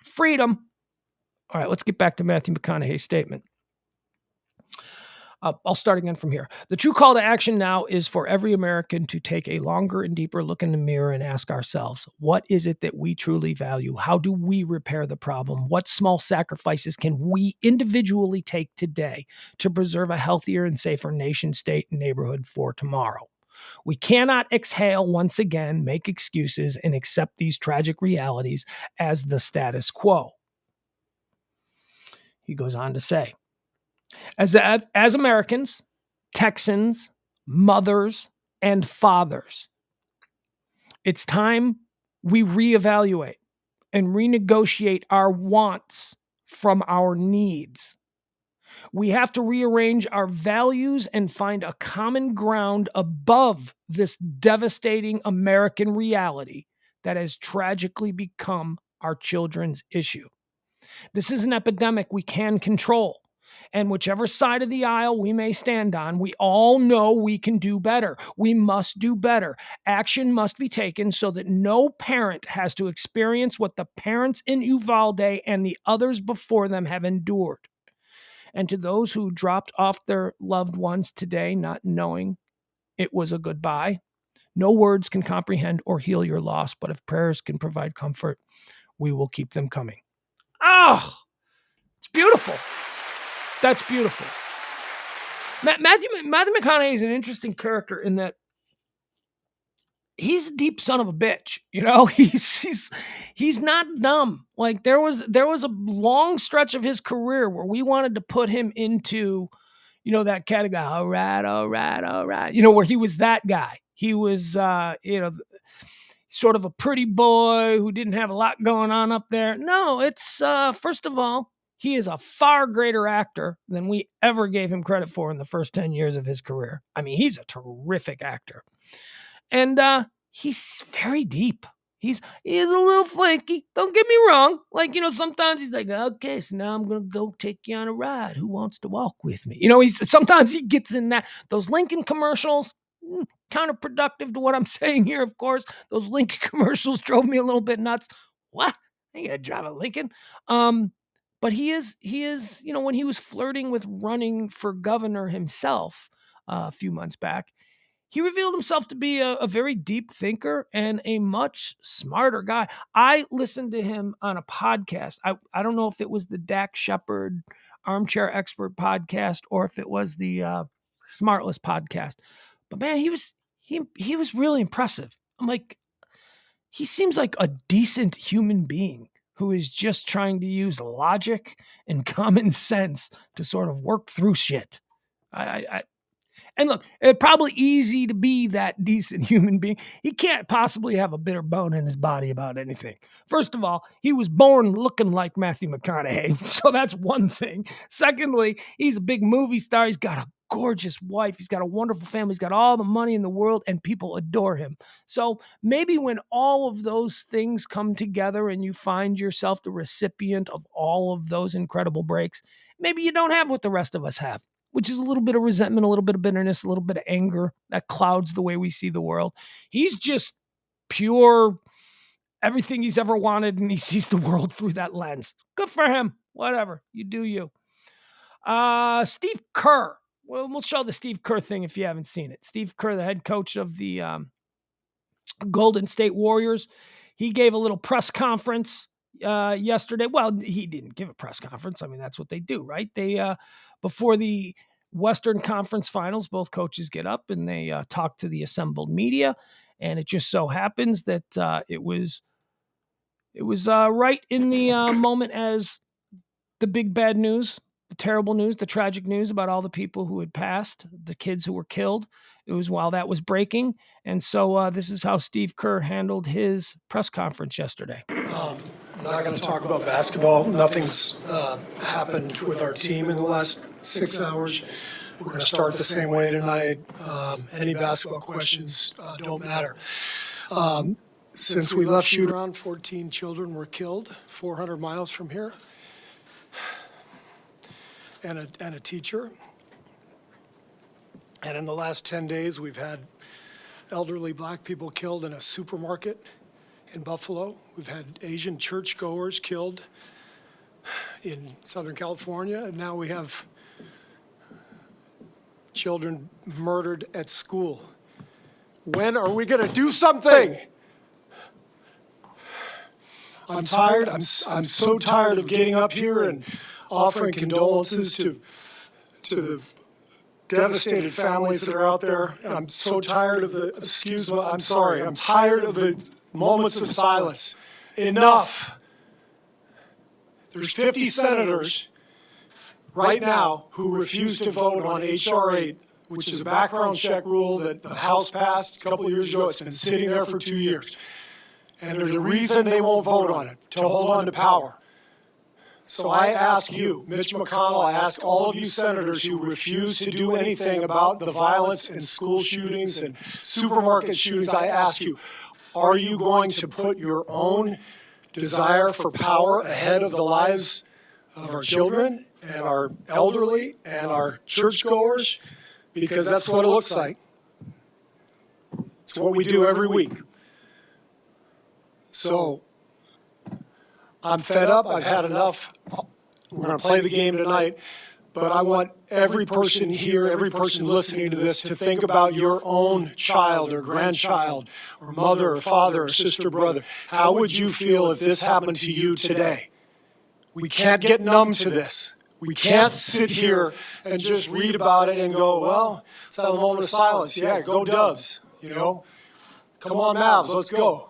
Freedom. All right, let's get back to Matthew McConaughey's statement. I'll start again from here. The true call to action now is for every American to take a longer and deeper look in the mirror and ask ourselves, what is it that we truly value? How do we repair the problem? What small sacrifices can we individually take today to preserve a healthier and safer nation, state, and neighborhood for tomorrow? We cannot exhale once again, make excuses, and accept these tragic realities as the status quo. He goes on to say, as Americans, Texans, mothers, and fathers, it's time we reevaluate and renegotiate our wants from our needs. We have to rearrange our values and find a common ground above this devastating American reality that has tragically become our children's issue. This is an epidemic we can control. And whichever side of the aisle we may stand on, we all know we can do better. We must do better. Action must be taken so that no parent has to experience what the parents in Uvalde and the others before them have endured. And to those who dropped off their loved ones today, not knowing it was a goodbye, no words can comprehend or heal your loss, but if prayers can provide comfort, we will keep them coming. Oh, it's beautiful. That's beautiful. Matthew McConaughey is an interesting character in that he's a deep son of a bitch. You know, he's not dumb. Like there was a long stretch of his career where we wanted to put him into, you know, that category. All right. You know, where he was that guy. He was, sort of a pretty boy who didn't have a lot going on up there. No, it's first of all, he is a far greater actor than we ever gave him credit for in the first 10 years of his career. I mean, he's a terrific actor. And he's very deep. He's a little flaky. Don't get me wrong. Like, you know, sometimes he's like, okay, so now I'm going to go take you on a ride. Who wants to walk with me? You know, sometimes he gets in those Lincoln commercials, counterproductive to what I'm saying here, of course. Those Lincoln commercials drove me a little bit nuts. What? I ain't going to drive a Lincoln. But he is, you know, when he was flirting with running for governor himself a few months back, he revealed himself to be a very deep thinker and a much smarter guy. I listened to him on a podcast. I don't know if it was the Dak Shepard Armchair Expert podcast or if it was the Smartless podcast. But man, he was really impressive. I'm like, he seems like a decent human being who is just trying to use logic and common sense to sort of work through shit. And look, it's probably easy to be that decent human being. He can't possibly have a bitter bone in his body about anything. First of all, he was born looking like Matthew McConaughey, so that's one thing. Secondly, he's a big movie star. He's got a gorgeous wife. He's got a wonderful family. He's got all the money in the world, and people adore him. So maybe when all of those things come together and you find yourself the recipient of all of those incredible breaks, maybe you don't have what the rest of us have, which is a little bit of resentment, a little bit of bitterness, a little bit of anger that clouds the way we see the world. He's just pure everything he's ever wanted, and he sees the world through that lens. Good for him. Whatever. You do you. Steve Kerr. Well, we'll show the Steve Kerr thing if you haven't seen it. Steve Kerr, the head coach of the Golden State Warriors, he gave a little press conference yesterday. Well, he didn't give a press conference. I mean, that's what they do, right? They before the Western Conference Finals, both coaches get up and they talk to the assembled media, and it just so happens that it was right in the moment as the big bad news, the terrible news, the tragic news about all the people who had passed, the kids who were killed. It was while that was breaking, and so this is how Steve Kerr handled his press conference yesterday. I'm not going to talk about basketball. Nothing's happened with our team in the last 6 hours. We're going to start the same way tonight. Any basketball questions don't matter. Since we left shoot around, 14 children were killed 400 miles from here, and a teacher. And in the last 10 days, we've had elderly black people killed in a supermarket in Buffalo. We've had Asian churchgoers killed in Southern California. And now we have children murdered at school. When are we going to do something? I'm tired. I'm so tired of getting up here and offering condolences to the devastated families that are out there. I'm so tired of I'm tired of the moments of silence. Enough. There's 50 senators right now who refuse to vote on H.R. 8, which is a background check rule that the House passed a couple of years ago. It's been sitting there for 2 years. And there's a reason they won't vote on it, to hold on to power. So I ask you, Mitch McConnell, I ask all of you senators who refuse to do anything about the violence and school shootings and supermarket shootings, I ask you, are you going to put your own desire for power ahead of the lives of our children and our elderly and our churchgoers? Because that's what it looks like. It's what we do every week. So I'm fed up. I've had enough. We're going to play the game tonight. But I want every person here, every person listening to this to think about your own child or grandchild or mother or father or sister, brother. How would you feel if this happened to you today? We can't get numb to this. We can't sit here and just read about it and go, well, let's have a moment of silence. Yeah, go Dubs, you know. Come on, Mavs, let's go.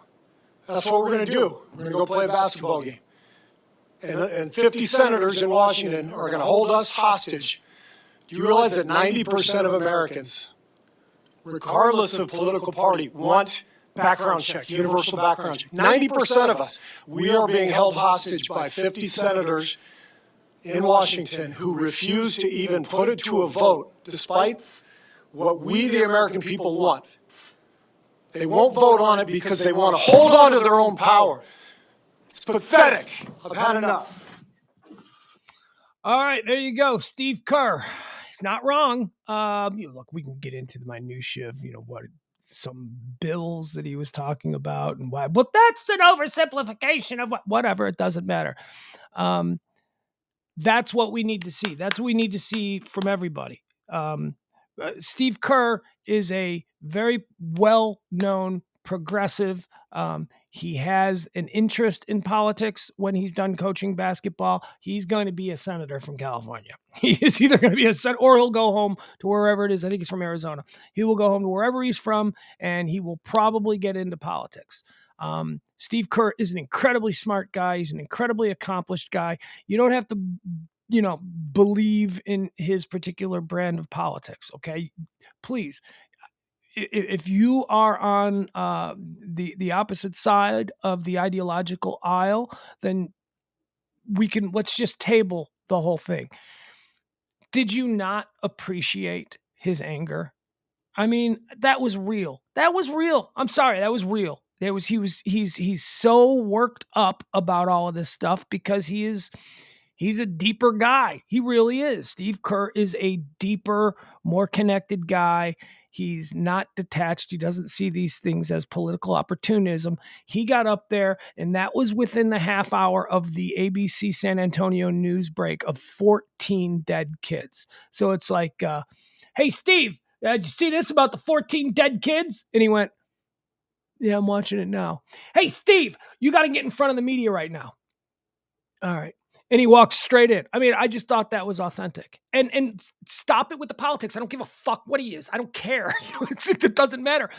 That's what we're going to do. We're going to go play a basketball game. And 50 senators in Washington are going to hold us hostage. Do you realize that 90% of Americans, regardless of political party, want background check, universal background check? 90% of us, we are being held hostage by 50 senators in Washington who refuse to even put it to a vote, despite what we, the American people, want. They won't vote on it because they want to hold on to their own power. It's pathetic. I've had enough. All right, there you go. Steve Kerr. He's not wrong. Look, we can get into the minutiae of, what some bills that he was talking about and why. Well, that's an oversimplification of whatever. It doesn't matter. That's what we need to see. That's what we need to see from everybody. Steve Kerr is a very well-known progressive. He has an interest in politics when he's done coaching basketball. He's going to be a senator from California. He is either going to be a senator or he'll go home to wherever it is. I think he's from Arizona. He will go home to wherever he's from, and he will probably get into politics. Steve Kerr is an incredibly smart guy. He's an incredibly accomplished guy. You don't have to, believe in his particular brand of politics. Okay, please. If you are on the opposite side of the ideological aisle, then let's just table the whole thing. Did you not appreciate his anger? I mean, that was real. That was real. I'm sorry, that was real. He's so worked up about all of this stuff because he's a deeper guy. He really is. Steve Kerr is a deeper, more connected guy. He's not detached. He doesn't see these things as political opportunism. He got up there, and that was within the half hour of the ABC San Antonio news break of 14 dead kids. So it's like, hey, Steve, did you see this about the 14 dead kids? And he went, yeah, I'm watching it now. Hey, Steve, you got to get in front of the media right now. All right. And he walks straight in. I mean, I just thought that was authentic. And stop it with the politics. I don't give a fuck what he is. I don't care. It doesn't matter.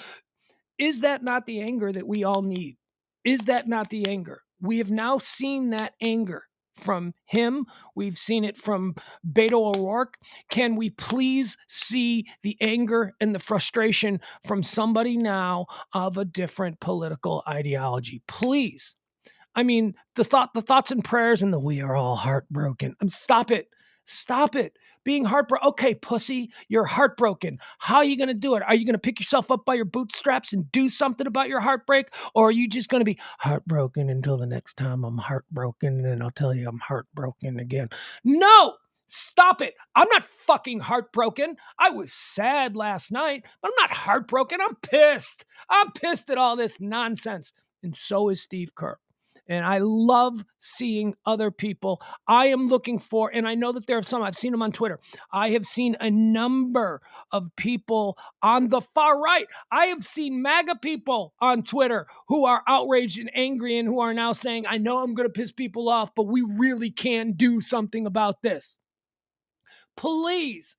Is that not the anger that we all need? Is that not the anger? We have now seen that anger from him. We've seen it from Beto O'Rourke. Can we please see the anger and the frustration from somebody now of a different political ideology? Please. I mean, the thoughts and prayers and we are all heartbroken. Stop it. Stop it. Being heartbroken. Okay, pussy, you're heartbroken. How are you going to do it? Are you going to pick yourself up by your bootstraps and do something about your heartbreak? Or are you just going to be heartbroken until the next time I'm heartbroken and I'll tell you I'm heartbroken again? No, stop it. I'm not fucking heartbroken. I was sad last night, but I'm not heartbroken. I'm pissed. I'm pissed at all this nonsense. And so is Steve Kerr. And I love seeing other people. I am looking for, and I know that there are some, I've seen them on Twitter. I have seen a number of people on the far right. I have seen MAGA people on Twitter who are outraged and angry and who are now saying, I know I'm going to piss people off, but we really can do something about this. Please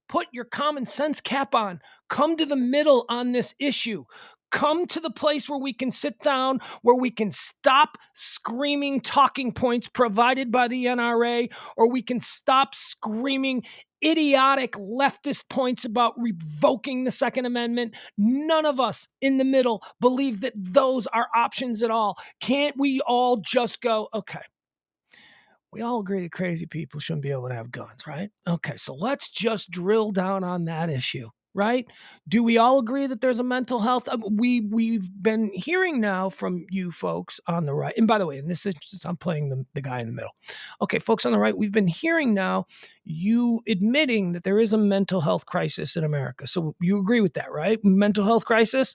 put your common sense cap on. Come to the middle on this issue. Come to the place where we can sit down, where we can stop screaming talking points provided by the NRA, or we can stop screaming idiotic leftist points about revoking the Second Amendment. None of us in the middle believe that those are options at all. Can't we all just go, okay, we all agree that crazy people shouldn't be able to have guns, right? Okay, so let's just drill down on that issue, right? Do we all agree that there's a mental health? We've been hearing now from you folks on the right, and by the way, and this is just, I'm playing the guy in the middle. Okay, folks on the right, we've been hearing now you admitting that there is a mental health crisis in America. So you agree with that, right? Mental health crisis?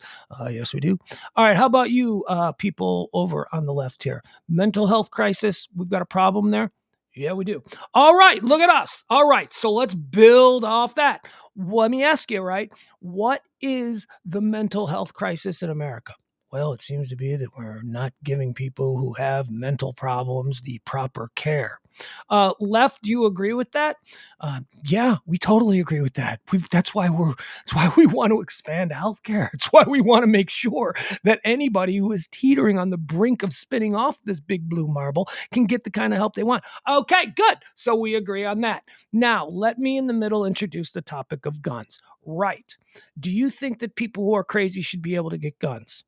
Yes, we do. All right, how about you people over on the left here? Mental health crisis, we've got a problem there? Yeah, we do. All right, look at us. All right, so let's build off that. Let me ask you, right? What is the mental health crisis in America? Well, it seems to be that we're not giving people who have mental problems the proper care. Left, do you agree with that? Yeah, we totally agree with that. That's why we want to expand healthcare. It's why we want to make sure that anybody who is teetering on the brink of spinning off this big blue marble can get the kind of help they want. Okay, good. So we agree on that. Now, let me in the middle introduce the topic of guns. Right. Do you think that people who are crazy should be able to get guns?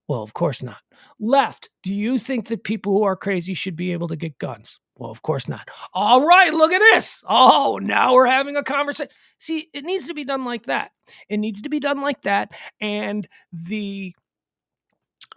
Well, of course not. Left, do you think that people who are crazy should be able to get guns? Well, of course not. All right, look at this. Oh, now we're having a conversation. See, it needs to be done like that. It needs to be done like that. And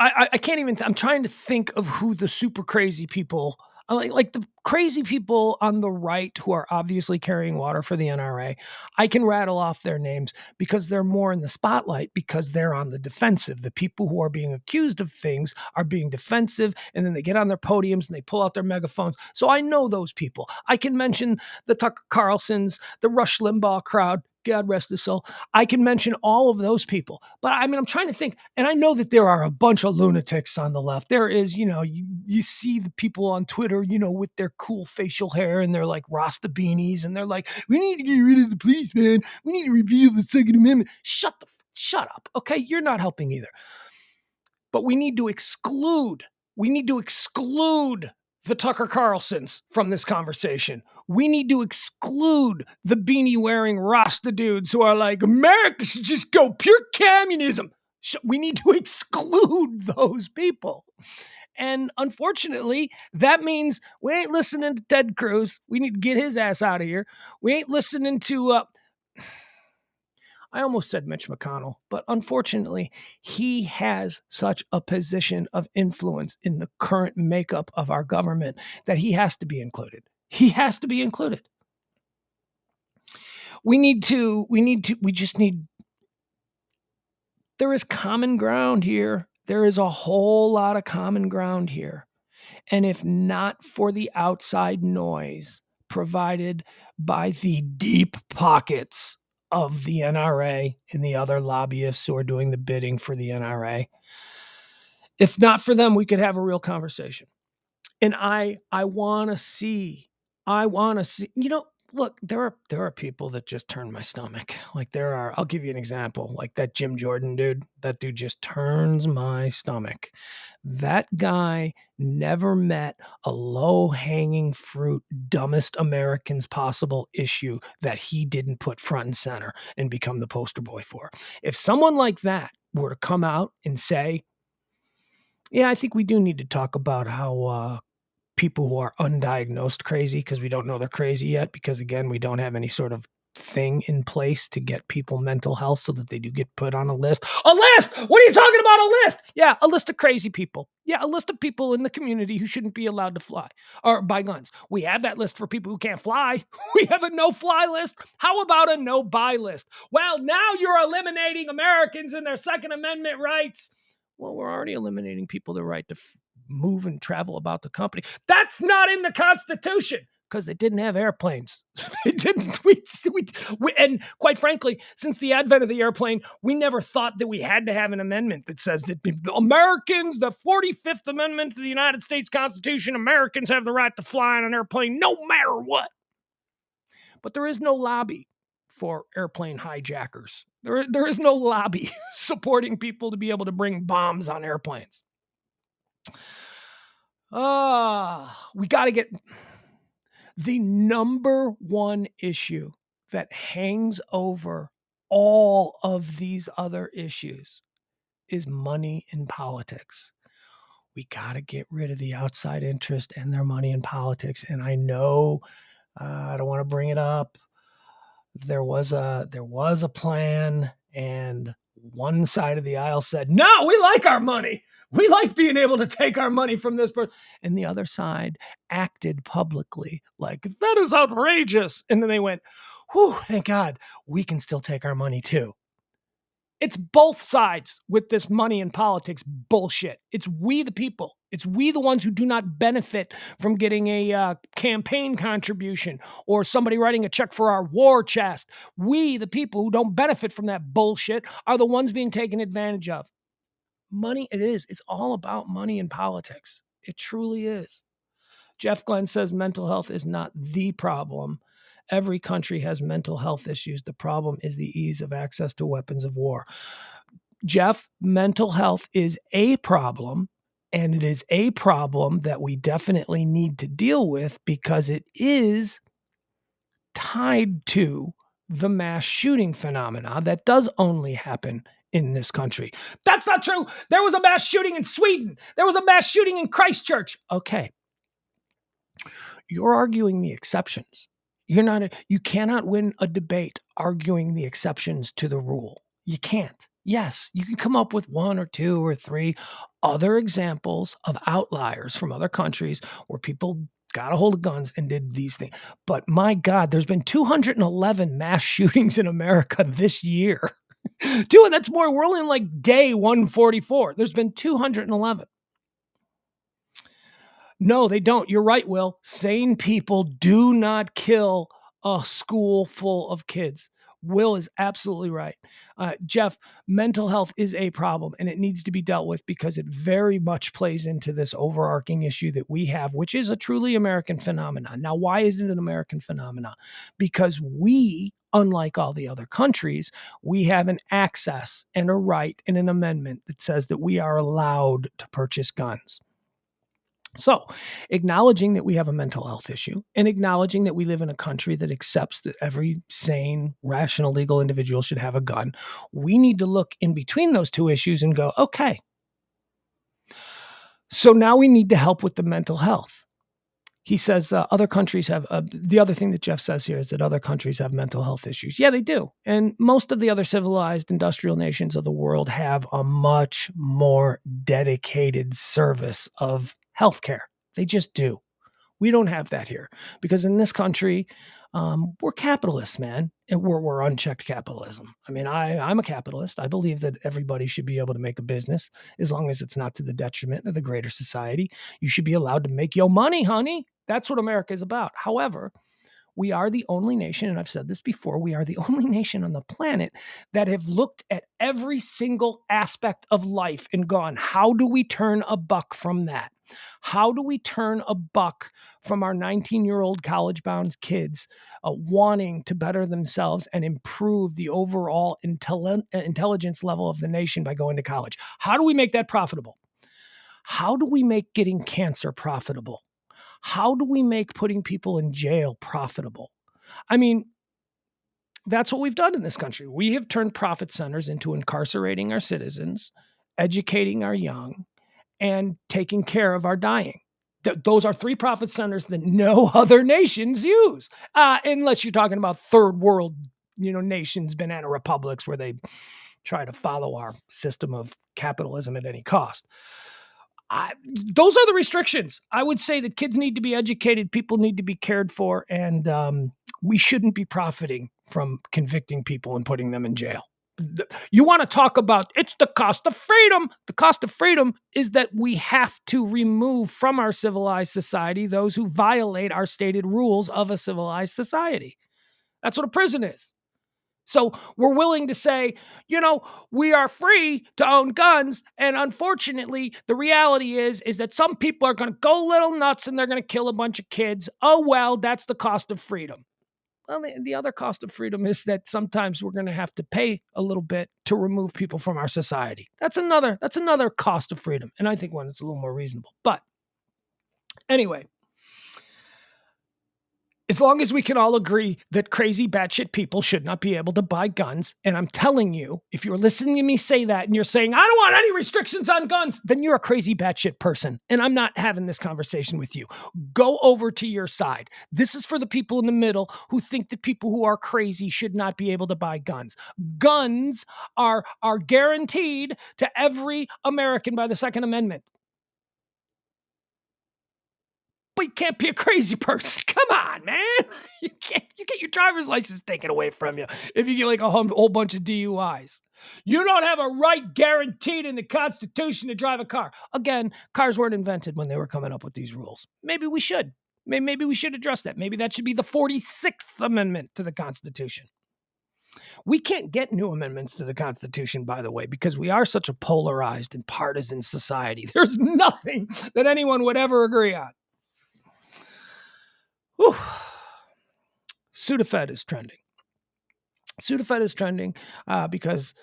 I can't even, I'm trying to think of who the super crazy people, like the crazy people on the right who are obviously carrying water for the NRA. I can rattle off their names because they're more in the spotlight because they're on the defensive. The people who are being accused of things are being defensive, and then they get on their podiums and they pull out their megaphones. So I know those people. I can mention the Tucker Carlsons, the Rush Limbaugh crowd. God rest his soul. I can mention all of those people, but I mean, I'm trying to think, and I know that there are a bunch of lunatics on the left. There is, you see the people on Twitter, with their cool facial hair and they're like Rasta beanies, and they're like, we need to get rid of the police, man. We need to repeal the Second Amendment. Shut up. Okay, you're not helping either. But we need to exclude the Tucker Carlsons from this conversation. We need to exclude the beanie-wearing Rasta dudes who are like, America should just go pure communism. We need to exclude those people. And unfortunately, that means we ain't listening to Ted Cruz. We need to get his ass out of here. We ain't listening to... I almost said Mitch McConnell, but unfortunately, he has such a position of influence in the current makeup of our government that he has to be included. He has to be included. There is common ground here. There is a whole lot of common ground here. And if not for the outside noise provided by the deep pockets of the NRA and the other lobbyists who are doing the bidding for the NRA, if not for them, we could have a real conversation. And I want to see, look, there are people that just turn my stomach. Like I'll give you an example, like that Jim Jordan dude. That dude just turns my stomach. That guy never met a low-hanging fruit, dumbest Americans possible issue that he didn't put front and center and become the poster boy for. If someone like that were to come out and say, yeah, I think we do need to talk about how people who are undiagnosed crazy, because we don't know they're crazy yet, because again, we don't have any sort of thing in place to get people mental health so that they do get put on a list. A list! What are you talking about, a list? Yeah, a list of crazy people. Yeah, a list of people in the community who shouldn't be allowed to fly or buy guns. We have that list for people who can't fly. We have a no-fly list. How about a no-buy list? Well, now you're eliminating Americans and their Second Amendment rights. Well, we're already eliminating people the right to move and travel about the company. That's not in the Constitution because they didn't have airplanes. They didn't. And quite frankly, since the advent of the airplane, we never thought that we had to have an amendment that says that Americans, the 45th Amendment to the United States Constitution, Americans have the right to fly on an airplane no matter what. But there is no lobby for airplane hijackers. There is no lobby supporting people to be able to bring bombs on airplanes. We got to get the number one issue that hangs over all of these other issues is money in politics. We got to get rid of the outside interest and their money in politics. And I know I don't want to bring it up. There was a plan, and one side of the aisle said, no, we like our money. We like being able to take our money from this person. And the other side acted publicly like, that is outrageous. And then they went, whew, thank God, we can still take our money too. It's both sides with this money in politics bullshit. It's we the people. It's we the ones who do not benefit from getting a campaign contribution or somebody writing a check for our war chest. We, the people who don't benefit from that bullshit, are the ones being taken advantage of. Money, it is. It's all about money in politics. It truly is. Jeff Glenn says mental health is not the problem. Every country has mental health issues. The problem is the ease of access to weapons of war. Jeff, mental health is a problem, and it is a problem that we definitely need to deal with because it is tied to the mass shooting phenomena that does only happen in this country. That's not true. There was a mass shooting in Sweden. There was a mass shooting in Christchurch. Okay. You're arguing the exceptions. You cannot win a debate arguing the exceptions to the rule. You can't. Yes, you can come up with one or two or three other examples of outliers from other countries where people got a hold of guns and did these things. But my God, there's been 211 mass shootings in America this year. Dude, that's more. We're only in like day 144. There's been 211. No, they don't. You're right, Will. Sane people do not kill a school full of kids. Will is absolutely right. Jeff, mental health is a problem and it needs to be dealt with because it very much plays into this overarching issue that we have, which is a truly American phenomenon. Now, why is it an American phenomenon? Because we, unlike all the other countries, we have an access and a right and an amendment that says that we are allowed to purchase guns. So, acknowledging that we have a mental health issue and acknowledging that we live in a country that accepts that every sane, rational, legal individual should have a gun, we need to look in between those two issues and go, okay, so now we need to help with the mental health. He says other countries have, the other thing that Jeff says here is that other countries have mental health issues. Yeah, they do. And most of the other civilized industrial nations of the world have a much more dedicated service of healthcare. They just do. We don't have that here because in this country, we're capitalists, man. And we're unchecked capitalism. I mean, I'm a capitalist. I believe that everybody should be able to make a business as long as it's not to the detriment of the greater society. You should be allowed to make your money, honey. That's what America is about. However, we are the only nation, and I've said this before, we are the only nation on the planet that have looked at every single aspect of life and gone, how do we turn a buck from that? How do we turn a buck from our 19-year-old college-bound kids wanting to better themselves and improve the overall intelligence level of the nation by going to college? How do we make that profitable? How do we make getting cancer profitable? How do we make putting people in jail profitable? I mean, that's what we've done in this country. We have turned profit centers into incarcerating our citizens, educating our young, and taking care of our dying. Those are three profit centers that no other nations use, unless you're talking about third world, nations, banana republics, where they try to follow our system of capitalism at any cost. Those are the restrictions. I would say that kids need to be educated, people need to be cared for, and we shouldn't be profiting from convicting people and putting them in jail. You want to talk about it's the cost of freedom. The cost of freedom is that we have to remove from our civilized society those who violate our stated rules of a civilized society. That's what a prison is. So we're willing to say, we are free to own guns. And unfortunately, the reality is that some people are going to go a little nuts and they're going to kill a bunch of kids. Oh, well, that's the cost of freedom. Well, the other cost of freedom is that sometimes we're going to have to pay a little bit to remove people from our society. That's another cost of freedom. And I think one that's a little more reasonable. But anyway, as long as we can all agree that crazy batshit people should not be able to buy guns, and I'm telling you, if you're listening to me say that and you're saying, I don't want any restrictions on guns, then you're a crazy batshit person, and I'm not having this conversation with you. Go over to your side. This is for the people in the middle who think that people who are crazy should not be able to buy guns. Guns are guaranteed to every American by the Second Amendment. But you can't be a crazy person. Come on, man. You get your driver's license taken away from you if you get like a whole bunch of DUIs. You don't have a right guaranteed in the Constitution to drive a car. Again, cars weren't invented when they were coming up with these rules. Maybe we should. Maybe we should address that. Maybe that should be the 46th Amendment to the Constitution. We can't get new amendments to the Constitution, by the way, because we are such a polarized and partisan society. There's nothing that anyone would ever agree on. Whew. Sudafed is trending. Sudafed is trending because,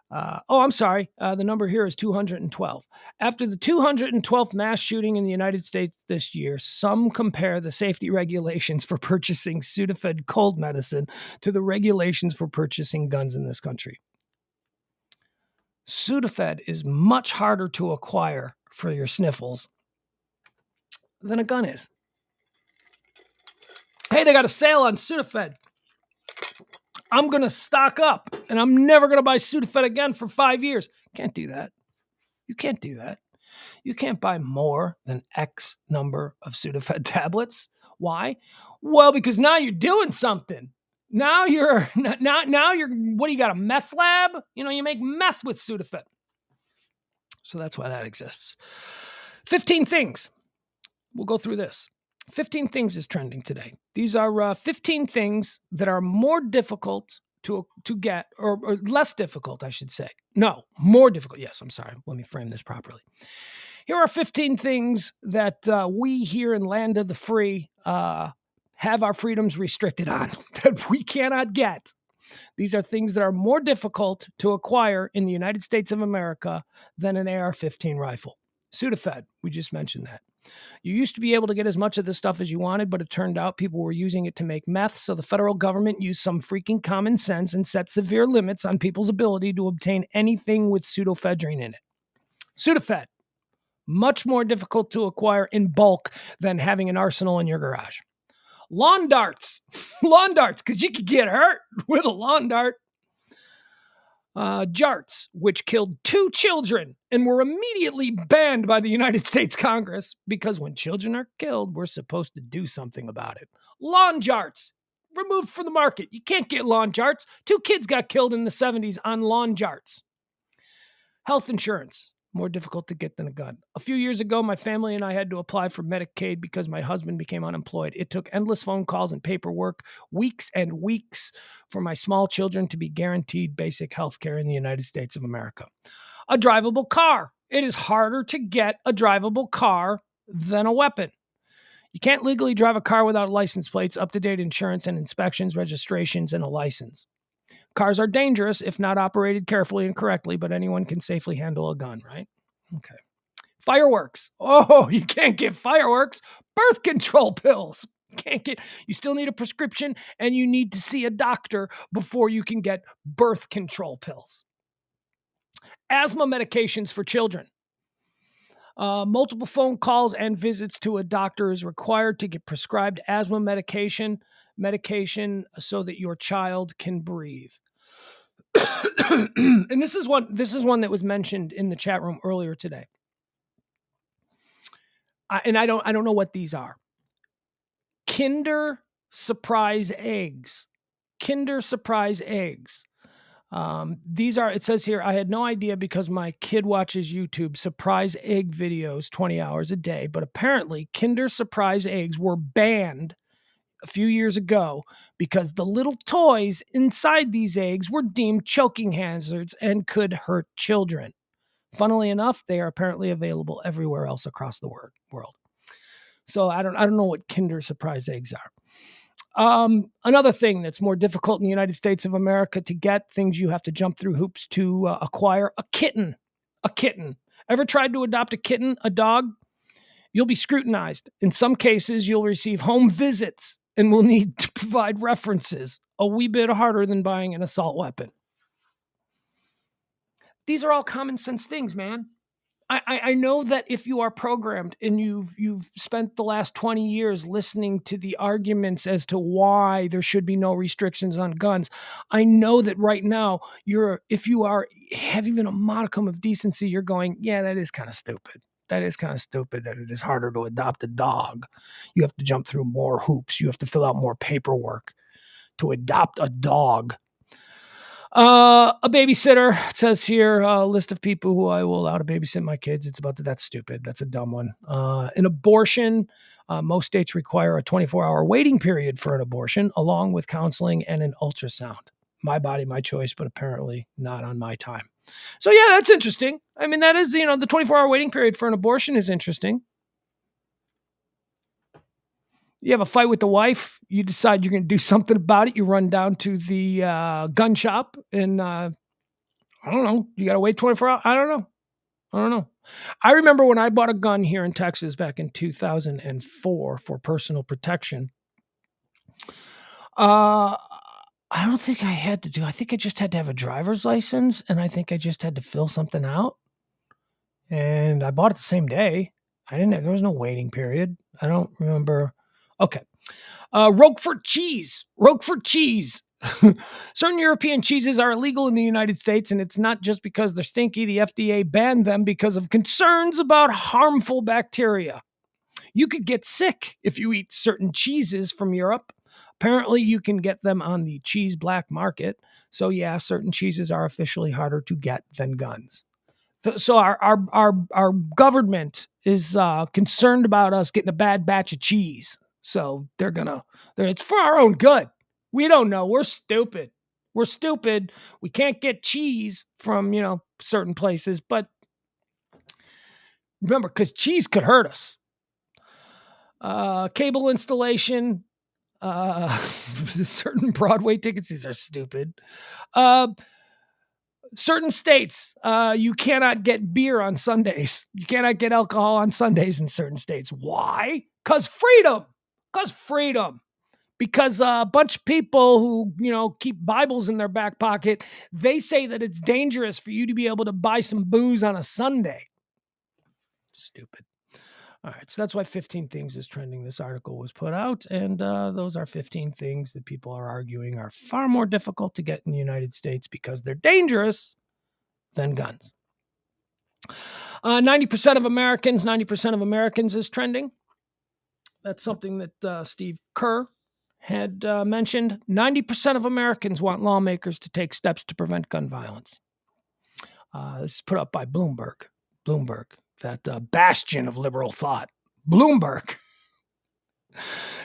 I'm sorry, the number here is 212. After the 212th mass shooting in the United States this year, some compare the safety regulations for purchasing Sudafed cold medicine to the regulations for purchasing guns in this country. Sudafed is much harder to acquire for your sniffles than a gun is. Hey, they got a sale on Sudafed. I'm going to stock up, and I'm never going to buy Sudafed again for 5 years. Can't do that. You can't do that. You can't buy more than X number of Sudafed tablets. Why? Well, because now you're doing something. Now you're, what do you got, a meth lab? You make meth with Sudafed. So that's why that exists. 15 things. We'll go through this. 15 things is trending today. These are 15 things that are more difficult to get, or less difficult, I should say. No, more difficult. Yes, I'm sorry. Let me frame this properly. Here are 15 things that we here in Land of the Free have our freedoms restricted on, that we cannot get. These are things that are more difficult to acquire in the United States of America than an AR-15 rifle. Sudafed, we just mentioned that. You used to be able to get as much of this stuff as you wanted, but it turned out people were using it to make meth, so the federal government used some freaking common sense and set severe limits on people's ability to obtain anything with pseudoephedrine in it. Sudafed, much more difficult to acquire in bulk than having an arsenal in your garage. Lawn darts, because you could get hurt with a lawn dart. Jarts, which killed 2 children and were immediately banned by the United States Congress because when children are killed, we're supposed to do something about it. Lawn jarts, removed from the market. You can't get lawn jarts. 2 kids got killed in the 70s on lawn jarts. Health insurance, more difficult to get than a gun. A few years ago, my family and I had to apply for Medicaid because my husband became unemployed. It took endless phone calls and paperwork, weeks and weeks for my small children to be guaranteed basic health care in the United States of America. A drivable car. It is harder to get a drivable car than a weapon. You can't legally drive a car without license plates, up-to-date insurance and inspections, registrations, and a license. Cars are dangerous if not operated carefully and correctly, but anyone can safely handle a gun, right? Okay. Fireworks. Oh, you can't get fireworks. Birth control pills. You still need a prescription and you need to see a doctor before you can get birth control pills. Asthma medications for children. Multiple phone calls and visits to a doctor is required to get prescribed asthma medication so that your child can breathe. And this is one that was mentioned in the chat room earlier today. I don't know what these are. Kinder surprise eggs. It says here, I had no idea because my kid watches YouTube surprise egg videos 20 hours a day, but apparently Kinder Surprise eggs were banned a few years ago because the little toys inside these eggs were deemed choking hazards and could hurt children. Funnily enough, they are apparently available everywhere else across the world. So I don't know what Kinder Surprise eggs are. Another thing that's more difficult in the United States of America to get, things you have to jump through hoops to acquire, a kitten. Ever tried to adopt a kitten, a dog? You'll be scrutinized. In some cases, you'll receive home visits and will need to provide references. A wee bit harder than buying an assault weapon. These are all common sense things, man. I know that if you are programmed and you've spent the last 20 years listening to the arguments as to why there should be no restrictions on guns, I know that right now if you have even a modicum of decency, you're going, yeah, that is kind of stupid. That is kind of stupid that it is harder to adopt a dog. You have to jump through more hoops. You have to fill out more paperwork to adopt a dog. A babysitter, it says here, a list of people who I will allow to babysit my kids. It's about that's stupid. That's a dumb one. An abortion, most states require a 24-hour waiting period for an abortion, along with counseling and an ultrasound. My body, my choice, but apparently not on my time. So yeah, that's interesting. I mean, that is, the 24-hour waiting period for an abortion is interesting. You have a fight with the wife. You decide you're going to do something about it. You run down to the gun shop and I don't know. You got to wait 24 hours. I don't know. I remember when I bought a gun here in Texas back in 2004 for personal protection. I don't think I had to do. I think I just had to have a driver's license, and I think I just had to fill something out. And I bought it the same day. There was no waiting period. I don't remember. Okay. Roquefort cheese. Certain European cheeses are illegal in the United States, and it's not just because they're stinky. The FDA banned them because of concerns about harmful bacteria. You could get sick if you eat certain cheeses from Europe. Apparently, you can get them on the cheese black market. So yeah, certain cheeses are officially harder to get than guns. So our government is concerned about us getting a bad batch of cheese. So it's for our own good. We don't know. We're stupid. We can't get cheese from, certain places, but remember, because cheese could hurt us. Cable installation, certain Broadway tickets. These are stupid. Certain states, you cannot get beer on Sundays. You cannot get alcohol on Sundays in certain states. Why? Because freedom. Because a bunch of people who, keep Bibles in their back pocket, they say that it's dangerous for you to be able to buy some booze on a Sunday. Stupid. All right, so that's why 15 Things is trending. This article was put out, and those are 15 things that people are arguing are far more difficult to get in the United States because they're dangerous than guns. 90% of Americans is trending. That's something that Steve Kerr had mentioned. 90% of Americans want lawmakers to take steps to prevent gun violence. This is put up by Bloomberg, that bastion of liberal thought. Bloomberg.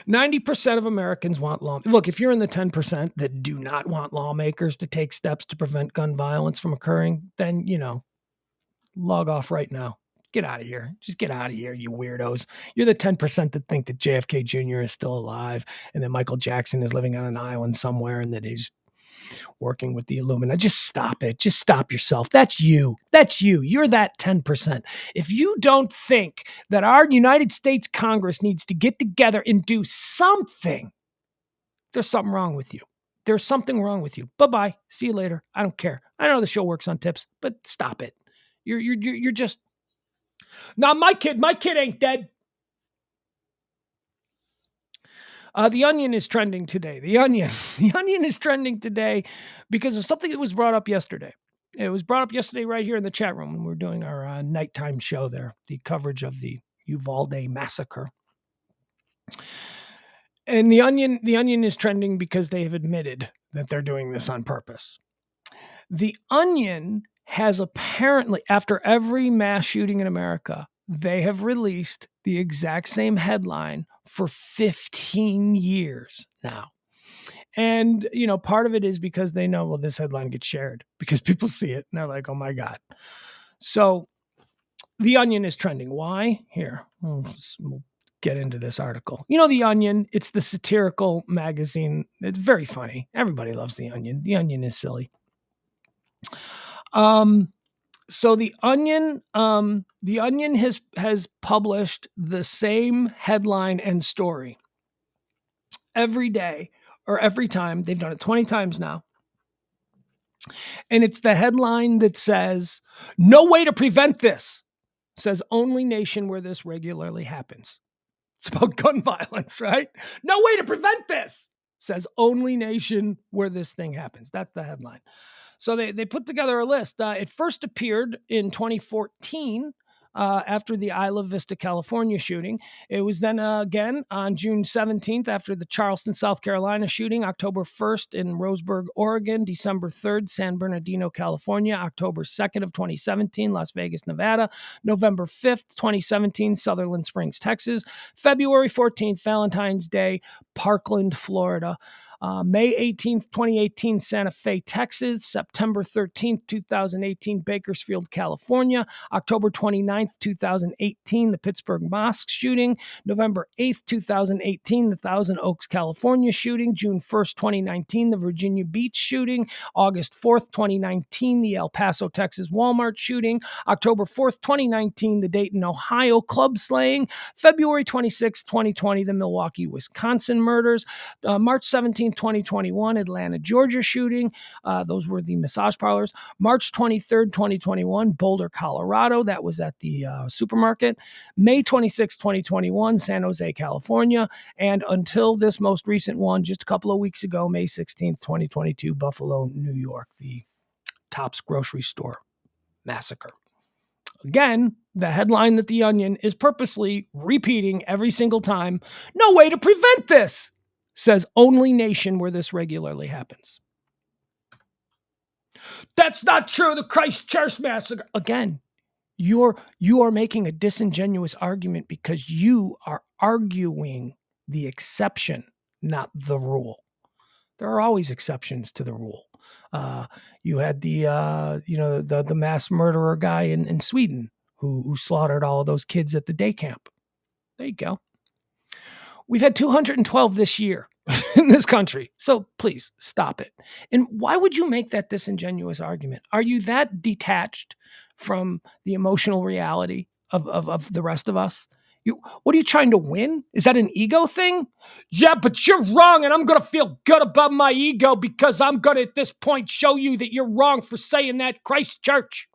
90% of Americans want Look, if you're in the 10% that do not want lawmakers to take steps to prevent gun violence from occurring, then, log off right now. Get out of here. Just get out of here, you weirdos. You're the 10% that think that JFK Jr. is still alive and that Michael Jackson is living on an island somewhere and that he's working with the Illuminati. Just stop it. Just stop yourself. That's you. You're that 10%. If you don't think that our United States Congress needs to get together and do something, there's something wrong with you. There's something wrong with you. Bye-bye. See you later. I don't care. I know the show works on tips, but stop it. You're just... Now, my kid ain't dead. The Onion is trending today. The Onion is trending today because of something that was brought up yesterday. It was brought up yesterday right here in the chat room when we were doing our nighttime show there, the coverage of the Uvalde massacre. And the Onion is trending because they have admitted that they're doing this on purpose. The Onion has apparently, after every mass shooting in America, they have released the exact same headline for 15 years now. And, part of it is because they know, well, this headline gets shared because people see it and they're like, oh my God. So the Onion is trending. Why? Here, we'll get into this article. The Onion, it's the satirical magazine. It's very funny. Everybody loves the Onion. The Onion is silly. So the Onion has published the same headline and story every day or every time. They've done it 20 times now. And it's the headline that says, "No way to prevent this." Says only nation where this regularly happens. It's about gun violence, right? "No way to prevent this." Says only nation where this thing happens. That's the headline. So they put together a list. It first appeared in 2014 after the Isla Vista, California shooting. It was then again on June 17th after the Charleston, South Carolina shooting, October 1st in Roseburg, Oregon, December 3rd, San Bernardino, California, October 2nd of 2017, Las Vegas, Nevada, November 5th, 2017, Sutherland Springs, Texas, February 14th, Valentine's Day, Parkland, Florida. May 18th, 2018, Santa Fe, Texas. September 13th, 2018, Bakersfield, California. October 29th, 2018, the Pittsburgh Mosque shooting. November 8th, 2018, the Thousand Oaks, California shooting. June 1st, 2019, the Virginia Beach shooting. August 4th, 2019, the El Paso, Texas Walmart shooting. October 4th, 2019, the Dayton, Ohio club slaying. February 26th, 2020, the Milwaukee, Wisconsin murders. March 17th, 2021, Atlanta, Georgia shooting. Those were the massage parlors. March 23rd, 2021, Boulder, Colorado. That was at the supermarket. May 26th, 2021, San Jose, California. And until this most recent one, just a couple of weeks ago, May 16th, 2022, Buffalo, New York, the Tops grocery store massacre. Again, the headline that the Onion is purposely repeating every single time, "No way to prevent this." Says only nation where this regularly happens. That's not true. The Christchurch massacre. Again, you are making a disingenuous argument because you are arguing the exception, not the rule. There are always exceptions to the rule. You had the mass murderer guy in Sweden who slaughtered all of those kids at the day camp. There you go. We've had 212 this year in this country. So please stop it. And why would you make that disingenuous argument? Are you that detached from the emotional reality of the rest of us? What are you trying to win? Is that an ego thing? Yeah, but you're wrong, and I'm going to feel good about my ego because I'm going to, at this point, show you that you're wrong for saying that, Christchurch.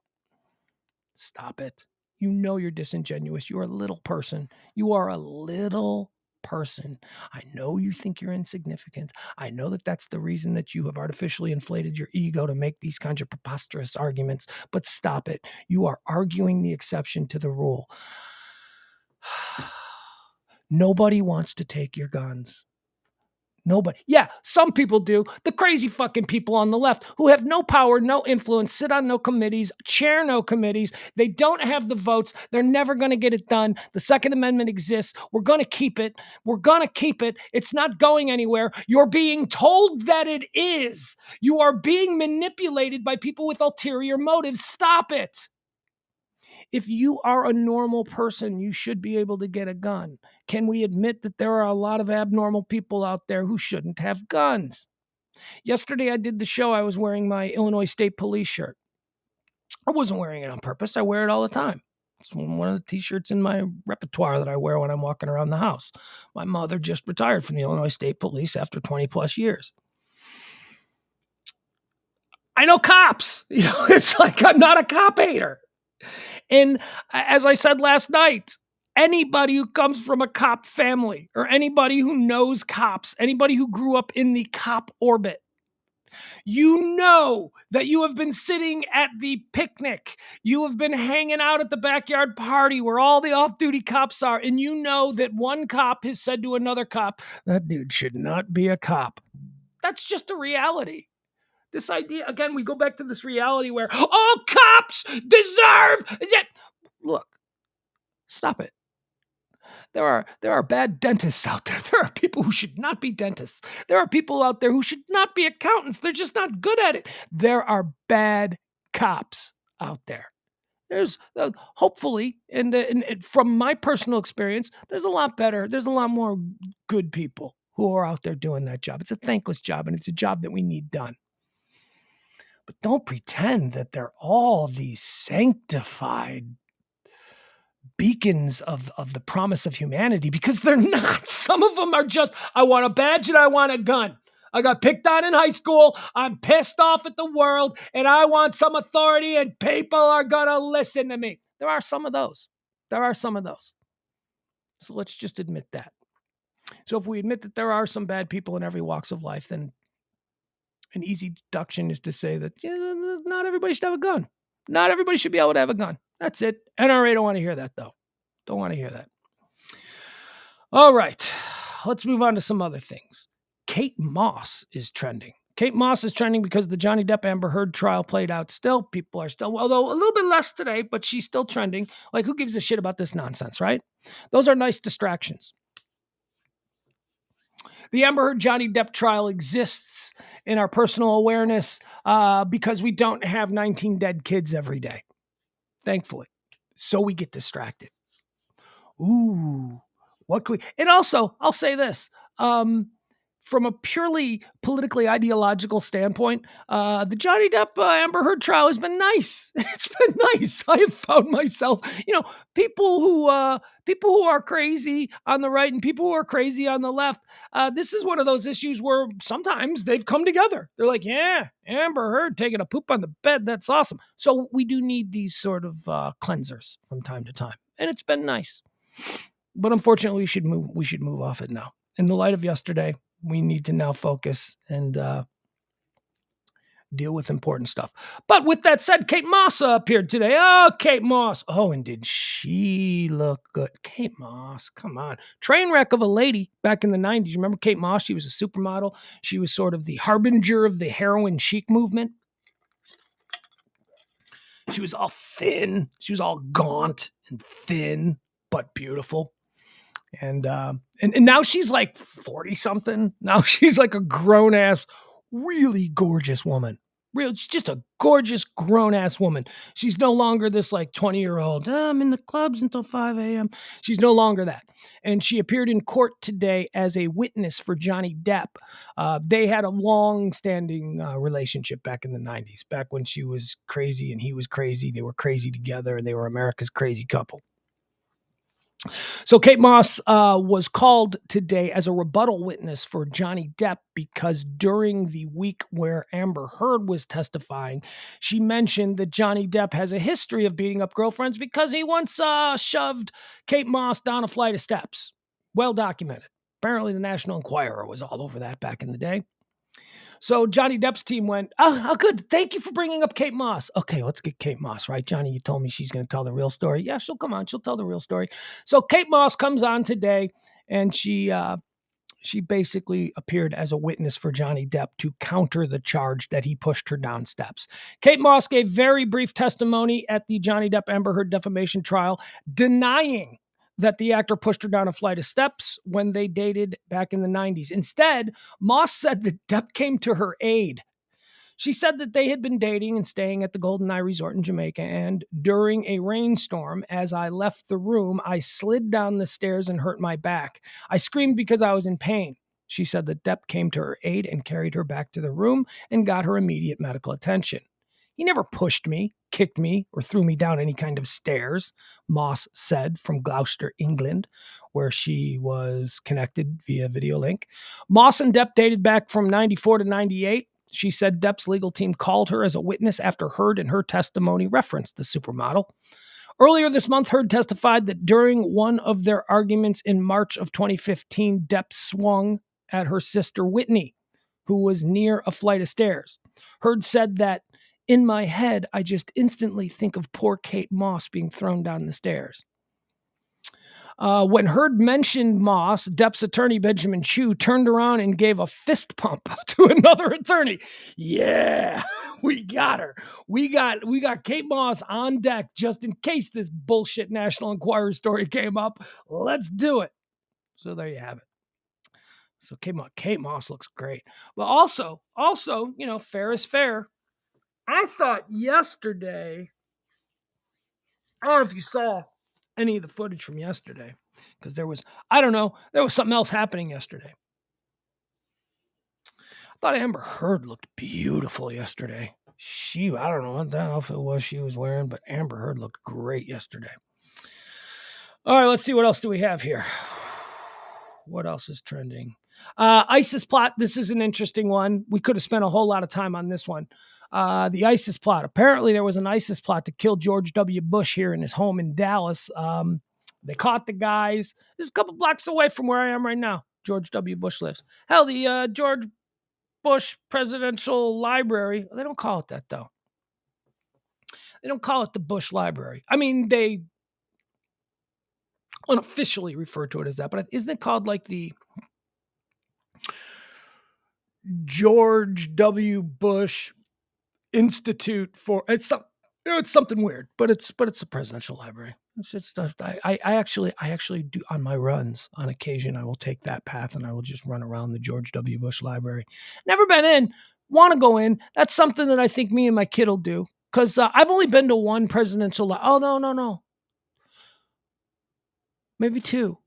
Stop it. You know you're disingenuous. You're a little person. You are a little person. I know you think you're insignificant. I know that that's the reason that you have artificially inflated your ego to make these kinds of preposterous arguments, but stop it. You are arguing the exception to the rule. Nobody wants to take your guns. Nobody. Yeah, some people do. The crazy fucking people on the left who have no power, no influence, sit on no committees, chair no committees. They don't have the votes. They're never going to get it done. The Second Amendment exists. We're going to keep it. We're going to keep it. It's not going anywhere. You're being told that it is. You are being manipulated by people with ulterior motives. Stop it. If you are a normal person, you should be able to get a gun. Can we admit that there are a lot of abnormal people out there who shouldn't have guns? Yesterday, I did the show. I was wearing my Illinois State Police shirt. I wasn't wearing it on purpose. I wear it all the time. It's one of the t-shirts in my repertoire that I wear when I'm walking around the house. My mother just retired from the Illinois State Police after 20 plus years. I know cops. It's like I'm not a cop hater. And as I said last night, anybody who comes from a cop family or anybody who knows cops, anybody who grew up in the cop orbit, you know that you have been sitting at the picnic. You have been hanging out at the backyard party where all the off-duty cops are. And you know that one cop has said to another cop, that dude should not be a cop. That's just a reality. This idea, again, we go back to this reality where all cops deserve. Look, stop it. There are bad dentists out there. There are people who should not be dentists. There are people out there who should not be accountants. They're just not good at it. There are bad cops out there. There's hopefully, and from my personal experience, there's a lot better. There's a lot more good people who are out there doing that job. It's a thankless job, and it's a job that we need done. But don't pretend that they're all these sanctified beacons of the promise of humanity, because they're not. Some of them are just, I want a badge and I want a gun. I got picked on in high school. I'm pissed off at the world and I want some authority and people are going to listen to me. There are some of those. So let's just admit that. So if we admit that there are some bad people in every walks of life, then an easy deduction is to say that not everybody should have a gun. Not everybody should be able to have a gun. That's it. NRA don't want to hear that, though. Don't want to hear that. All right. Let's move on to some other things. Kate Moss is trending. Kate Moss is trending because the Johnny Depp Amber Heard trial played out still. People are still, although a little bit less today, but she's still trending. Like, who gives a shit about this nonsense, right? Those are nice distractions. The Amber Heard Johnny Depp trial exists in our personal awareness because we don't have 19 dead kids every day, thankfully. So we get distracted. Ooh, what could we? And also, I'll say this. From a purely politically ideological standpoint, the Johnny Depp Amber Heard trial has been nice. It's been nice. I have found myself, people who are crazy on the right and people who are crazy on the left. This is one of those issues where sometimes they've come together. They're like, yeah, Amber Heard taking a poop on the bed. That's awesome. So we do need these sort of cleansers from time to time, and it's been nice. But unfortunately, we should move off it now. In the light of yesterday, we need to now focus and deal with important stuff. But with that said, Kate Moss appeared today. Oh, Kate Moss. Oh, and did she look good? Kate Moss, come on. Train wreck of a lady back in the 90s. Remember Kate Moss? She was a supermodel. She was sort of the harbinger of the heroin chic movement. She was all thin. She was all gaunt and thin, but beautiful. And now she's like 40 something. Now she's like a grown ass, really gorgeous woman. She's just a gorgeous grown ass woman. She's no longer this like 20-year-old. I'm in the clubs until 5 a.m. She's no longer that. And she appeared in court today as a witness for Johnny Depp. They had a long-standing relationship back in the 90s, back when she was crazy and he was crazy. They were crazy together and they were America's crazy couple. So Kate Moss was called today as a rebuttal witness for Johnny Depp because during the week where Amber Heard was testifying, she mentioned that Johnny Depp has a history of beating up girlfriends because he once shoved Kate Moss down a flight of steps. Well documented. Apparently the National Enquirer was all over that back in the day. So Johnny Depp's team went, oh, good. Thank you for bringing up Kate Moss. Okay, let's get Kate Moss, right? Johnny, you told me she's going to tell the real story. Yeah, she'll come on. She'll tell the real story. So Kate Moss comes on today, and she basically appeared as a witness for Johnny Depp to counter the charge that he pushed her down steps. Kate Moss gave very brief testimony at the Johnny Depp Amber Heard defamation trial, denying that the actor pushed her down a flight of steps when they dated back in the 90s. Instead, Moss said that Depp came to her aid. She said that they had been dating and staying at the Golden Eye Resort in Jamaica, and during a rainstorm, as I left the room, I slid down the stairs and hurt my back. I screamed because I was in pain. She said that Depp came to her aid and carried her back to the room and got her immediate medical attention. He never pushed me, kicked me, or threw me down any kind of stairs, Moss said from Gloucester, England, where she was connected via video link. Moss and Depp dated back from 94 to 98. She said Depp's legal team called her as a witness after Heard in her testimony referenced the supermodel. Earlier this month, Heard testified that during one of their arguments in March of 2015, Depp swung at her sister Whitney, who was near a flight of stairs. Heard said that, in my head, I just instantly think of poor Kate Moss being thrown down the stairs. When Heard mentioned Moss, Depp's attorney Benjamin Chew turned around and gave a fist pump to another attorney. Yeah, we got her. We got Kate Moss on deck just in case this bullshit National Enquirer story came up. Let's do it. So there you have it. So Kate Moss looks great. But also, fair is fair. I thought yesterday, I don't know if you saw any of the footage from yesterday, because there was something else happening yesterday. I thought Amber Heard looked beautiful yesterday. I don't know what that outfit was she was wearing, but Amber Heard looked great yesterday. All right, let's see, what else do we have here? What else is trending? ISIS plot. This is an interesting one. We could have spent a whole lot of time on this one. The ISIS plot. Apparently, there was an ISIS plot to kill George W. Bush here in his home in Dallas. They caught the guys. This is a couple blocks away from where I am right now. George W. Bush lives. Hell, the George Bush Presidential Library. They don't call it that, though. They don't call it the Bush Library. I mean, they unofficially refer to it as that, but isn't it called like the George W. Bush Institute for it's something weird, but it's a presidential library. It's stuff I actually do on my runs. On occasion, I will take that path and I will just run around the George W. Bush Library. Never been in, want to go in. That's something that I think me and my kid will do, because I've only been to one presidential. Oh no, maybe two.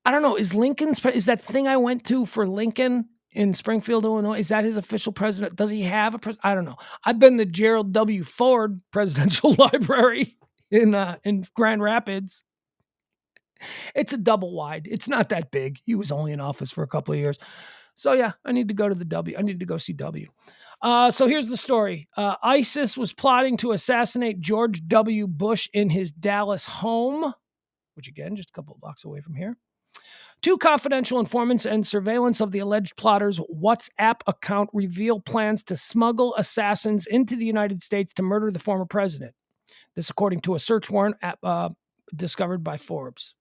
I don't know. Is that thing I went to for Lincoln in Springfield, Illinois? Is that his official president? Does he have a president? I don't know. I've been to Gerald W. Ford Presidential Library in Grand Rapids. It's a double wide. It's not that big. He was only in office for a couple of years. So yeah, I need to go to the W. I need to go see W. So here's the story. ISIS was plotting to assassinate George W. Bush in his Dallas home, which again, just a couple of blocks away from here. 2 confidential informants and surveillance of the alleged plotters' WhatsApp account reveal plans to smuggle assassins into the United States to murder the former president. This, according to a search warrant discovered by Forbes.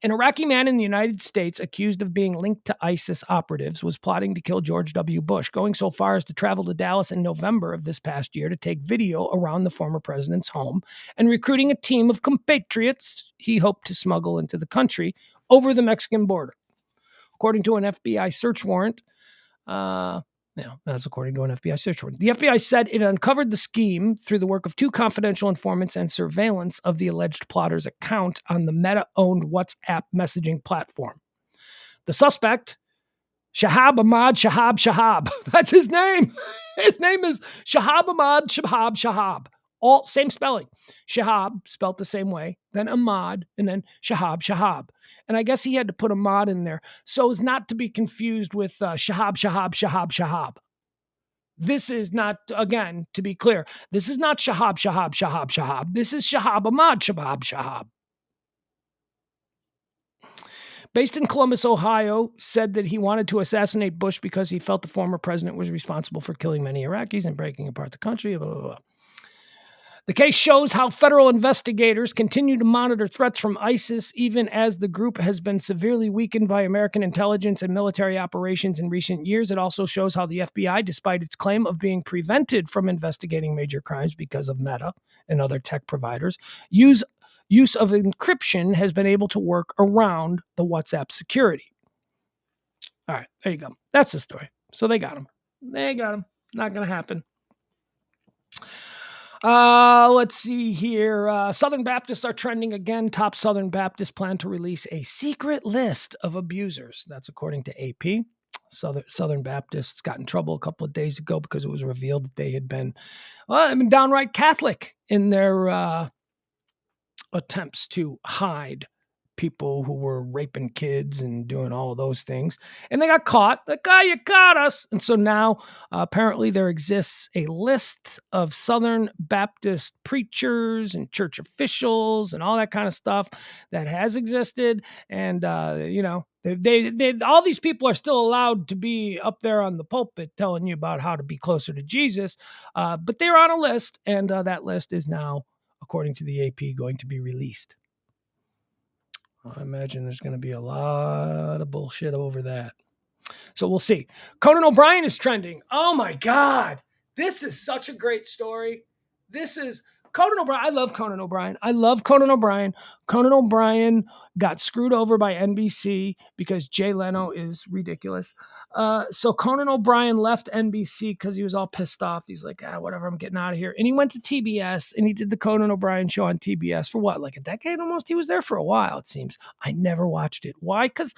An Iraqi man in the United States accused of being linked to ISIS operatives was plotting to kill George W. Bush, going so far as to travel to Dallas in November of this past year to take video around the former president's home and recruiting a team of compatriots he hoped to smuggle into the country over the Mexican border. According to an FBI search warrant, that's according to an FBI search warrant. The FBI said it uncovered the scheme through the work of 2 confidential informants and surveillance of the alleged plotter's account on the Meta-owned WhatsApp messaging platform. The suspect, Shahab Ahmad Shahab. That's his name. His name is Shahab Ahmad Shahab. All same spelling. Shahab, spelled the same way, then Ahmad, and then Shahab. And I guess he had to put Ahmad in there so as not to be confused with Shahab. This is not, again, to be clear, this is not Shahab. This is Shahab Ahmad Shahab. Based in Columbus, Ohio, said that he wanted to assassinate Bush because he felt the former president was responsible for killing many Iraqis and breaking apart the country, blah, blah, blah. The case shows how federal investigators continue to monitor threats from ISIS, even as the group has been severely weakened by American intelligence and military operations in recent years. It also shows how the FBI, despite its claim of being prevented from investigating major crimes because of Meta and other tech providers, use of encryption has been able to work around the WhatsApp security. All right, there you go. That's the story. So they got him. Not going to happen. Let's see here. Southern Baptists are trending again. Top Southern Baptists plan to release a secret list of abusers. That's according to AP. Southern Baptists got in trouble a couple of days ago because it was revealed that they had been downright Catholic in their attempts to hide people who were raping kids and doing all of those things. And they got caught. The guy, you caught us. And so now apparently there exists a list of Southern Baptist preachers and church officials and all that kind of stuff that has existed. And, they all these people are still allowed to be up there on the pulpit telling you about how to be closer to Jesus. But they're on a list, and that list is now, according to the AP, going to be released. I imagine there's going to be a lot of bullshit over that. So we'll see. Conan O'Brien is trending. Oh my God. This is such a great story. This is Conan O'Brien. I love Conan O'Brien. I love Conan O'Brien. Conan O'Brien got screwed over by NBC because Jay Leno is ridiculous. So Conan O'Brien left NBC because he was all pissed off. He's like, whatever, I'm getting out of here. And he went to TBS and he did the Conan O'Brien show on TBS for what, like a decade almost? He was there for a while, it seems. I never watched it. Why? Because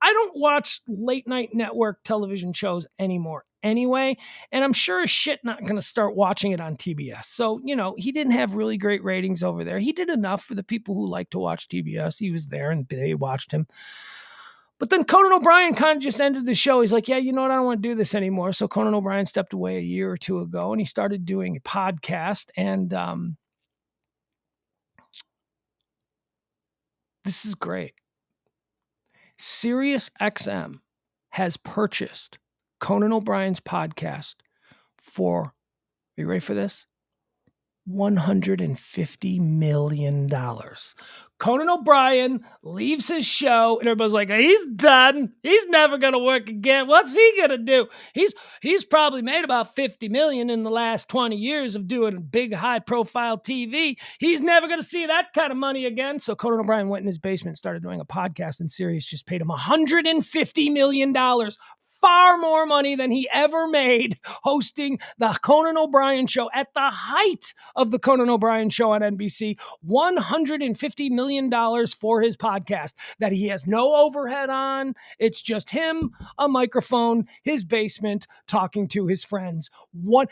I don't watch late night network television shows anymore anyway, and I'm sure as shit not going to start watching it on TBS. So, he didn't have really great ratings over there. He did enough for the people who like to watch TBS. He was there and they watched him. But then Conan O'Brien kind of just ended the show. He's like, you know what? I don't want to do this anymore. So Conan O'Brien stepped away a year or two ago and he started doing a podcast. And this is great. Sirius XM has purchased Conan O'Brien's podcast for, are you ready for this? $150 million. Conan O'Brien leaves his show and everybody's like, he's done. He's never going to work again. What's he going to do? He's probably made about $50 million in the last 20 years of doing big high profile TV. He's never going to see that kind of money again. So Conan O'Brien went in his basement and started doing a podcast, and Sirius just paid him $150 million. Far more money than he ever made hosting the Conan O'Brien show at the height of the Conan O'Brien show on NBC. $150 million for his podcast that he has no overhead on. It's just him, a microphone, his basement, talking to his friends.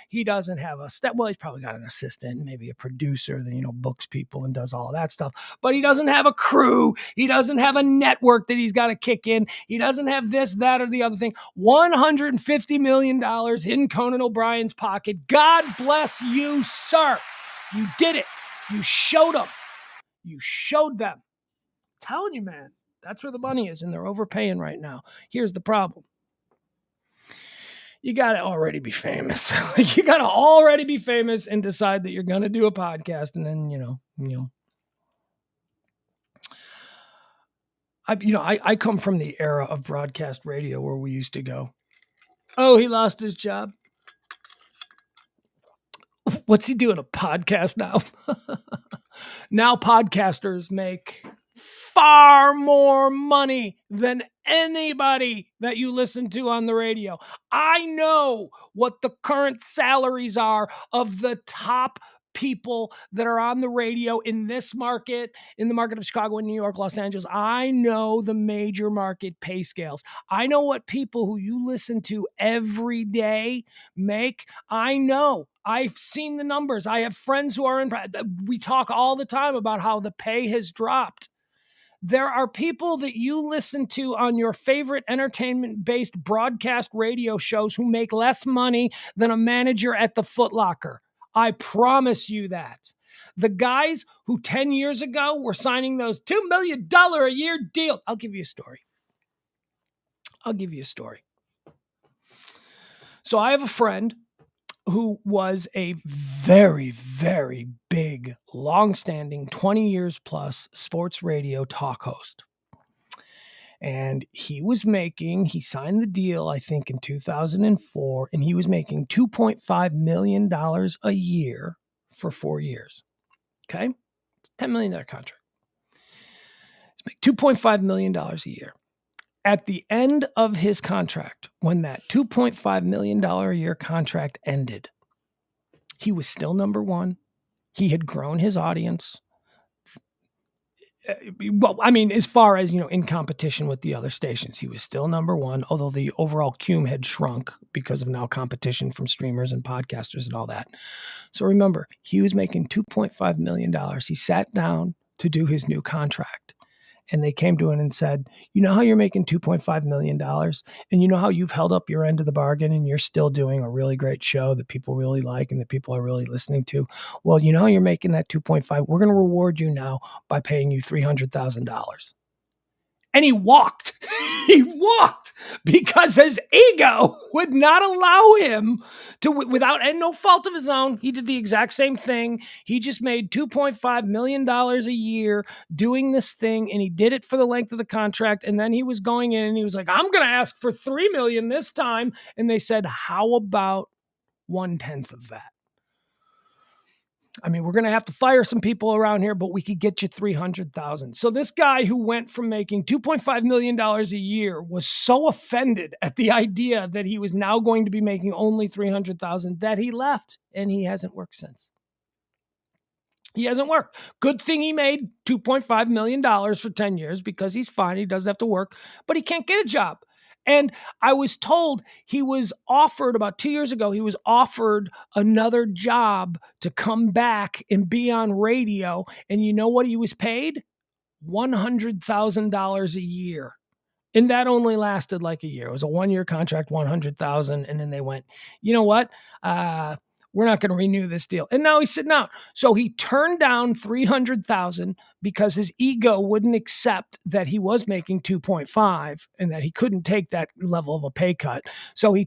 He doesn't have a step. Well, he's probably got an assistant, maybe a producer that, books people and does all of that stuff. But he doesn't have a crew. He doesn't have a network that he's got to kick in. He doesn't have this, that, or the other thing. $150 million in Conan O'Brien's pocket. God bless you, sir. You did it. You showed them. You showed them. I'm telling you, man, that's where the money is, and they're overpaying right now. Here's the problem. You got to already be famous. You got to already be famous and decide that you're going to do a podcast, and then, I come from the era of broadcast radio where we used to go, oh, he lost his job. What's he doing? A podcast now? Now podcasters make far more money than anybody that you listen to on the radio. I know what the current salaries are of the top people that are on the radio in this market, in the market of Chicago and New York, Los Angeles. I know the major market pay scales. I know what people who you listen to every day make. I know. I've seen the numbers. I have friends who are in. We talk all the time about how the pay has dropped. There are people that you listen to on your favorite entertainment-based broadcast radio shows who make less money than a manager at the Foot Locker. I promise you that. The guys who 10 years ago were signing those $2 million a year deals. I'll give you a story. So I have a friend who was a very, very big, long-standing, 20 years plus sports radio talk host. And he signed the deal, I think, in 2004, and he was making $2.5 million a year for 4 years. Okay? It's a $10 million contract. He's making $2.5 million a year. At the end of his contract, when that $2.5 million a year contract ended, he was still number one. He had grown his audience. Well, I mean, as far as, in competition with the other stations, he was still number one, although the overall cume had shrunk because of now competition from streamers and podcasters and all that. So remember, he was making $2.5 million. He sat down to do his new contract. And they came to him and said, you know how you're making $2.5 million? And you know how you've held up your end of the bargain and you're still doing a really great show that people really like and that people are really listening to? Well, you know how you're making that $2.5? We're going to reward you now by paying you $300,000. And he walked. He walked because his ego would not allow him to, without, and no fault of his own, he did the exact same thing. He just made $2.5 million a year doing this thing, and he did it for the length of the contract. And then he was going in and he was like, I'm going to ask for $3 million this time. And they said, how about 1/10 of that? I mean, we're going to have to fire some people around here, but we could get you 300,000. So this guy who went from making $2.5 million a year was so offended at the idea that he was now going to be making only 300,000 that he left, and he hasn't worked since. He hasn't worked. Good thing he made $2.5 million for 10 years because he's fine. He doesn't have to work, but he can't get a job. And I was told he was offered about 2 years ago, he was offered another job to come back and be on radio. And you know what he was paid? $100,000 a year. And that only lasted like a year. It was a 1-year contract, 100,000. And then they went, you know what? We're not going to renew this deal. And now he's sitting out. So he turned down 300,000 because his ego wouldn't accept that he was making 2.5 and that he couldn't take that level of a pay cut. So he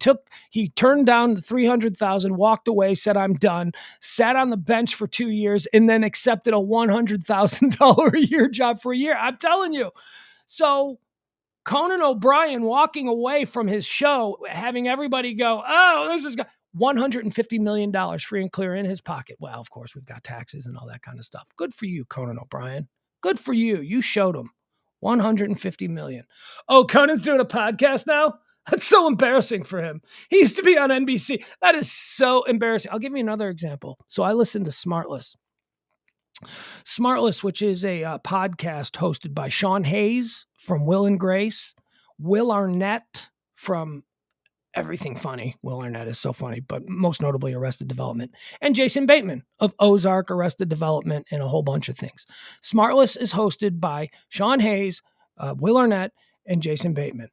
turned down the 300,000, walked away, said, I'm done, sat on the bench for 2 years, and then accepted a $100,000 a year job for a year. I'm telling you. So Conan O'Brien walking away from his show, having everybody go, oh, this is $150 million free and clear in his pocket. Well, of course, we've got taxes and all that kind of stuff. Good for you, Conan O'Brien. Good for you. You showed him $150 million. Oh, Conan's doing a podcast now? That's so embarrassing for him. He used to be on NBC. That is so embarrassing. I'll give you another example. So I listened to Smartless. Smartless, which is a podcast hosted by Sean Hayes from Will and Grace, Will Arnett from Everything Funny. Will Arnett is so funny, but most notably Arrested Development. And Jason Bateman of Ozark, Arrested Development, and a whole bunch of things. Smartless is hosted by Sean Hayes, Will Arnett, and Jason Bateman.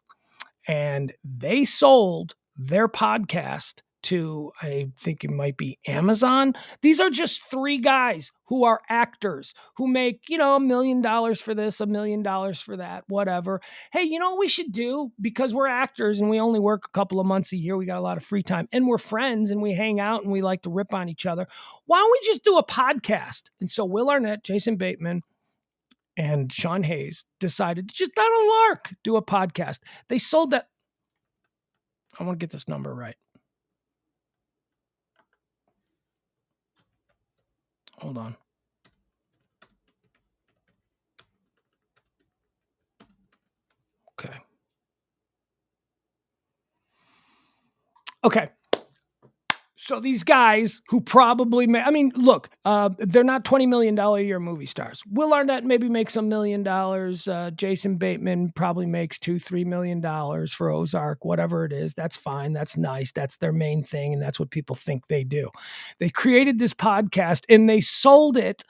And they sold their podcast to, I think it might be Amazon. These are just 3 guys who are actors who make, $1 million for this, $1 million for that, whatever. Hey, you know what we should do? Because we're actors and we only work a couple of months a year. We got a lot of free time and we're friends and we hang out and we like to rip on each other. Why don't we just do a podcast? And so Will Arnett, Jason Bateman, and Sean Hayes decided to just on a lark do a podcast. They sold that. I want to get this number right. Hold on. Okay. So these guys who probably look, they're not $20 million a year movie stars. Will Arnett maybe makes $1 million. Jason Bateman probably makes $2-3 million for Ozark, whatever it is. That's fine. That's nice. That's their main thing. And that's what people think they do. They created this podcast and they sold it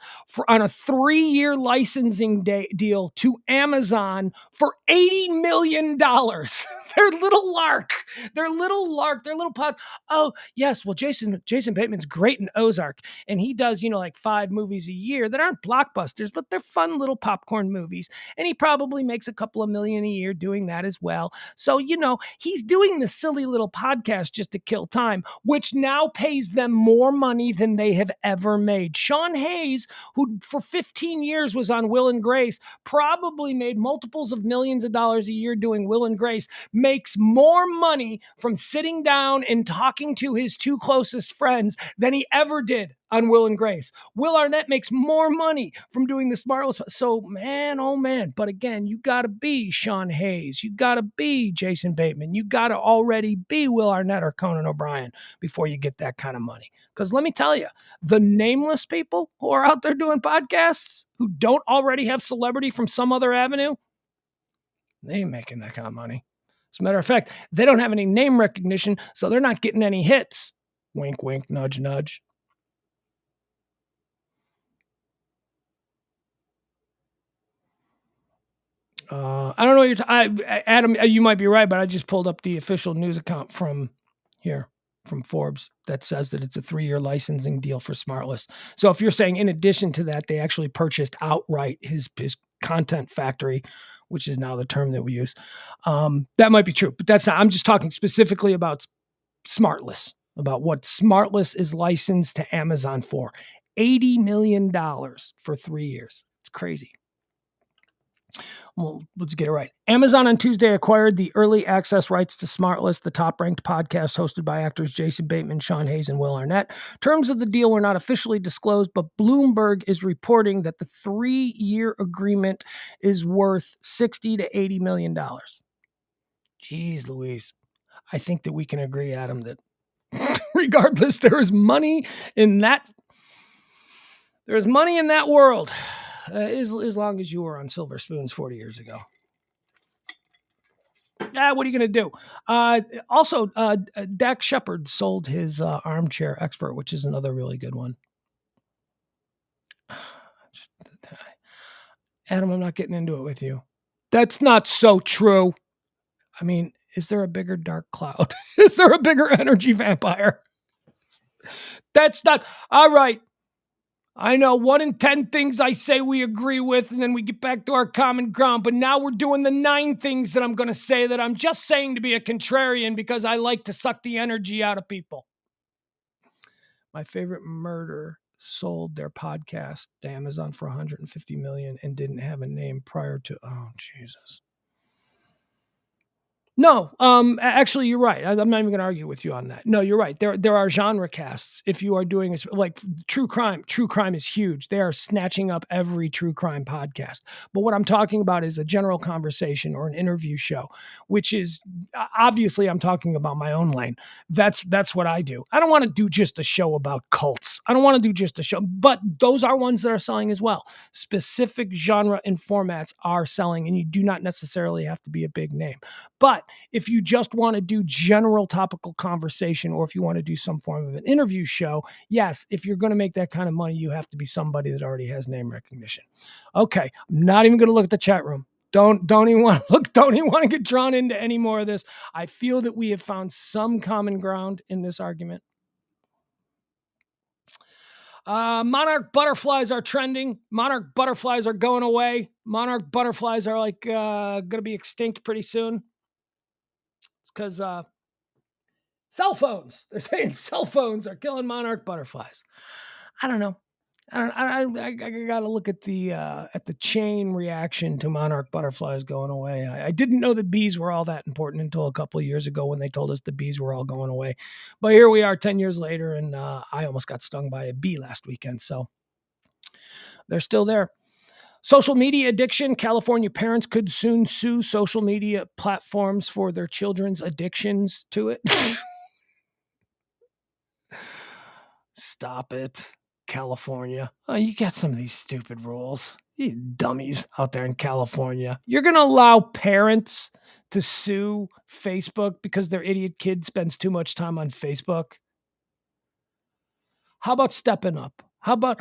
on a 3-year licensing deal to Amazon for $80 million. Their little lark, their little pod. Oh, yes. Well, Jason Bateman's great in Ozark, and he does, like 5 movies a year that aren't blockbusters, but they're fun little popcorn movies. And he probably makes a couple of million a year doing that as well. So, he's doing this silly little podcast just to kill time, which now pays them more money than they have ever made. Sean Hayes, who for 15 years was on Will and Grace, probably made multiples of millions of dollars a year doing Will and Grace, makes more money from sitting down and talking to his 2 closest friends than he ever did on Will and Grace. Will Arnett makes more money from doing the Smartless. So, man, oh man. But again, you got to be Sean Hayes. You got to be Jason Bateman. You got to already be Will Arnett or Conan O'Brien before you get that kind of money. Because let me tell you, the nameless people who are out there doing podcasts who don't already have celebrity from some other avenue, they ain't making that kind of money. As a matter of fact, they don't have any name recognition, so they're not getting any hits. Wink, wink, nudge, nudge. I don't know what Adam, you might be right, but I just pulled up the official news account from Forbes that says that it's a 3-year licensing deal for Smartless. So if you're saying in addition to that, they actually purchased outright his content factory, which is now the term that we use. That might be true, but that's not. I'm just talking specifically about Smartless, about what Smartless is licensed to Amazon for. $80 million for 3 years. It's crazy. Well, let's get it right. Amazon on Tuesday acquired the early access rights to Smartless, the top-ranked podcast hosted by actors Jason Bateman, Sean Hayes, and Will Arnett. Terms of the deal were not officially disclosed, but Bloomberg is reporting that the 3-year agreement is worth $60 to $80 million. Jeez Louise. I think that we can agree, Adam, that regardless, there is money in that. There is money in that world. As long as you were on silver spoons 40 years ago. What are you going to do? Also, Dak Shepard sold his Armchair Expert, which is another really good one. Adam, I'm not getting into it with you. That's not so true. I mean, is there a bigger dark cloud? Is there a bigger energy vampire? That's not... All right. I know 1 in 10 things I say we agree with, and then we get back to our common ground. But now we're doing the 9 things that I'm going to say that I'm just saying to be a contrarian because I like to suck the energy out of people. My Favorite Murder sold their podcast to Amazon for $150 million and didn't have a name prior to. Oh, Jesus. No, actually, you're right. I'm not even going to argue with you on that. No, you're right. There are genre casts. If you are doing like true crime is huge. They are snatching up every true crime podcast. But what I'm talking about is a general conversation or an interview show, which is obviously I'm talking about my own lane. That's what I do. I don't want to do just a show about cults. I don't want to do just a show, but those are ones that are selling as well. Specific genre and formats are selling, and you do not necessarily have to be a big name. But if you just want to do general topical conversation, or if you want to do some form of an interview show, yes, if you're going to make that kind of money, you have to be somebody that already has name recognition. Okay, I'm not even going to look at the chat room. Don't even want to look. Don't even want to get drawn into any more of this. I feel that we have found some common ground in this argument. Monarch butterflies are trending. Monarch butterflies are going away. Monarch butterflies are like going to be extinct pretty soon. It's because cell phones. They're saying cell phones are killing monarch butterflies. I don't know. I got to look at the chain reaction to monarch butterflies going away. I didn't know that bees were all that important until a couple of years ago when they told us the bees were all going away. But here we are 10 years later, and I almost got stung by a bee last weekend. So they're still there. Social media addiction. California parents could soon sue social media platforms for their children's addictions to it. Stop it, California. Oh, you got some of these stupid rules. You dummies out there in California. You're going to allow parents to sue Facebook because their idiot kid spends too much time on Facebook? How about stepping up? How about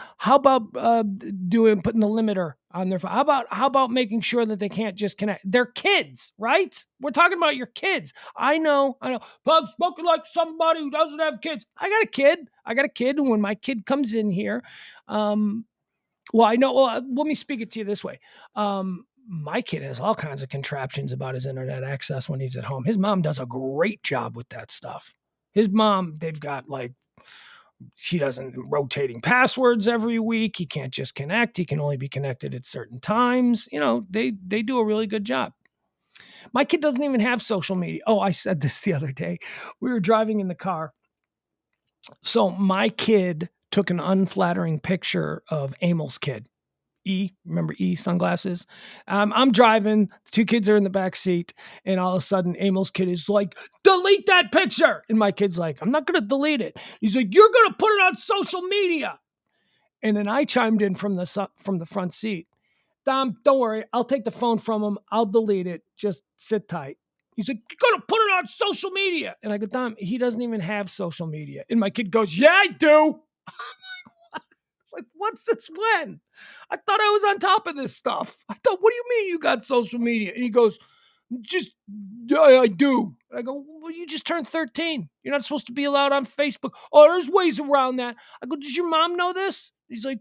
putting the limiter on their phone? How about making sure that they can't just connect? They're kids, right? We're talking about your kids. I know. I'm spoken like somebody who doesn't have kids. I got a kid. And when my kid comes in here, let me speak it to you this way. My kid has all kinds of contraptions about his internet access when he's at home. His mom does a great job with that stuff. His mom, they've got she doesn't rotating passwords every week. He can't just connect. He can only be connected at certain times. They do a really good job. My kid doesn't even have social media. Oh, I said this the other day. We were driving in the car. So my kid took an unflattering picture of Emil's kid. Remember E, sunglasses? I'm driving, the 2 kids are in the back seat, and all of a sudden Emil's kid is like, delete that picture. And my kid's like, I'm not going to delete it. He's like, you're going to put it on social media. And then I chimed in from the front seat. Dom, don't worry. I'll take the phone from him. I'll delete it. Just sit tight. He's like, you're going to put it on social media. And I go, Dom, he doesn't even have social media. And my kid goes, yeah, I do. Like, what since when? I thought I was on top of this stuff. I thought, what do you mean you got social media? And he goes, yeah, I do. And I go, well, you just turned 13. You're not supposed to be allowed on Facebook. Oh, there's ways around that. I go, does your mom know this? He's like,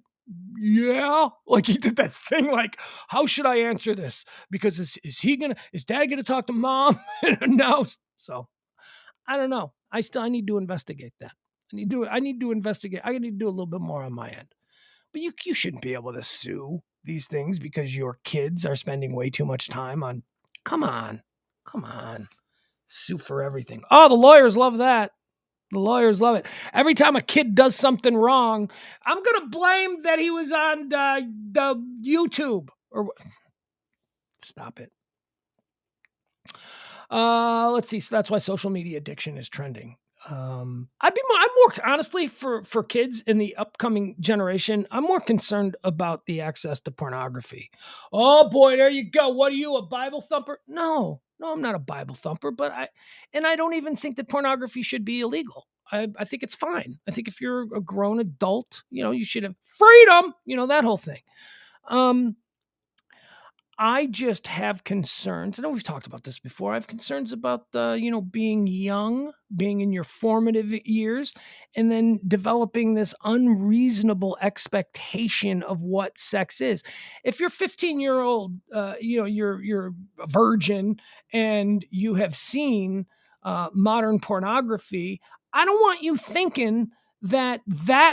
yeah, like he did that thing like, how should I answer this? Because is dad gonna talk to mom? No. So I don't know. I need to investigate that. I need to investigate. I need to do a little bit more on my end. But you shouldn't be able to sue these things because your kids are spending way too much time on. Come on. Come on. Sue for everything. Oh, the lawyers love that. The lawyers love it. Every time a kid does something wrong, I'm going to blame that he was on the YouTube. Stop it. Let's see. So that's why social media addiction is trending. I'm more honestly for kids in the upcoming generation. I'm more concerned about the access to pornography. Oh boy, there you go. What are you, a Bible thumper? No, I'm not a Bible thumper. But I don't even think that pornography should be illegal. I think it's fine. I think if you're a grown adult, you should have freedom. That whole thing. I just have concerns. I know we've talked about this before. I have concerns about, being young, being in your formative years, and then developing this unreasonable expectation of what sex is. If you're 15-year-old, you're a virgin and you have seen modern pornography, I don't want you thinking that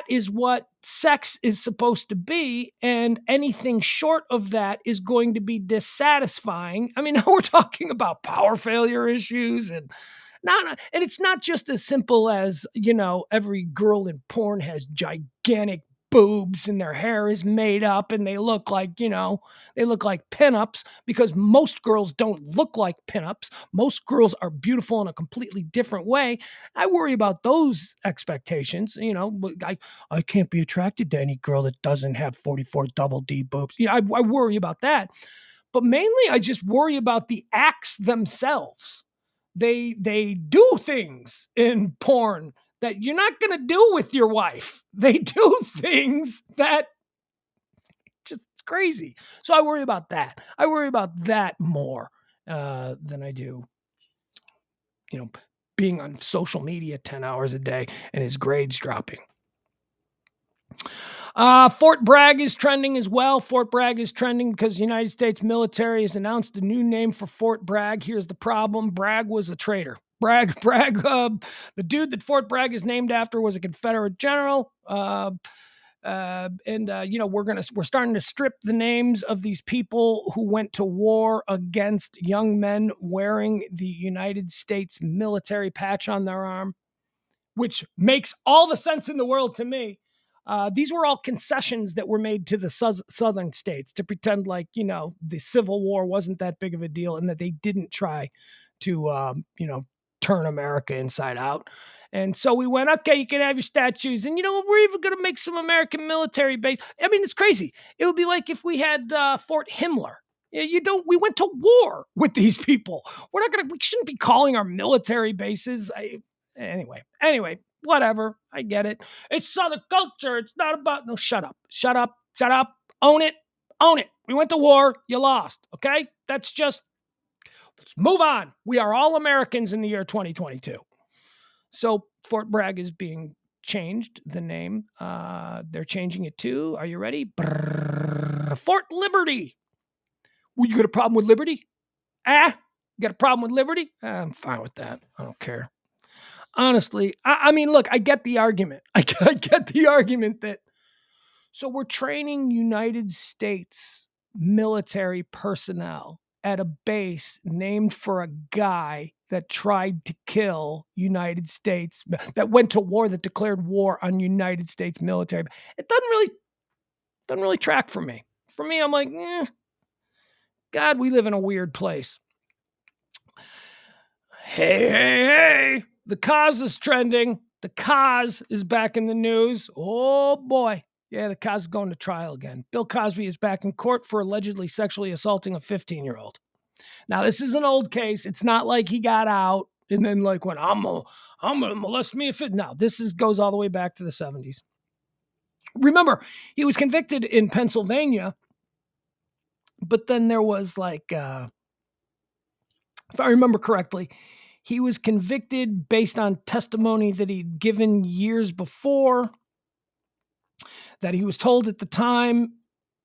is what sex is supposed to be, and anything short of that is going to be dissatisfying. I mean, now we're talking about power failure issues and it's not just as simple as, every girl in porn has gigantic boobs and their hair is made up and they look like pinups, because most girls don't look like pinups. Most girls are beautiful in a completely different way. I worry about those expectations. I can't be attracted to any girl that doesn't have 44 double D boobs. I worry about that. But mainly I just worry about the acts themselves. They do things in porn that you're not going to do with your wife. They do things that just crazy. So I worry about that. I worry about that more than I do, being on social media 10 hours a day and his grades dropping. Fort Bragg is trending as well. Fort Bragg is trending because the United States military has announced a new name for Fort Bragg. Here's the problem. Bragg was a traitor. Bragg, the dude that Fort Bragg is named after was a Confederate general. We're starting to strip the names of these people who went to war against young men wearing the United States military patch on their arm, which makes all the sense in the world to me. These were all concessions that were made to the southern states to pretend like, the Civil War wasn't that big of a deal and that they didn't try to, turn America inside out. And so we went, okay, you can have your statues. And, we're even going to make some American military base. I mean, it's crazy. It would be like if we had Fort Himmler. We went to war with these people. We shouldn't be calling our military bases. Anyway, whatever. I get it. It's Southern culture. It's not about, no, shut up. Own it. We went to war. You lost. Okay. Let's move on. We are all Americans in the year 2022. So Fort Bragg is being changed, the name. They're changing it to, are you ready? Fort Liberty. Well, you got a problem with liberty? You got a problem with liberty? I'm fine with that. I don't care. Honestly, I mean, look, I get the argument. I get the argument that, so we're training United States military personnel at a base named for a guy that tried to kill United States, that went to war, that declared war on United States military. It doesn't really track for me. For me, I'm like, God, we live in a weird place. Hey. The cause is trending. The cause is back in the news. Oh, boy. Yeah, the cause is going to trial again. Bill Cosby is back in court for allegedly sexually assaulting a 15-year-old. Now, this is an old case. It's not like he got out and then went, I'm going to molest me. No, goes all the way back to the 70s. Remember, he was convicted in Pennsylvania, but then there was if I remember correctly, he was convicted based on testimony that he'd given years before. that he was told at the time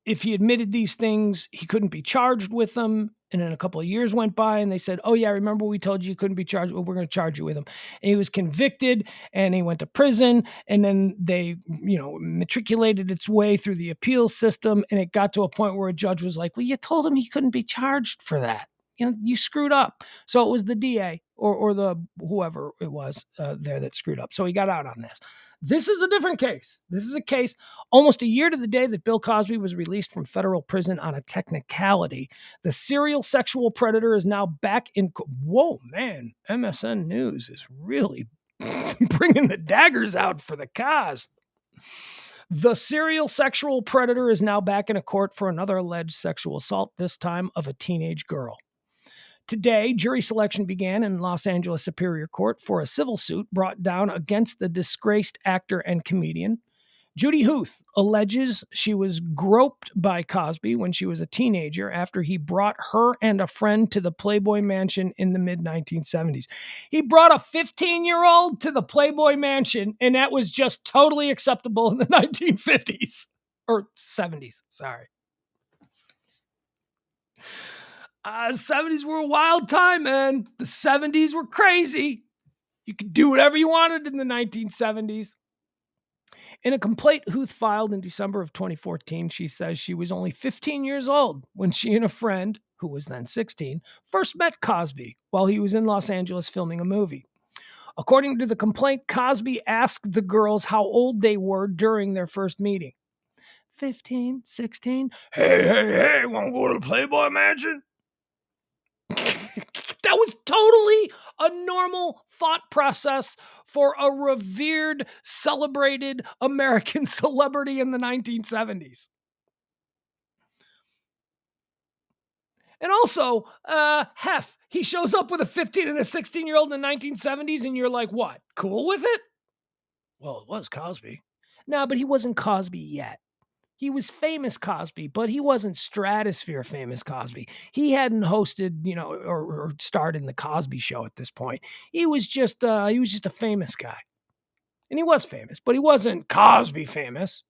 if he admitted these things, he couldn't be charged with them. And then a couple of years went by and they said, oh, yeah, remember we told you couldn't be charged? Well, we're going to charge you with them. And he was convicted and he went to prison. And then they, matriculated its way through the appeal system. And it got to a point where a judge was like, well, you told him he couldn't be charged for that. You screwed up. So it was the DA or the whoever it was there that screwed up. So he got out on this. This is a different case. This is a case almost a year to the day that Bill Cosby was released from federal prison on a technicality. The serial sexual predator is now back in. Whoa, man. MSN News is really bringing the daggers out for the cause. The serial sexual predator is now back in a court for another alleged sexual assault, this time of a teenage girl. Today, jury selection began in Los Angeles Superior Court for a civil suit brought down against the disgraced actor and comedian. Judy Huth alleges she was groped by Cosby when she was a teenager after he brought her and a friend to the Playboy Mansion in the mid-1970s. He brought a 15-year-old to the Playboy Mansion, and that was just totally acceptable in the 1950s. Or 70s, sorry. 70s were a wild time, man. The 70s were crazy. You could do whatever you wanted in the 1970s. In a complaint Huth filed in December of 2014, she says she was only 15 years old when she and a friend, who was then 16, first met Cosby while he was in Los Angeles filming a movie. According to the complaint, Cosby asked the girls how old they were during their first meeting. 15, 16. Hey, want to go to the Playboy Mansion? That was totally a normal thought process for a revered, celebrated American celebrity in the 1970s. And also, he shows up with a 15 and a 16-year-old in the 1970s, and you're like, what, cool with it? Well, it was Cosby. No, but he wasn't Cosby yet. He was famous Cosby, but he wasn't stratosphere famous Cosby. He hadn't hosted, or starred in the Cosby Show at this point. He was just a famous guy. And he was famous, but he wasn't Cosby famous.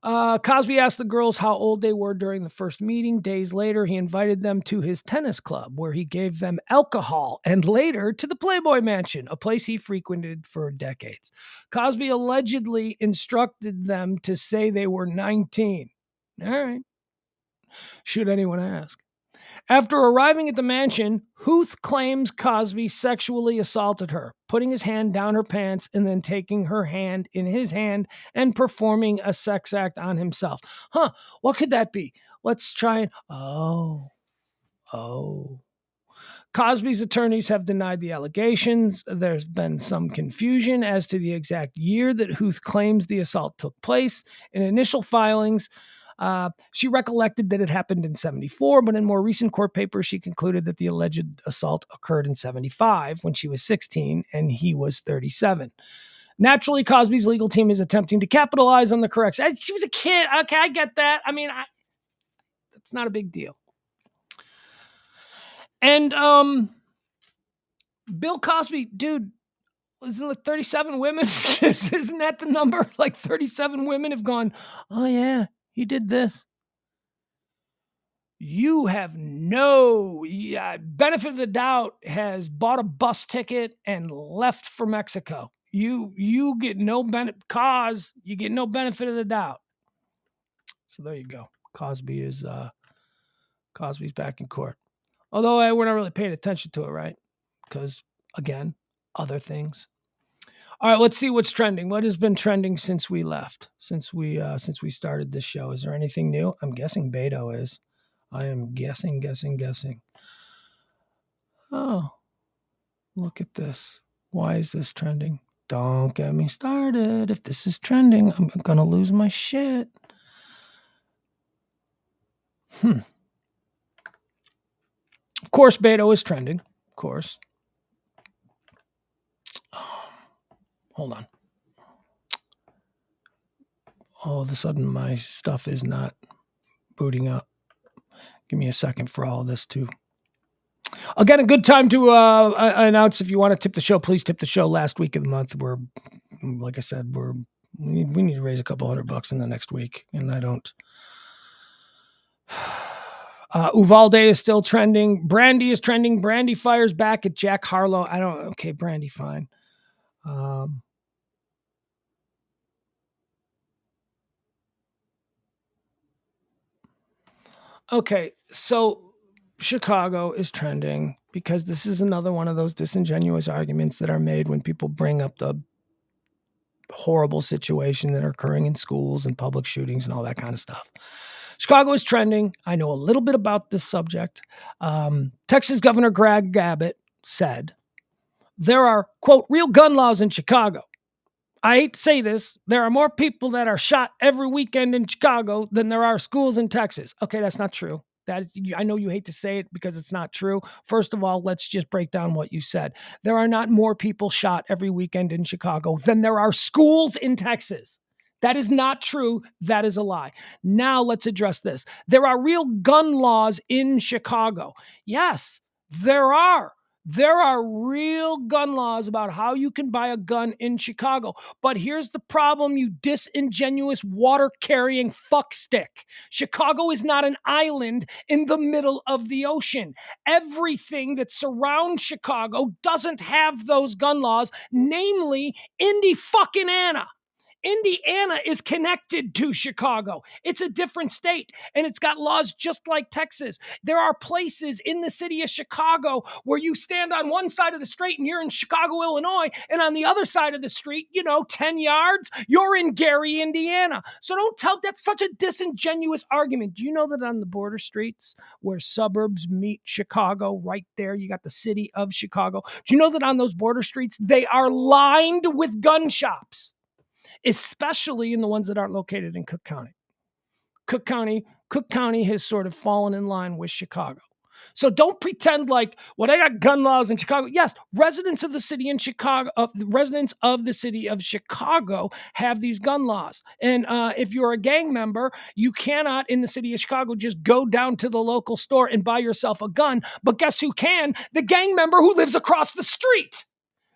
Cosby asked the girls how old they were during the first meeting. Days later, he invited them to his tennis club, where he gave them alcohol, and later to the Playboy Mansion, a place he frequented for decades. Cosby allegedly instructed them to say they were 19. All right. Should anyone ask? After arriving at the mansion, Huth claims Cosby sexually assaulted her, putting his hand down her pants and then taking her hand in his hand and performing a sex act on himself. What could that be? Let's try it. Oh. Cosby's attorneys have denied the allegations. There's been some confusion as to the exact year that Huth claims the assault took place. In initial filings, she recollected that it happened in 74, but in more recent court papers, she concluded that the alleged assault occurred in 75 when she was 16 and he was 37. Naturally, Cosby's legal team is attempting to capitalize on the correction. She was a kid. Okay, I get that. I mean, that's not a big deal. And Bill Cosby, dude, wasn't it like 37 women? Isn't that the number? Like 37 women have gone, oh yeah, he did this. You have no benefit of the doubt, has bought a bus ticket and left for Mexico. You get no benefit, you get no benefit of the doubt. So there you go. Cosby's back in court. Although we're not really paying attention to it, right? Because, again, other things. All right, let's see what's trending. What has been trending since we left, since we started this show? Is there anything new? I'm guessing Beto is. I am guessing. Oh, look at this. Why is this trending? Don't get me started. If this is trending, I'm going to lose my shit. Of course, Beto is trending. Of course. Hold on. All of a sudden, my stuff is not booting up. Give me a second for all of this to... Again, a good time to announce if you want to tip the show, please tip the show last week of the month. Like I said, we're We need to raise a couple $100 in the next week, and I don't. Uvalde is still trending. Brandy is trending. Brandy fires back at Jack Harlow. Okay, Brandy, fine. Okay, so Chicago is trending because this is another one of those disingenuous arguments that are made when people bring up the horrible situation that are occurring in schools and public shootings and all that kind of stuff. Chicago is trending. I know a little bit about this subject. Texas Governor Greg Abbott said there are, quote, real gun laws in Chicago. I hate to say this. There are more people that are shot every weekend in Chicago than there are schools in Texas. Okay, that's not true. I know you hate to say it because it's not true. First of all, let's just break down what you said. There are not more people shot every weekend in Chicago than there are schools in Texas. That is not true. That is a lie. Now let's address this. There are real gun laws in Chicago. Yes, there are. There are real gun laws about how you can buy a gun in Chicago. But here's the problem, you disingenuous water-carrying fuckstick. Chicago is not an island in the middle of the ocean. Everything that surrounds Chicago doesn't have those gun laws, namely Indy-fucking-Anna. Indiana is connected to Chicago. It's a different state, and it's got laws just like Texas. There are places in the city of Chicago where you stand on one side of the street and you're in Chicago, Illinois, and on the other side of the street, 10 yards, you're in Gary, Indiana. So don't tell, that's such a disingenuous argument. Do you know that on the border streets where suburbs meet Chicago, right there, you got the city of Chicago. Do you know that on those border streets, they are lined with gun shops? Especially in the ones that aren't located in Cook County. Cook County has sort of fallen in line with Chicago. So don't pretend like, I got gun laws in Chicago. Yes, residents of the city of Chicago have these gun laws. And if you're a gang member, you cannot in the city of Chicago just go down to the local store and buy yourself a gun. But guess who can? The gang member who lives across the street.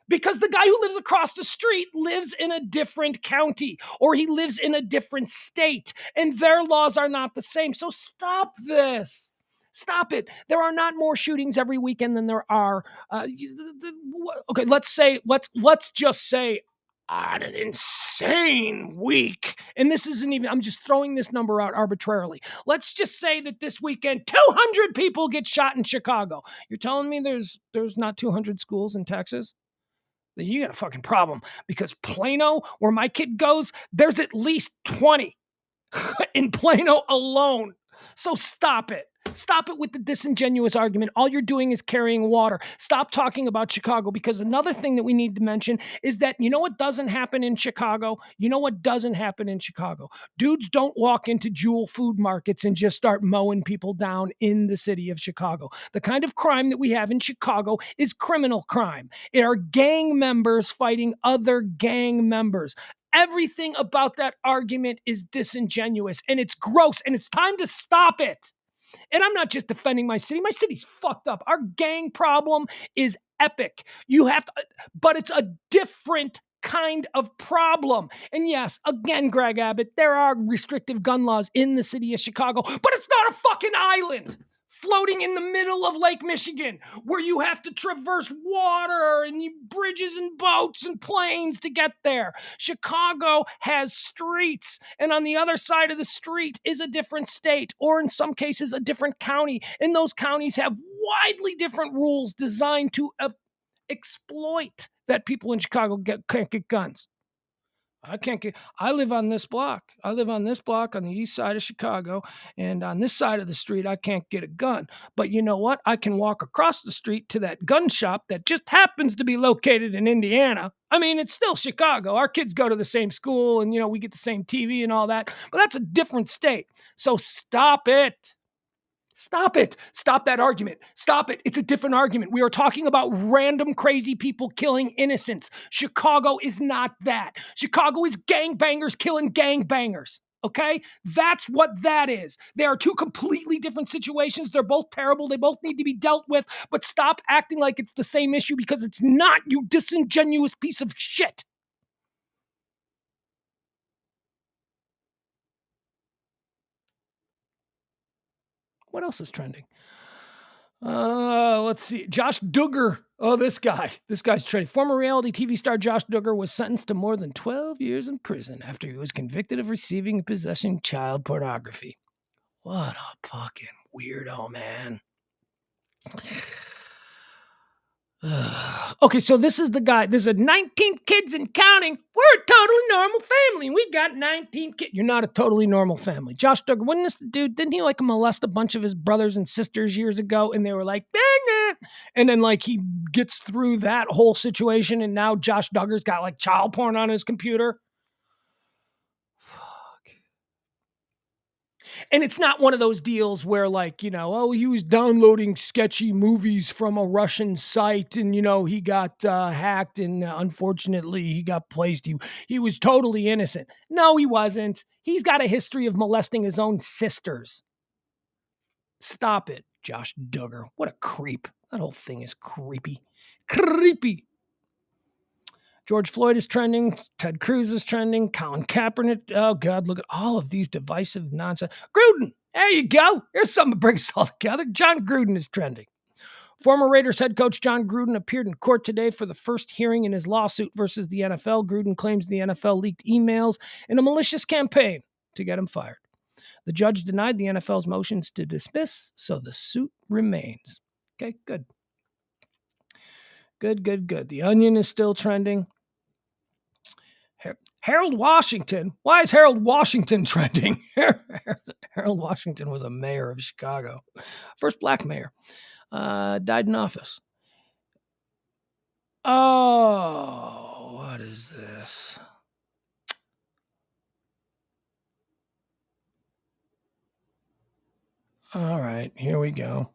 Because the guy who lives across the street lives in a different county or he lives in a different state and their laws are not the same. So stop this. Stop it. There are not more shootings every weekend than there are. Okay, let's just say on an insane week. And this isn't even, I'm just throwing this number out arbitrarily. Let's just say that this weekend, 200 people get shot in Chicago. You're telling me there's not 200 schools in Texas? Then you got a fucking problem because Plano, where my kid goes, there's at least 20 in Plano alone. So stop it. Stop it with the disingenuous argument. All you're doing is carrying water. Stop talking about Chicago, because another thing that we need to mention is that, you know what doesn't happen in Chicago? You know what doesn't happen in Chicago? Dudes don't walk into Jewel food markets and just start mowing people down in the city of Chicago. The kind of crime that we have in Chicago is criminal crime. It are gang members fighting other gang members. Everything about that argument is disingenuous and it's gross and it's time to stop it. And I'm not just defending my city. My city's fucked up. Our gang problem is epic. But it's a different kind of problem. And yes, again, Greg Abbott, there are restrictive gun laws in the city of Chicago, but it's not a fucking island floating in the middle of Lake Michigan where you have to traverse water and bridges and boats and planes to get there. Chicago has streets, and on the other side of the street is a different state, or in some cases a different county, and those counties have widely different rules designed to exploit that people in Chicago can't get guns. I live on this block. I live on this block on the east side of Chicago, and on this side of the street, I can't get a gun. But you know what? I can walk across the street to that gun shop that just happens to be located in Indiana. I mean, it's still Chicago. Our kids go to the same school, and, we get the same TV and all that, but that's a different state. So stop it. Stop it. Stop that argument. Stop it. It's a different argument. We are talking about random crazy people killing innocents. Chicago is not that. Chicago is gangbangers killing gangbangers. Okay? That's what that is. They are two completely different situations. They're both terrible. They both need to be dealt with, but stop acting like it's the same issue, because it's not, you disingenuous piece of shit. What else is trending? Let's see. Josh Duggar. Oh, this guy's trending. Former reality TV star Josh Duggar was sentenced to more than 12 years in prison after he was convicted of receiving and possessing child pornography. What a fucking weirdo, man. Okay, so this is the guy. There's a 19 kids and counting. We're a totally normal family. We got 19 kids. You're not a totally normal family. Josh Duggar, wasn't this the dude? Didn't he like molest a bunch of his brothers and sisters years ago? And they were like, dang it. And then like he gets through that whole situation. And now Josh Duggar's got like child porn on his computer. And it's not one of those deals where like, he was downloading sketchy movies from a Russian site and, he got hacked and unfortunately he got placed. He was totally innocent. No, he wasn't. He's got a history of molesting his own sisters. Stop it, Josh Duggar. What a creep. That whole thing is creepy. Creepy. George Floyd is trending. Ted Cruz is trending. Colin Kaepernick. Oh, God, look at all of these divisive nonsense. Gruden, there you go. Here's something to bring us all together. John Gruden is trending. Former Raiders head coach John Gruden appeared in court today for the first hearing in his lawsuit versus the NFL. Gruden claims the NFL leaked emails in a malicious campaign to get him fired. The judge denied the NFL's motions to dismiss, so the suit remains. Okay, good. Good. The Onion is still trending. Harold Washington. Why is Harold Washington trending? Harold Washington was a mayor of Chicago. First black mayor. Died in office. Oh, what is this? All right, here we go.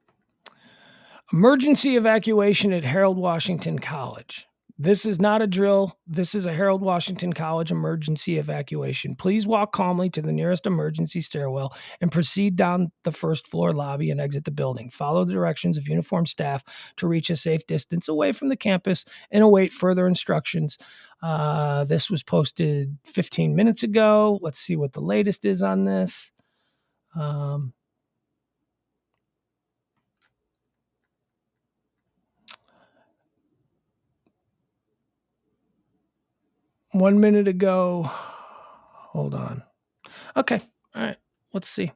Emergency evacuation at Harold Washington College. This is not a drill. This is a Harold Washington College emergency evacuation. Please walk calmly to the nearest emergency stairwell and proceed down the first floor lobby and exit the building. Follow the directions of uniformed staff to reach a safe distance away from the campus and await further instructions. This was posted 15 minutes ago. Let's see what the latest is on this. 1 minute ago. Hold on. Okay. All right. Let's see.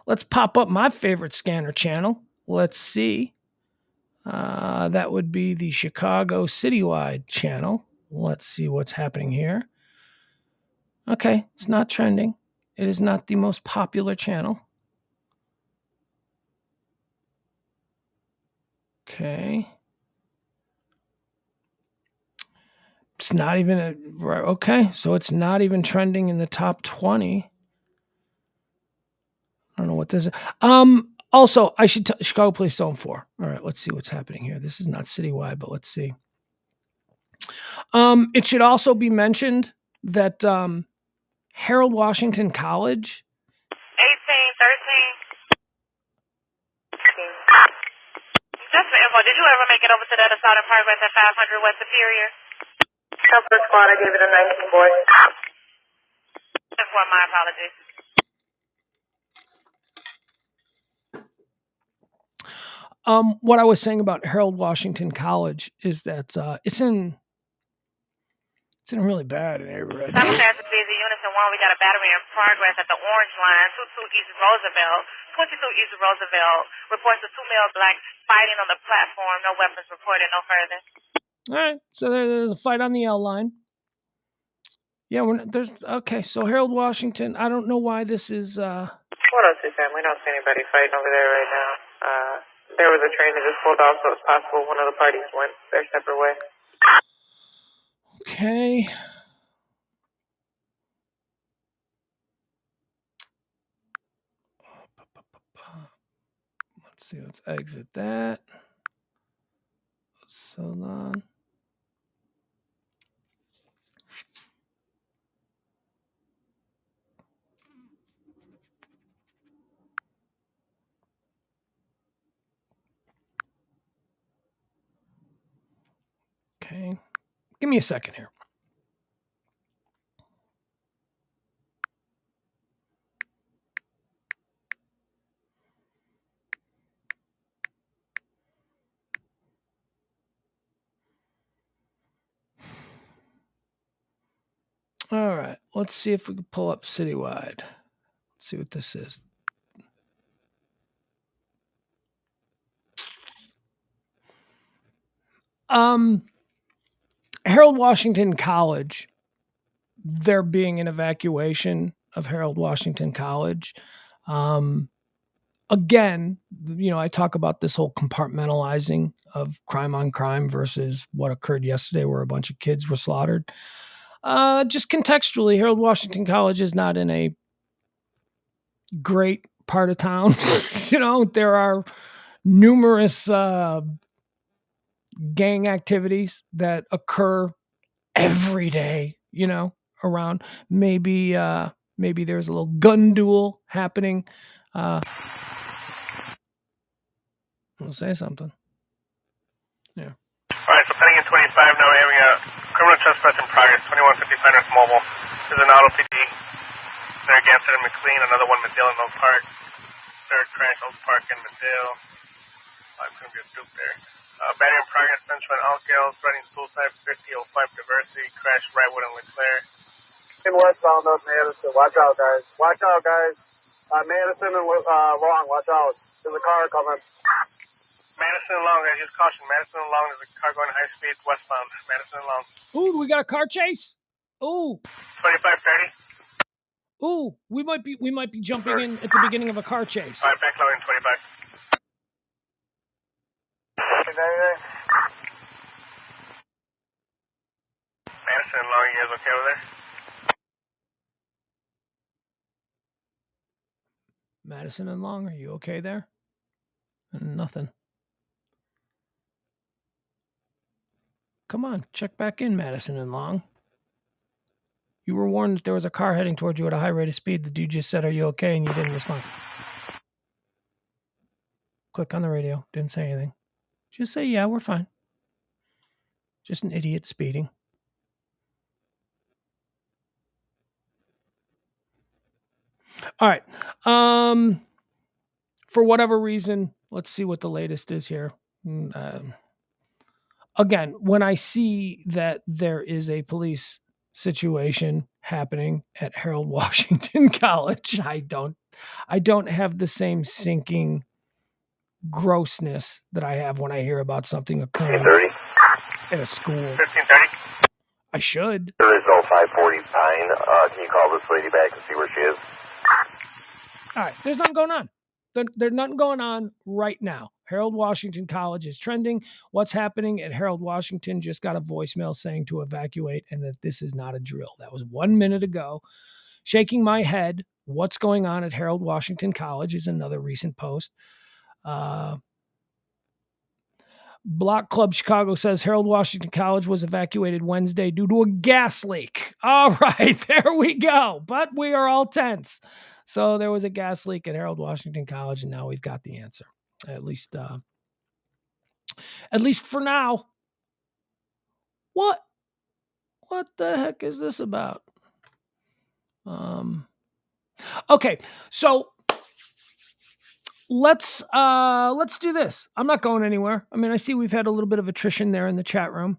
Let's pop up my favorite scanner channel. Let's see. That would be the Chicago Citywide channel. Let's see what's happening here. Okay. It's not trending. It is not the most popular channel. Okay. It's not even okay. So it's not even trending in the top 20. I don't know what this is. Also, I should Chicago Police Zone 4. All right, let's see what's happening here. This is not citywide, but let's see. It should also be mentioned that Harold Washington College. 1813. Just for info, did you ever make it over to the other side of Progress at 500 West Superior? Comfort Squad, I gave it a 19, boy. My apologies. What I was saying about Harold Washington College is that it's in really bad neighborhood. South Passenger Busy Unison 1, we got a battery in progress at the Orange Line, 22 East Roosevelt. 22 East Roosevelt reports the 2 male blacks fighting on the platform. No weapons reported, no further. All right, so there's a fight on the L line. Yeah, okay. So Harold Washington, I don't know why this is. 102 Sam, we don't see anybody fighting over there right now. There was a train that just pulled off, so it's possible one of the parties went their separate way. Okay. Let's see. Let's exit that. Hold on. Okay. Give me a second here. All right. Let's see if we can pull up citywide. Let's see what this is. Harold Washington College, there being an evacuation of Harold Washington College. Again, I talk about this whole compartmentalizing of crime on crime versus what occurred yesterday where a bunch of kids were slaughtered. Just contextually, Harold Washington College is not in a great part of town. There are numerous gang activities that occur every day, around. Maybe there's a little gun duel happening. I'll say something. Yeah. All right, so pending in 25 now, we're having a criminal trespass in progress, 2155 North Mobile. There's an auto PD. There, Gampton and McLean, another one, Medill and Oak Park. Third crash, Oak Park and Medill. It's going to be a dupe there. Battery in progress, Central and Alkales, running suicide, 5005 Diversity, crash Wrightwood and Leclerc. In westbound of Madison, watch out, guys. Watch out, guys. Madison and Long, watch out. There's a car coming. Madison and Long, guys, just caution. Madison and Long, there's a car going high speed westbound. Madison and Long. Ooh, we got a car chase? Ooh. 2530. Ooh, we might be jumping in at the beginning of a car chase. All right, back low in 25. Madison and Long, you guys okay over there? Madison and Long, are you okay there? Nothing. Come on, check back in, Madison and Long. You were warned that there was a car heading towards you at a high rate of speed. The dude just said, "Are you okay?" and you didn't respond. Click on the radio. Didn't say anything. Just say, "Yeah, we're fine." Just an idiot speeding. All right. For whatever reason, let's see what the latest is here. Again, when I see that there is a police situation happening at Harold Washington College, I don't have the same sinking grossness that I have when I hear about something occurring in a school. 1530. I should. There is no 549. Can you call this lady back and see where she is? All right, there's nothing going on. There's nothing going on right now. Harold Washington College is trending. What's happening at Harold Washington? Just got a voicemail saying to evacuate and that this is not a drill. That was 1 minute ago. Shaking my head. What's going on at Harold Washington College is another recent post. Block Club Chicago says Harold Washington College was evacuated Wednesday due to a gas leak. All right, there we go. But we are all tense. So there was a gas leak at Harold Washington College, and now we've got the answer. At least for now. What the heck is this about? Okay, so let's do this. I'm not going anywhere. I mean, I see we've had a little bit of attrition there in the chat room.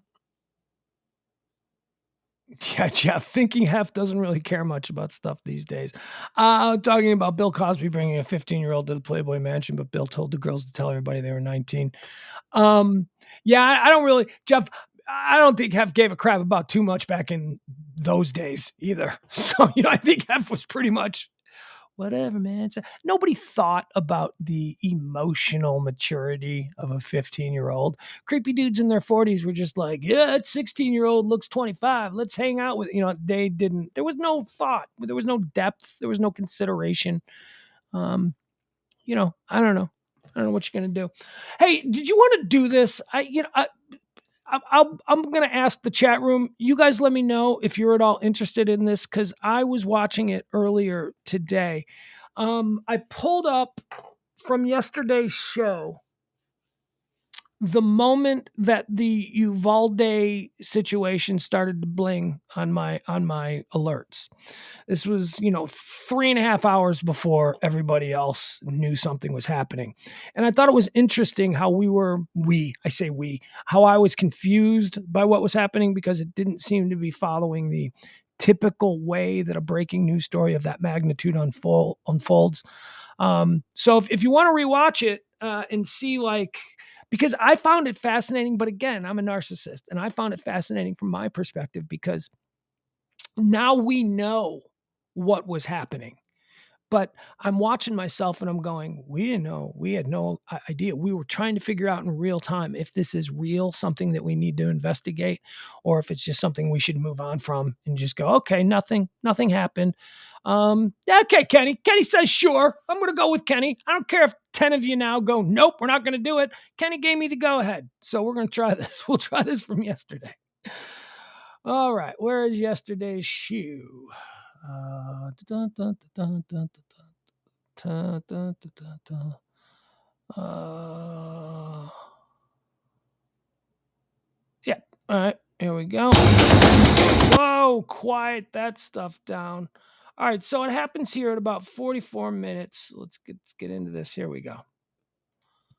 Yeah, Jeff, thinking half doesn't really care much about stuff these days. Talking about Bill Cosby bringing a 15-year-old to the Playboy Mansion, but Bill told the girls to tell everybody they were 19. Yeah, I don't really, Jeff, I don't think Hef gave a crap about too much back in those days either. So, I think Hef was pretty much whatever, man. So nobody thought about the emotional maturity of a 15-year-old. Creepy dudes in their 40s were just like, yeah, that 16-year-old looks 25. Let's hang out with, they didn't, there was no thought. There was no depth. There was no consideration. I don't know. I don't know what you're going to do. Hey, did you want to do this? I'm going to ask the chat room. You guys let me know if you're at all interested in this, because I was watching it earlier today. I pulled up from yesterday's show the moment that the Uvalde situation started to bling on my alerts. This was, 3.5 hours before everybody else knew something was happening. And I thought it was interesting how how I was confused by what was happening, because it didn't seem to be following the typical way that a breaking news story of that magnitude unfolds. So if you want to rewatch it and see, like, because I found it fascinating, but again, I'm a narcissist, and I found it fascinating from my perspective because now we know what was happening. But I'm watching myself and I'm going, we didn't know. We had no idea. We were trying to figure out in real time if this is real, something that we need to investigate, or if it's just something we should move on from and just go, okay, nothing happened. Okay, Kenny. Kenny says, sure. I'm going to go with Kenny. I don't care if 10 of you now go, nope, we're not going to do it. Kenny gave me the go ahead. So we're going to try this. We'll try this from yesterday. All right. Where is yesterday's shoe? Yeah. All right. Here we go. Whoa, quiet that stuff down. All right. So it happens here at about 44 minutes. Let's get into this. Here we go.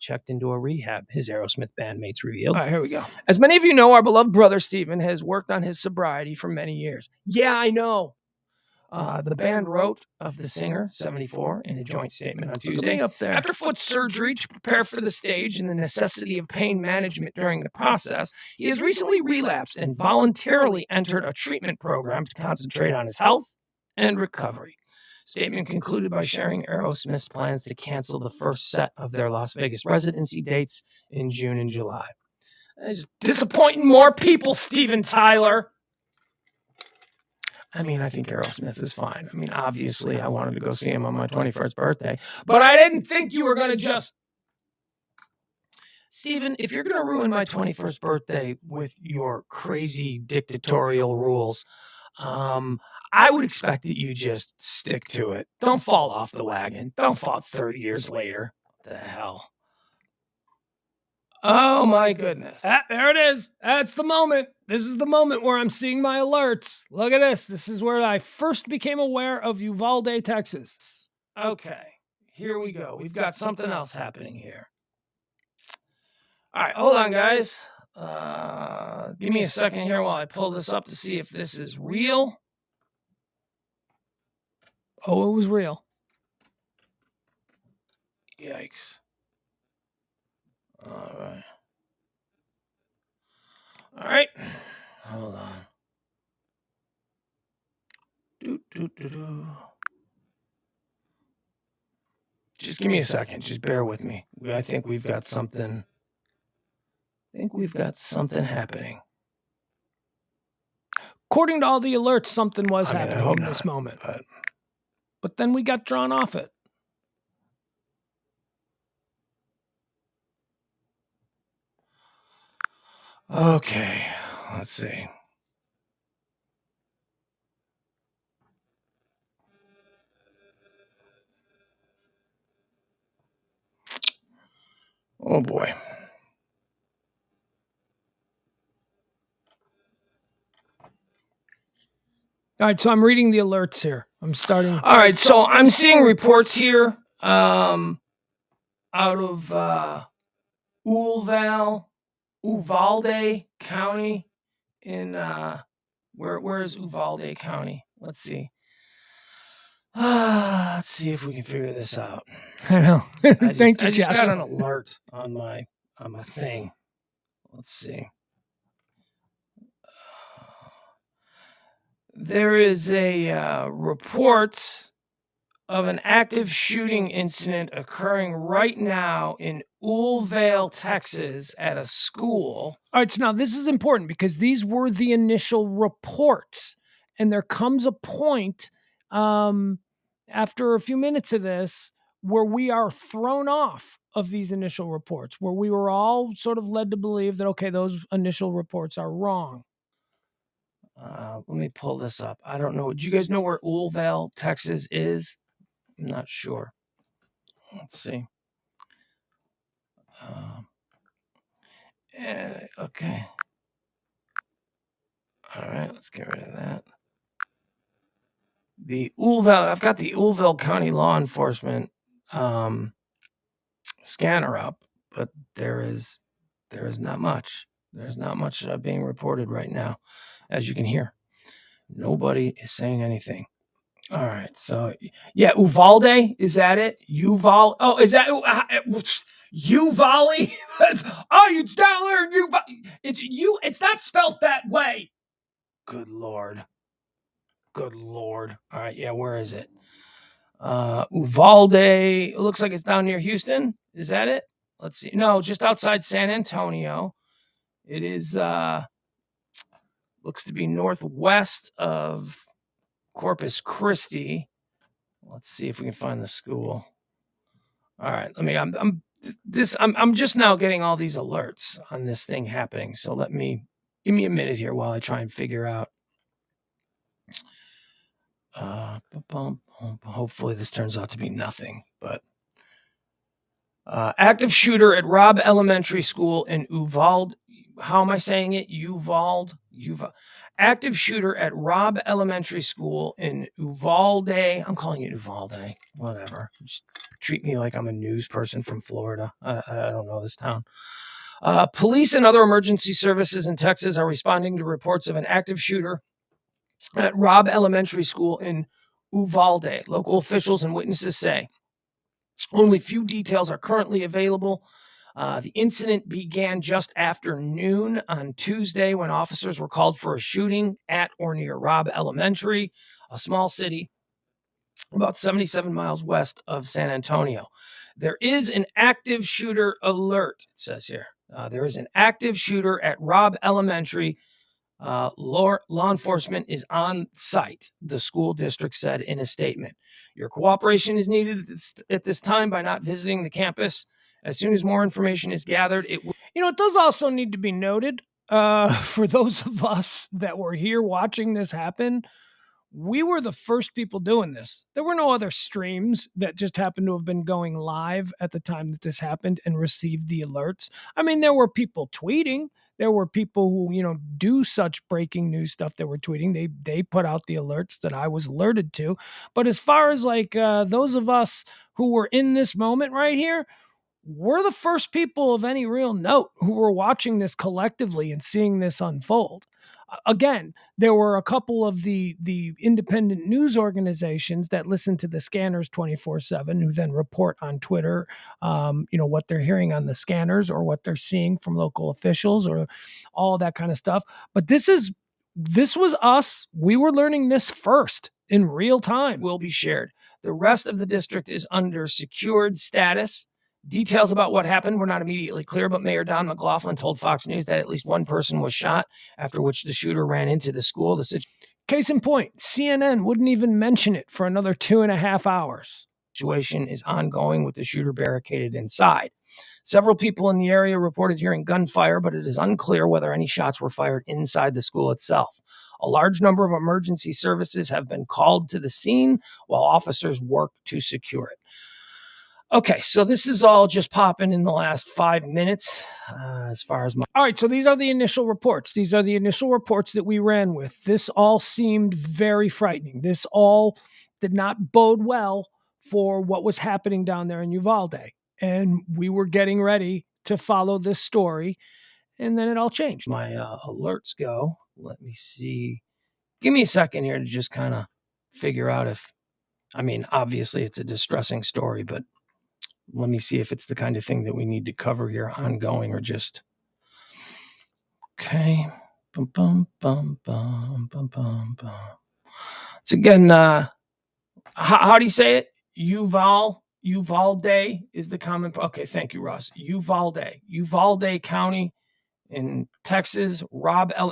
Checked into a rehab, his Aerosmith bandmates revealed. All right, here we go. As many of you know, our beloved brother Steven has worked on his sobriety for many years. Yeah, I know. The band wrote of the singer, 74, in a joint statement on Tuesday. Up there. After foot surgery to prepare for the stage and the necessity of pain management during the process, he has recently relapsed and voluntarily entered a treatment program to concentrate on his health and recovery. Statement concluded by sharing Aerosmith's plans to cancel the first set of their Las Vegas residency dates in June and July. Just disappointing more people, Steven Tyler. I mean, I think Aerosmith is fine. I mean, obviously, I wanted to go see him on my 21st birthday, but I didn't think you were going to just... Steven, if you're going to ruin my 21st birthday with your crazy dictatorial rules, I would expect that you just stick to it. Don't fall off the wagon. Don't fall 30 years later. What the hell? Oh my goodness. There it is. That's the moment. This is the moment where I'm seeing my alerts. Look at this. This is where I first became aware of Uvalde, Texas. Okay, here we go. We've got something else happening here. All right, hold on, guys. Give me a second here while I pull this up to see if this is real. Oh, it was real. Yikes. All right. All right. Hold on. Just give me a second. Just bear with me. I think we've got something. Happening. According to all the alerts, something was happening in this moment. But then we got drawn off it. Okay, let's see. Oh boy. All right, so I'm reading the alerts here. I'm starting. All right, so I'm seeing reports here out of Uvalde County in where is Uvalde County? Let's see. Let's see if we can figure this out. I know. Thank you, I just Josh. got an alert on my thing. Let's see. There is a report of an active shooting incident occurring right now in Uvalde, Texas, at a school. All right, so now this is important because these were the initial reports, and there comes a point after a few minutes of this where we are thrown off of these initial reports, where we were all sort of led to believe that, okay, those initial reports are wrong. Let me pull this up. I don't know. Do you guys know where Uvalde, Texas is? I'm not sure. Let's see. Okay. All right, let's get rid of that. The Uvalde, I've got the Uvalde County Law Enforcement scanner up, but there is not much. There's not much being reported right now, as you can hear. Nobody is saying anything. All right, so yeah, Uvalde, is that it? Uval? Oh, is that Uvalde? You down there in Uvalde? It's not spelt that way. Good Lord. Good Lord. All right, yeah, where is it? Uvalde. It looks like it's down near Houston. Is that it? Let's see. No, just outside San Antonio. It is looks to be northwest of Corpus Christi. Let's see if we can find the school. All right, I'm just now getting all these alerts on this thing happening. So give me a minute here while I try and figure out. Hopefully this turns out to be nothing, but active shooter at Robb Elementary School in Uvalde. How am I saying it? Uvalde. Active shooter at Robb Elementary School in Uvalde. I'm calling it Uvalde. Whatever. Just treat me like I'm a news person from Florida. I don't know this town. Police and other emergency services in Texas are responding to reports of an active shooter at Robb Elementary School in Uvalde. Local officials and witnesses say only few details are currently available. The incident began just after noon on Tuesday when officers were called for a shooting at or near Robb Elementary, a small city about 77 miles west of San Antonio. There is an active shooter alert, it says here. There is an active shooter at Robb Elementary. Law enforcement is on site, the school district said in a statement. Your cooperation is needed at this time by not visiting the campus. As soon as more information is gathered, it will. It does also need to be noted for those of us that were here watching this happen, we were the first people doing this. There were no other streams that just happened to have been going live at the time that this happened and received the alerts. I mean, there were people tweeting. There were people who, do such breaking news stuff that were tweeting. They put out the alerts that I was alerted to. But as far as those of us who were in this moment right here, we're the first people of any real note who were watching this collectively and seeing this unfold. Again, there were a couple of the independent news organizations that listen to the scanners 24/7, who then report on Twitter, what they're hearing on the scanners or what they're seeing from local officials or all that kind of stuff. But this was us. We were learning this first in real time. Will be shared. The rest of the district is under secured status. Details about what happened were not immediately clear, but Mayor Don McLaughlin told Fox News that at least one person was shot, after which the shooter ran into the school. Case in point, CNN wouldn't even mention it for another 2.5 hours. The situation is ongoing with the shooter barricaded inside. Several people in the area reported hearing gunfire, but it is unclear whether any shots were fired inside the school itself. A large number of emergency services have been called to the scene while officers work to secure it. Okay, so this is all just popping in the last 5 minutes as far as all right, so these are the initial reports. These are the initial reports that we ran with. This all seemed very frightening. This all did not bode well for what was happening down there in Uvalde. And we were getting ready to follow this story, and then it all changed. My alerts go. Let me see. Give me a second here to just kind of figure out obviously it's a distressing story, but let me see if it's the kind of thing that we need to cover here ongoing or just. Okay. Bum, bum, bum, bum, bum, bum, bum. It's again, how do you say it? Uvalde is the common. Okay, thank you, Ross. Uvalde County in Texas.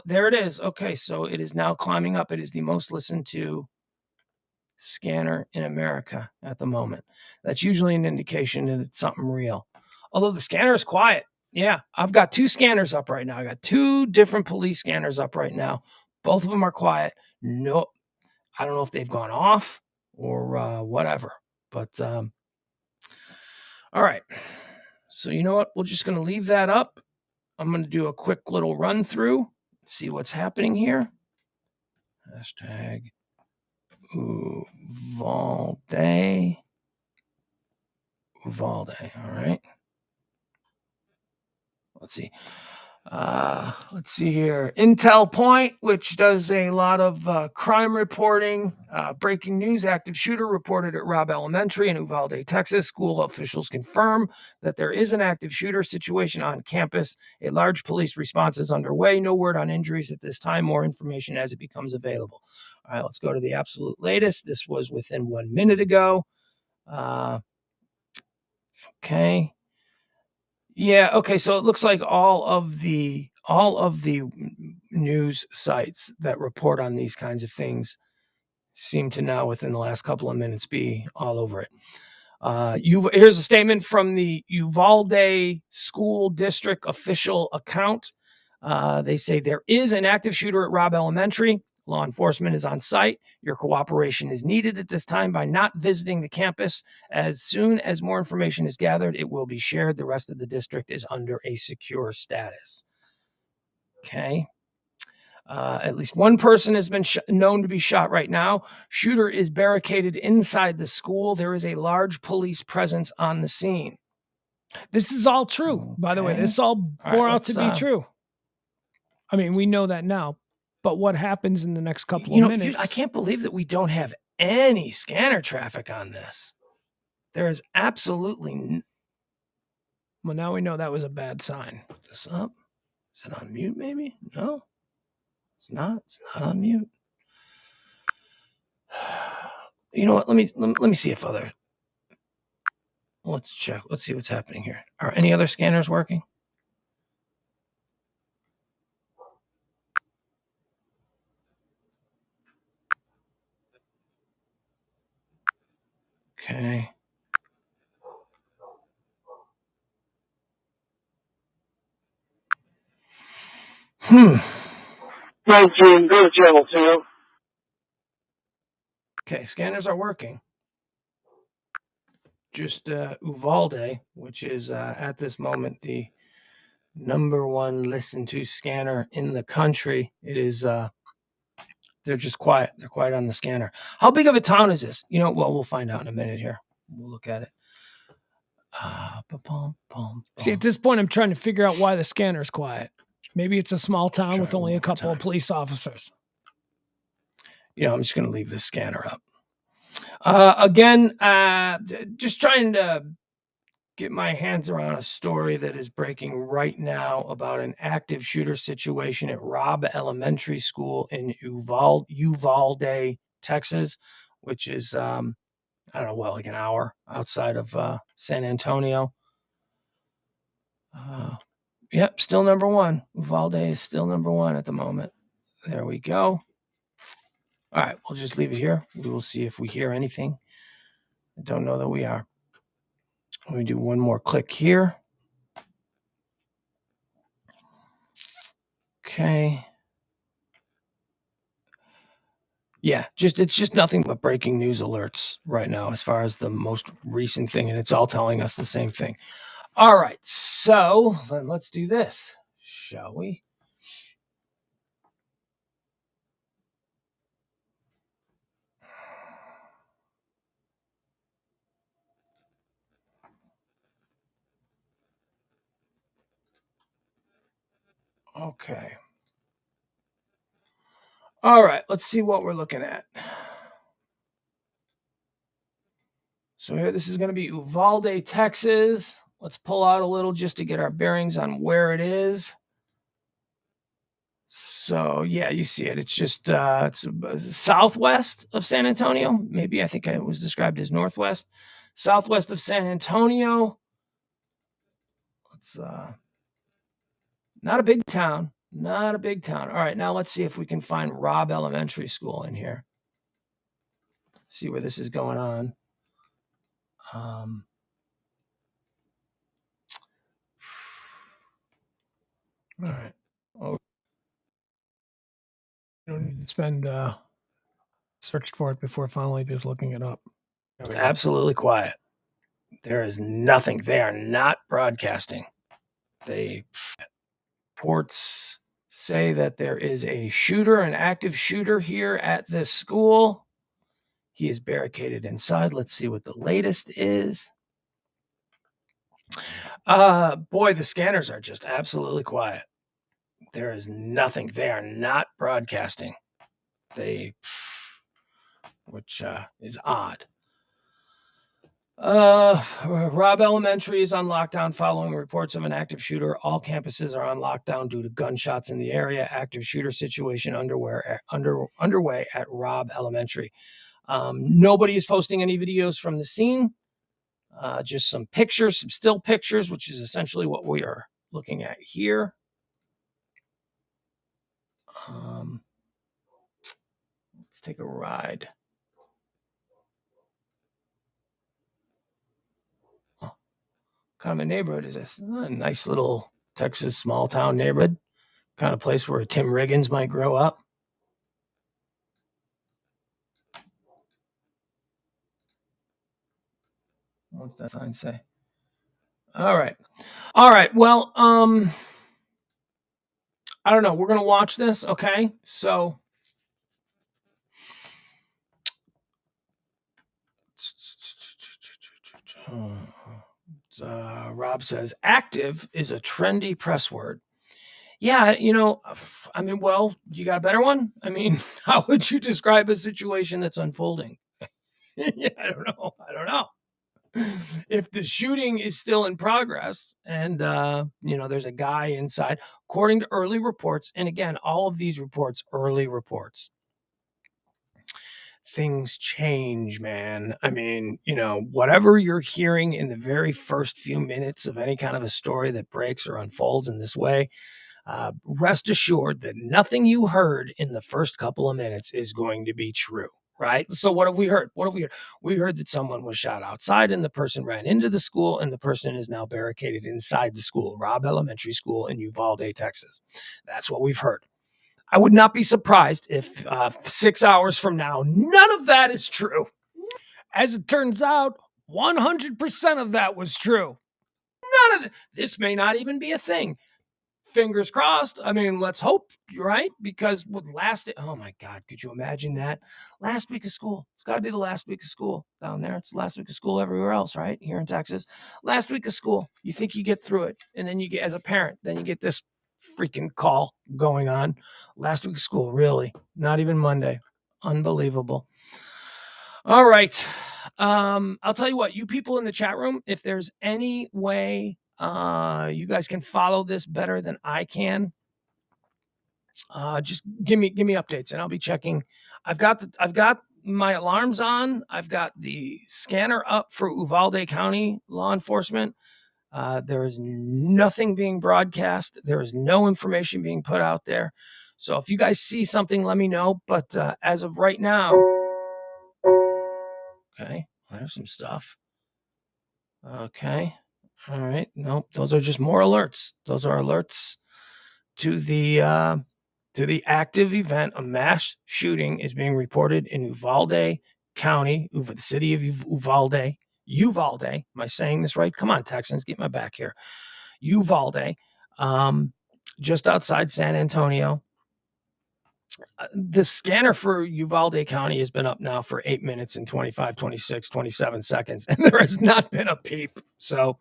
There it is. Okay, so it is now climbing up. It is the most listened to scanner in America at the moment. That's usually an indication that it's something real. Although the scanner is quiet. Yeah, I've got 2 scanners up right now. I got 2 different police scanners up right now. Both of them are quiet. No, I don't know if they've gone off or whatever. But all right. So you know what? We're just going to leave that up. I'm going to do a quick little run through, see what's happening here. Hashtag Uvalde. All right. Let's see. Let's see here. Intel Point, which does a lot of crime reporting. Breaking news, active shooter reported at Robb Elementary in Uvalde, Texas. School officials confirm that there is an active shooter situation on campus. A large police response is underway. No word on injuries at this time. More information as it becomes available. All right, let's go to the absolute latest. This was within 1 minute ago. Okay. Yeah, okay, so it looks like all of the news sites that report on these kinds of things seem to now, within the last couple of minutes, be all over it. Here's a statement from the Uvalde School District official account. They say there is an active shooter at Robb Elementary. Law enforcement is on site. Your cooperation is needed at this time by not visiting the campus. As soon as more information is gathered, it will be shared. The rest of the district is under a secure status. Okay. At least one person has been known to be shot right now. Shooter is barricaded inside the school. There is a large police presence on the scene. This is all true, by the way. This all bore out to be true. I mean, we know that now. But what happens in the next couple of minutes? I can't believe that we don't have any scanner traffic on this. There is absolutely. Well, now we know that was a bad sign. Put this up. Is it on mute? Maybe no. It's not. It's not on mute. You know what? Let me see if other. Let's check. Let's see what's happening here. Are any other scanners working? Okay. Hey, Gene, go to channel 2. Okay, scanners are working. Just Uvalde, which is at this moment the #1 listened to scanner in the country. It is. They're just quiet. They're quiet on the scanner. How big of a town is this? Well, we'll find out in a minute here. We'll look at it. See, at this point, I'm trying to figure out why the scanner's quiet. Maybe it's a small town with only a couple of police officers. I'm just going to leave the scanner up. Again, just trying to get my hands around a story that is breaking right now about an active shooter situation at Robb Elementary School in Uvalde, Texas, which is, I don't know, like an hour outside of San Antonio. Yep, still #1. Uvalde is still #1 at the moment. There we go. All right, we'll just leave it here. We will see if we hear anything. I don't know that we are. Let me do one more click here. Okay. Yeah, it's just nothing but breaking news alerts right now as far as the most recent thing, and it's all telling us the same thing. All right, so then let's do this, shall we? Okay. All right, let's see what we're looking at. So here, this is going to be Uvalde, Texas. Let's pull out a little just to get our bearings on where it is. So yeah, you see it. It's just it's southwest of San Antonio. Maybe I think it was described as northwest, southwest of San Antonio. It's not a big town. Not a big town. All right, now let's see if we can find Robb Elementary School in here. See where this is going on. All right. Oh, you don't need to spend searched for it before finally just looking it up. It's absolutely quiet. There is nothing. They are not broadcasting. Reports say that there is a shooter, an active shooter here at this school. He is barricaded inside. Let's see what the latest is. Boy, the scanners are just absolutely quiet. There is nothing. They are not broadcasting. Which is odd. Robb Elementary is on lockdown following reports of an active shooter. All campuses are on lockdown due to gunshots in the area. Active shooter situation underway at Robb Elementary. Nobody is posting any videos from the scene. Just some pictures, some still pictures, which is essentially what we are looking at here. Let's take a ride. What kind of a neighborhood is this? A nice little Texas small town neighborhood. Kind of place where Tim Riggins might grow up. What's that sign say? All right. Well, I don't know. We're going to watch this. Okay. So Rob says active is a trendy press word. Yeah, I mean, well, you got a better one? I mean, how would you describe a situation that's unfolding? Yeah, I don't know. If the shooting is still in progress and, there's a guy inside, according to early reports, and again, all of these reports, early reports, things change, man. I mean, whatever you're hearing in the very first few minutes of any kind of a story that breaks or unfolds in this way, rest assured that nothing you heard in the first couple of minutes is going to be true, right? So what have we heard? We heard that someone was shot outside and the person ran into the school and the person is now barricaded inside the school, Robb Elementary School in Uvalde, Texas. That's what we've heard. I would not be surprised if 6 hours from now, none of that is true. As it turns out, 100% of that was true. None of this may not even be a thing. Fingers crossed. I mean, let's hope, right? Because oh my God, could you imagine that? Last week of school. It's got to be the last week of school down there. It's the last week of school everywhere else, right? Here in Texas. Last week of school. You think you get through it. And then you get, as a parent, then you get this freaking call going on. Last week of school, really? Not even Monday. Unbelievable. All right. I'll tell you what, you people in the chat room, if there's any way you guys can follow this better than I can, just give me updates and I'll be checking. I've got my alarms on. I've got the scanner up for Uvalde County law enforcement. There is nothing being broadcast. There is no information being put out there. So if you guys see something, let me know. But as of right now, okay, there's some stuff. Okay. All right. Nope. Those are just more alerts. Those are alerts to the active event. A mass shooting is being reported in Uvalde County, the city of Uvalde. Uvalde. Am I saying this right? Come on, Texans, get my back here. Uvalde, just outside San Antonio. The scanner for Uvalde County has been up now for 8 minutes and 25, 26, 27 seconds, and there has not been a peep. So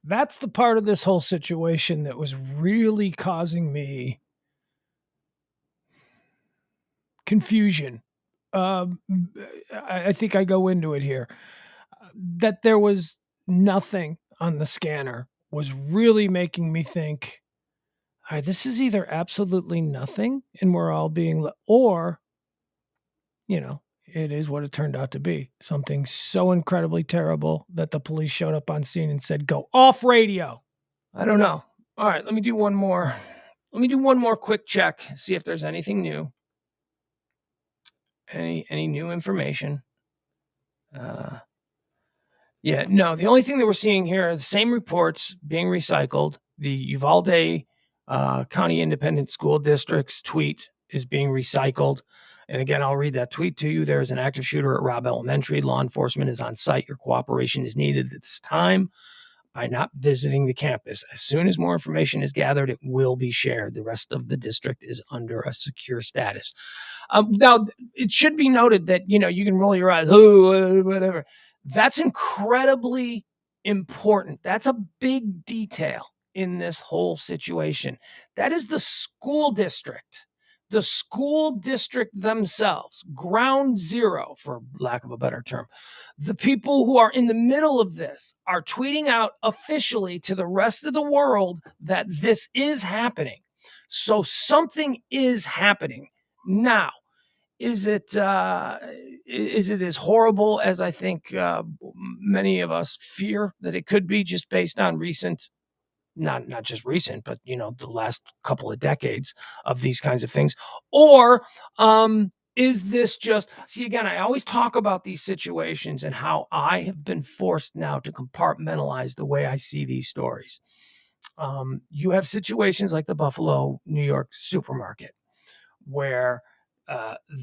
that's the part of this whole situation that was really causing me confusion. I think I go into it here. That there was nothing on the scanner was really making me think, all right, this is either absolutely nothing and we're all being, or, it is what it turned out to be. Something so incredibly terrible that the police showed up on scene and said, go off radio. I don't know. All right, let me do one more. Let me do one more quick check, see if there's anything new. Any new information? Yeah, no, the only thing that we're seeing here are the same reports being recycled. The Uvalde County Independent School District's tweet is being recycled. And again, I'll read that tweet to you. There is an active shooter at Robb Elementary. Law enforcement is on site. Your cooperation is needed at this time by not visiting the campus. As soon as more information is gathered, it will be shared. The rest of the district is under a secure status. Now, it should be noted that, you can roll your eyes, whatever. That's incredibly important. That's a big detail. in this whole situation. That is the school district. The school district themselves, ground zero, for lack of a better term. The people who are in the middle of this are tweeting out officially to the rest of the world that this is happening. So something is happening. Now, is it as horrible as I think many of us fear that it could be, just based on recent, not just recent, but the last couple of decades of these kinds of things? Or is this just, see, again, I always talk about these situations and how I have been forced now to compartmentalize the way I see these stories. You have situations like the Buffalo, New York supermarket, where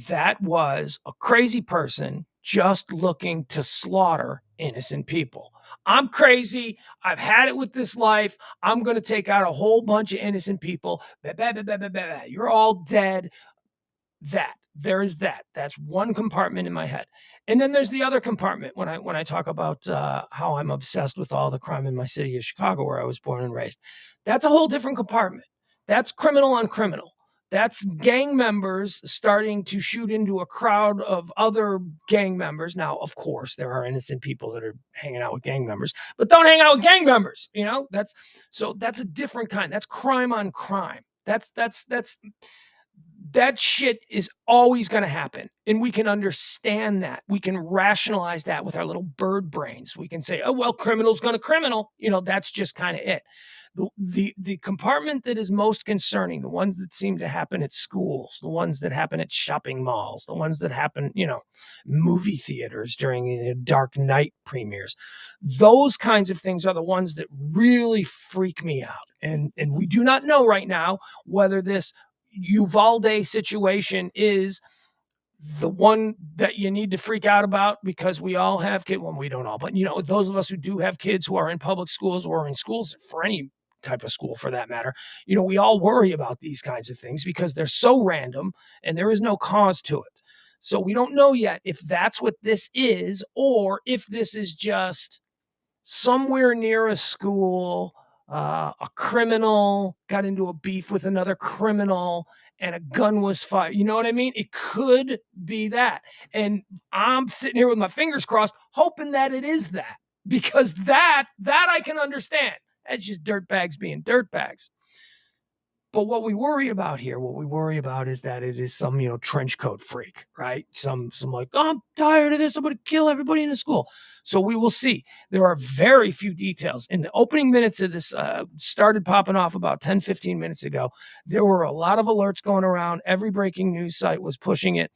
that was a crazy person just looking to slaughter innocent people. I'm crazy. I've had it with this life. I'm going to take out a whole bunch of innocent people. You're all dead. There is that. That's one compartment in my head. And then there's the other compartment when I talk about how I'm obsessed with all the crime in my city of Chicago, where I was born and raised. That's a whole different compartment. That's criminal on criminal. That's gang members starting to shoot into a crowd of other gang members. Now, of course, there are innocent people that are hanging out with gang members, but don't hang out with gang members. That's a different kind. That's crime on crime. That shit is always going to happen. And we can understand that. We can rationalize that with our little bird brains. We can say, oh, well, criminal's going to criminal. That's just kind of it. The compartment that is most concerning, the ones that seem to happen at schools, the ones that happen at shopping malls, the ones that happen, movie theaters during dark night premieres, those kinds of things are the ones that really freak me out. And we do not know right now whether this Uvalde situation is the one that you need to freak out about, because we all have kids. Well, we don't all, but those of us who do have kids who are in public schools or in schools, for any type of school for that matter, we all worry about these kinds of things because they're so random and there is no cause to it. So we don't know yet if that's what this is, or if this is just somewhere near a school, a criminal got into a beef with another criminal and a gun was fired. You know what I mean? It could be that. And I'm sitting here with my fingers crossed, hoping that it is that, because that I can understand. That's just dirtbags being dirtbags. But what we worry about is that it is some, trench coat freak, right? Some like, oh, I'm tired of this. I'm going to kill everybody in the school. So we will see. There are very few details. In the opening minutes of this, started popping off about 10, 15 minutes ago. There were a lot of alerts going around. Every breaking news site was pushing it.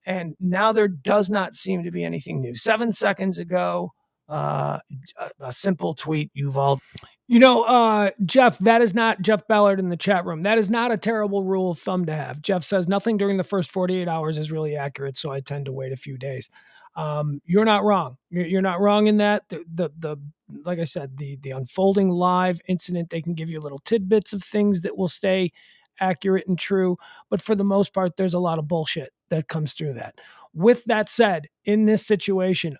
And now there does not seem to be anything new. 7 seconds ago, a simple tweet, Uvalde. Jeff, that is not Jeff Ballard in the chat room. That is not a terrible rule of thumb to have. Jeff says nothing during the first 48 hours is really accurate, so I tend to wait a few days. You're not wrong. You're not wrong in that. The like I said, the unfolding live incident, they can give you little tidbits of things that will stay accurate and true, but for the most part, there's a lot of bullshit that comes through that. With that said, in this situation,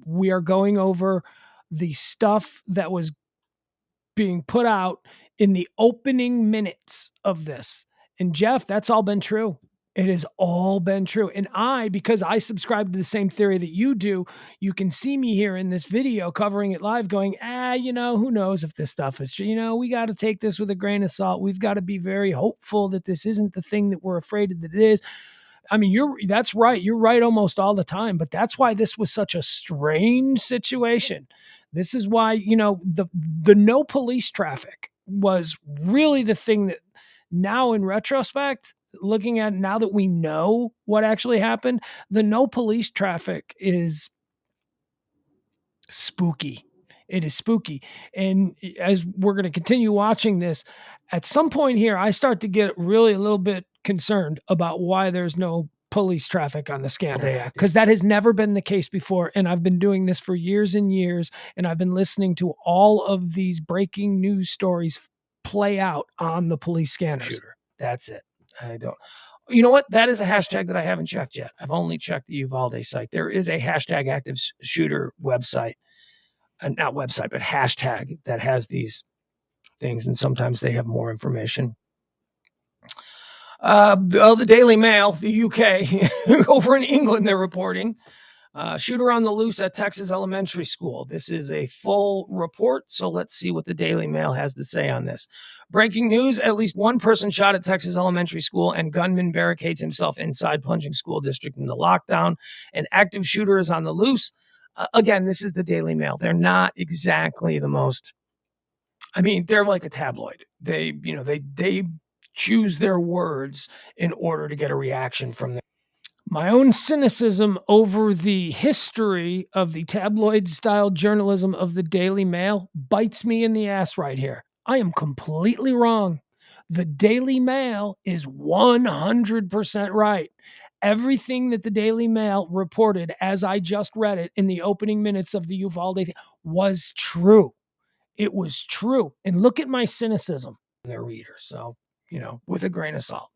we are going over the stuff that was being put out in the opening minutes of this. And Jeff, that's all been true. It has all been true. And because I subscribe to the same theory that you do, you can see me here in this video covering it live going, who knows if this stuff is true. We got to take this with a grain of salt. We've got to be very hopeful that this isn't the thing that we're afraid that it is. I mean, that's right. You're right almost all the time, but that's why this was such a strange situation. This is why, the no police traffic was really the thing that now in retrospect, looking at now that we know what actually happened, the no police traffic is spooky. It is spooky. And as we're going to continue watching this, at some point here, I start to get really a little bit concerned about why there's no police traffic on the scanner, because that has never been the case before. And I've been doing this for years and years, and I've been listening to all of these breaking news stories play out on the police scanners. Shooter. That's it. You know what? That is a hashtag that I haven't checked yet. I've only checked the Uvalde site. There is a hashtag active shooter website, not website, but hashtag that has these things, and sometimes they have more information. The Daily Mail, the UK, over in England, they're reporting shooter on the loose at Texas elementary school. This is a full report, so let's see what the Daily Mail has to say on this. Breaking news, at least one person shot at Texas elementary school and gunman barricades himself inside, plunging school district into lockdown. An active shooter is on the loose. Again, this is the Daily Mail. They're not exactly the most, I mean, they're like a tabloid. They choose their words in order to get a reaction from them. My own cynicism over the history of the tabloid-style journalism of the Daily Mail bites me in the ass right here. I am completely wrong. The Daily Mail is 100% right. Everything that the Daily Mail reported, as I just read it in the opening minutes of the Uvalde thing, was true. It was true. And look at my cynicism, their readers. So, with a grain of salt.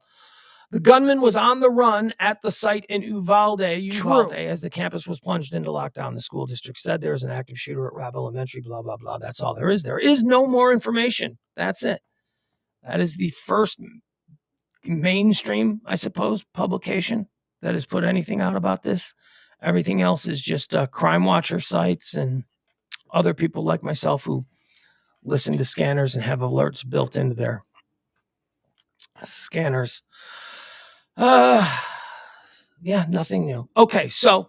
The gunman was on the run at the site in Uvalde, as the campus was plunged into lockdown. The school district said there's an active shooter at Rabb Elementary, blah, blah, blah. That's all there is. There is no more information. That's it. That is the first mainstream, I suppose, publication that has put anything out about this. Everything else is just crime watcher sites and other people like myself who listen to scanners and have alerts built into their scanners. Yeah, nothing new. Okay, so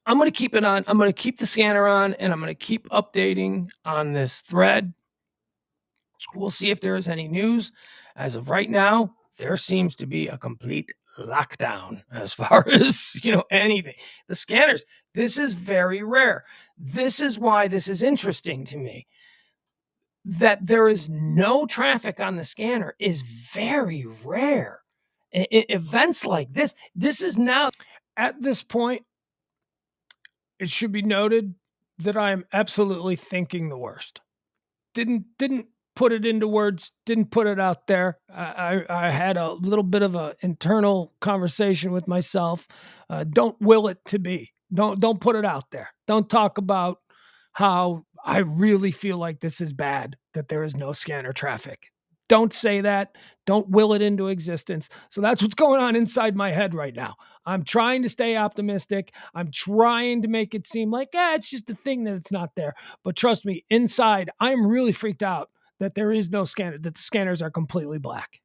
I'm going to keep it on. I'm going to keep the scanner on, and I'm going to keep updating on this thread. We'll see if there is any news. As of right now, there seems to be a complete lockdown as far as, anything. The scanners, this is very rare. This is why this is interesting to me. That there is no traffic on the scanner is very rare. Events like this is now, at this point, it should be noted that I am absolutely thinking the worst. Didn't put it into words, didn't put it out there. I had a little bit of an internal conversation with myself. Don't will it to be. Don't put it out there. Don't talk about how I really feel like this is bad, that there is no scanner traffic. Don't say that. Don't will it into existence. So that's what's going on inside my head right now. I'm trying to stay optimistic. I'm trying to make it seem like, it's just a thing that it's not there. But trust me, inside, I'm really freaked out that there is no scanner, that the scanners are completely black.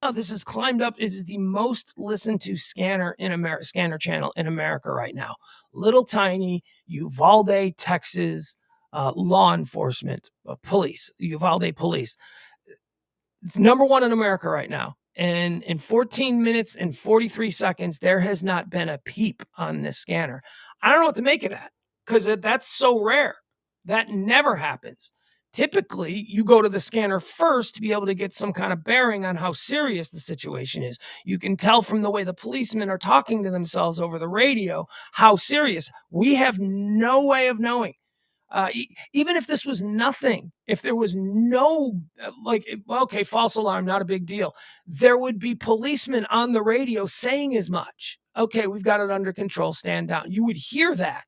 Oh, this has climbed up. It is the most listened to scanner channel in America right now. Little tiny Uvalde, Texas law enforcement, police, Uvalde police. It's number one in America right now. And in 14 minutes and 43 seconds, there has not been a peep on this scanner. I don't know what to make of that because that's so rare. That never happens. Typically, you go to the scanner first to be able to get some kind of bearing on how serious the situation is. You can tell from the way the policemen are talking to themselves over the radio how serious. We have no way of knowing. Even if this was nothing, if there was no, okay, false alarm, not a big deal, there would be policemen on the radio saying as much. Okay, we've got it under control, stand down. You would hear that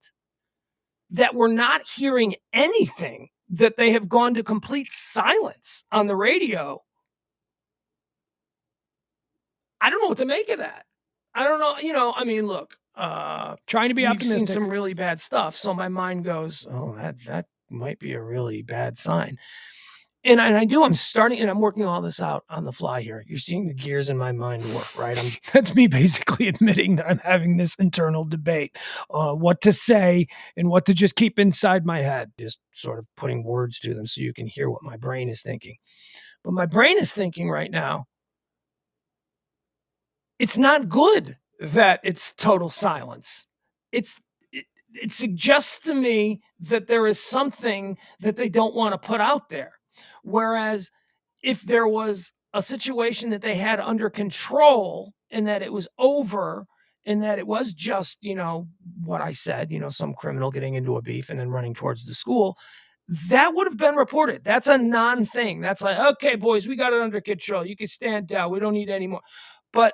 we're not hearing anything, that they have gone to complete silence on the radio. I don't know what to make of that. I don't know, look, trying to be optimistic. We've seen some really bad stuff, so my mind goes, oh, that might be a really bad sign. And I'm starting, and I'm working all this out on the fly here. You're seeing the gears in my mind work, right? That's me basically admitting that I'm having this internal debate, what to say and what to just keep inside my head, just sort of putting words to them so you can hear what my brain is thinking. But my brain is thinking right now, it's not good that it's total silence. It suggests to me that there is something that they don't want to put out there. Whereas if there was a situation that they had under control and that it was over and that it was just, what I said, some criminal getting into a beef and then running towards the school, that would have been reported. That's a non-thing. That's like, okay, boys, we got it under control. You can stand down. We don't need any more. But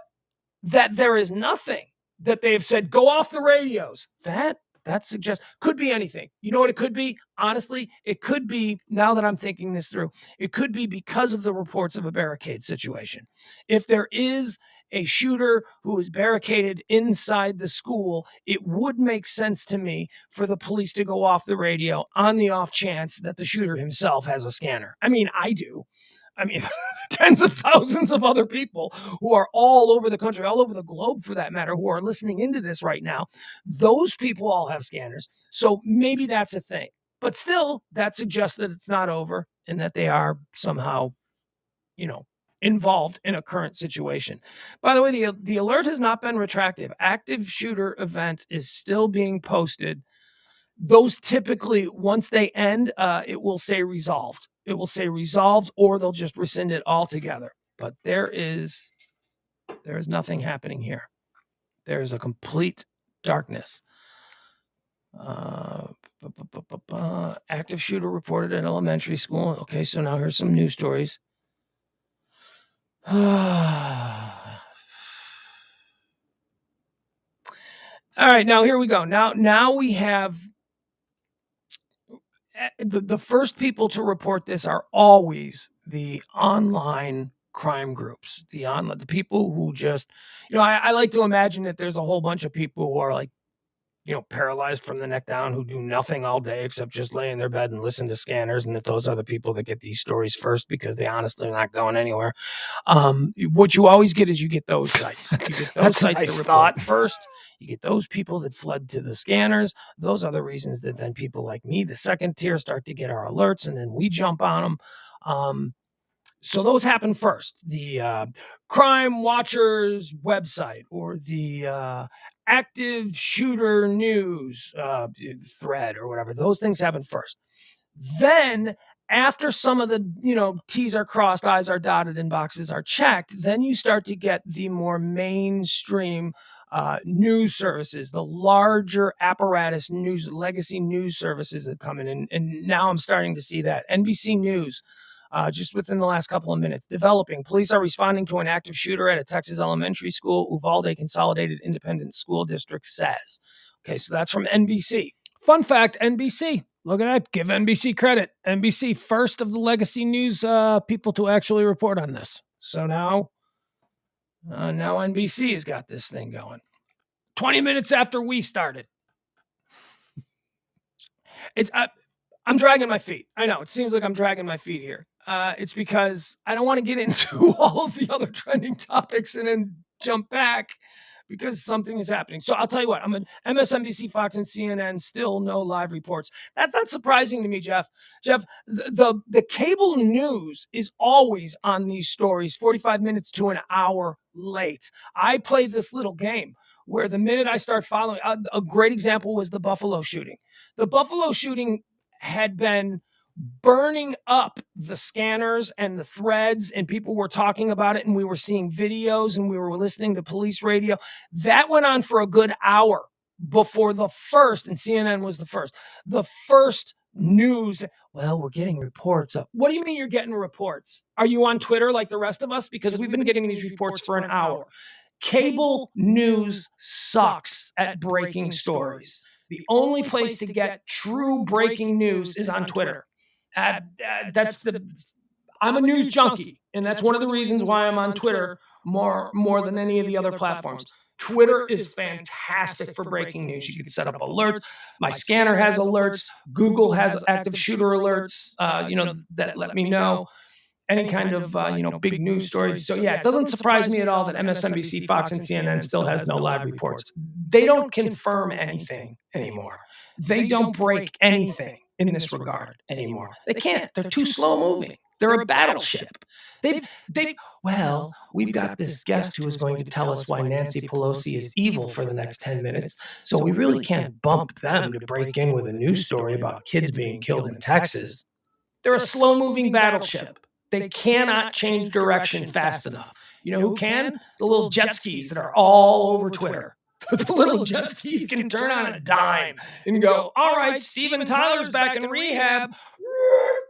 that there is nothing that they've said, go off the radios. That That suggests, could be anything. You know what it could be? Honestly, it could be, now that I'm thinking this through, it could be because of the reports of a barricade situation. If there is a shooter who is barricaded inside the school, it would make sense to me for the police to go off the radio on the off chance that the shooter himself has a scanner. I mean, I do. I mean, tens of thousands of other people who are all over the country, all over the globe for that matter, who are listening into this right now, those people all have scanners. So maybe that's a thing. But still, that suggests that it's not over and that they are somehow, involved in a current situation. By the way, the alert has not been retracted. Active shooter event is still being posted. Those typically, once they end, it will say resolved. It will say resolved, or they'll just rescind it altogether. But there is nothing happening here. There is a complete darkness. Active shooter reported at elementary school. Okay, so now here's some news stories. All right, now here we go. Now we have the first people to report this are always the online crime groups, the people who just, I like to imagine that there's a whole bunch of people who are like, paralyzed from the neck down, who do nothing all day except just lay in their bed and listen to scanners, and that those are the people that get these stories first because they honestly are not going anywhere. What you always get is you get those sites. You get those sites that report first. You get those people that flood to the scanners. Those are the reasons that then people like me, the second tier, start to get our alerts, and then we jump on them. So those happen first. The Crime Watchers website or the Active Shooter News thread or whatever. Those things happen first. Then after some of the, T's are crossed, I's are dotted, and boxes are checked, then you start to get the more mainstream news services, the larger apparatus news, legacy news services that come in. And now I'm starting to see that. NBC News, just within the last couple of minutes, developing. Police are responding to an active shooter at a Texas elementary school, Uvalde Consolidated Independent School District says. Okay, so that's from NBC. Fun fact, NBC. Look at that. Give NBC credit. NBC, first of the legacy news people to actually report on this. So now NBC has got this thing going. 20 minutes after we started. I'm dragging my feet. I know. It seems like I'm dragging my feet here. It's because I don't want to get into all of the other trending topics and then jump back because something is happening. So I'll tell you what, I'm an MSNBC, Fox, and CNN, still no live reports. That's not surprising to me, Jeff. The cable news is always on these stories 45 minutes to an hour late. I play this little game where the minute I start following, a great example was the Buffalo shooting. The Buffalo shooting had been burning up the scanners and the threads, and people were talking about it, and we were seeing videos, and we were listening to police radio. That went on for a good hour before the first, and CNN was the first news. Well, we're getting reports of. What do you mean you're getting reports? Are you on Twitter like the rest of us? Because we've been getting these reports for an hour. Cable news sucks at breaking stories. The only place to get true breaking news is on Twitter. I'm a news junkie, and that's one of the reasons why I'm on Twitter more than any of the other platforms. Twitter is fantastic for breaking news. You can set up alerts. My scanner has alerts. Google has active shooter alerts, that let me know any kind of, big news stories. So, yeah, it doesn't surprise me at all that MSNBC, Fox, and CNN still has no live reports. They don't confirm anything anymore. They don't break anything in this regard anymore. They can't. They're too slow moving. They're a battleship. We've got this guest who is going to tell us why Nancy Pelosi is evil for the next 10 minutes, so we really can't bump them to break in with a news story about kids being killed in Texas. They're a slow-moving battleship. They cannot change direction fast enough. You know who can? The little jet skis that are all over Twitter. The little jet skis can turn on a dime and go, all right, Steven Tyler's back in rehab.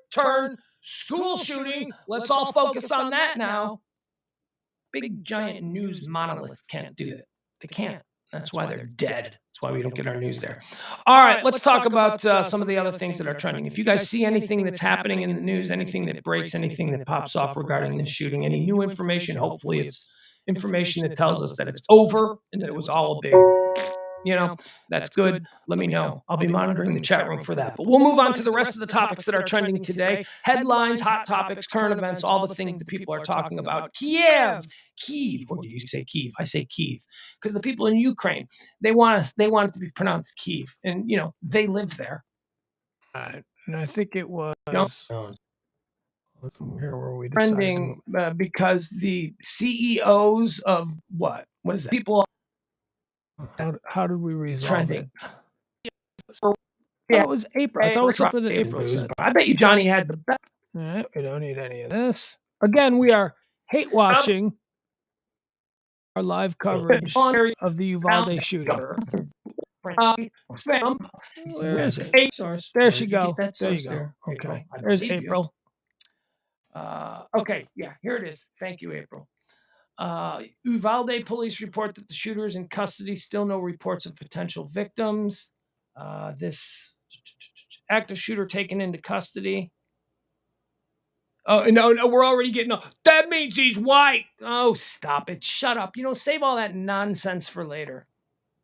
Turn, school shooting. Let's all focus on that now. Big, giant news monoliths can't do that. They can't. That's why they're dead. That's why we don't get our news there. All right, let's talk about some of the other things that are trending. If you guys see anything that's happening in the news, anything that breaks, anything that pops off regarding this shooting, any new information, hopefully it's information that tells us that it's over and that it was all a big, that's good. Let me know. I'll be monitoring the chat room for that. But we'll move on to the rest of the topics that are trending today. Headlines, hot topics, current events, all the things that people are talking about. Kiev, or do you say Kiev? I say Kiev because the people in Ukraine, they want it to be pronounced Kiev, and they live there. And I think it was here where we trending because the CEOs of what is that? People. How did we resolve trending? It? Yeah, it was April. I thought it was something that April said. I bet you Johnny had the best. All right, we don't need any of this. Again, we are hate watching our live coverage of the Uvalde shooting. Where is it? There she go. There you go. Okay, there's April. Okay, yeah, here it is. Thank you, April. Uvalde police report that the shooter is in custody. Still no reports of potential victims. This active shooter taken into custody. Oh, no, we're already getting... that means he's white. Oh, stop it. Shut up. Save all that nonsense for later.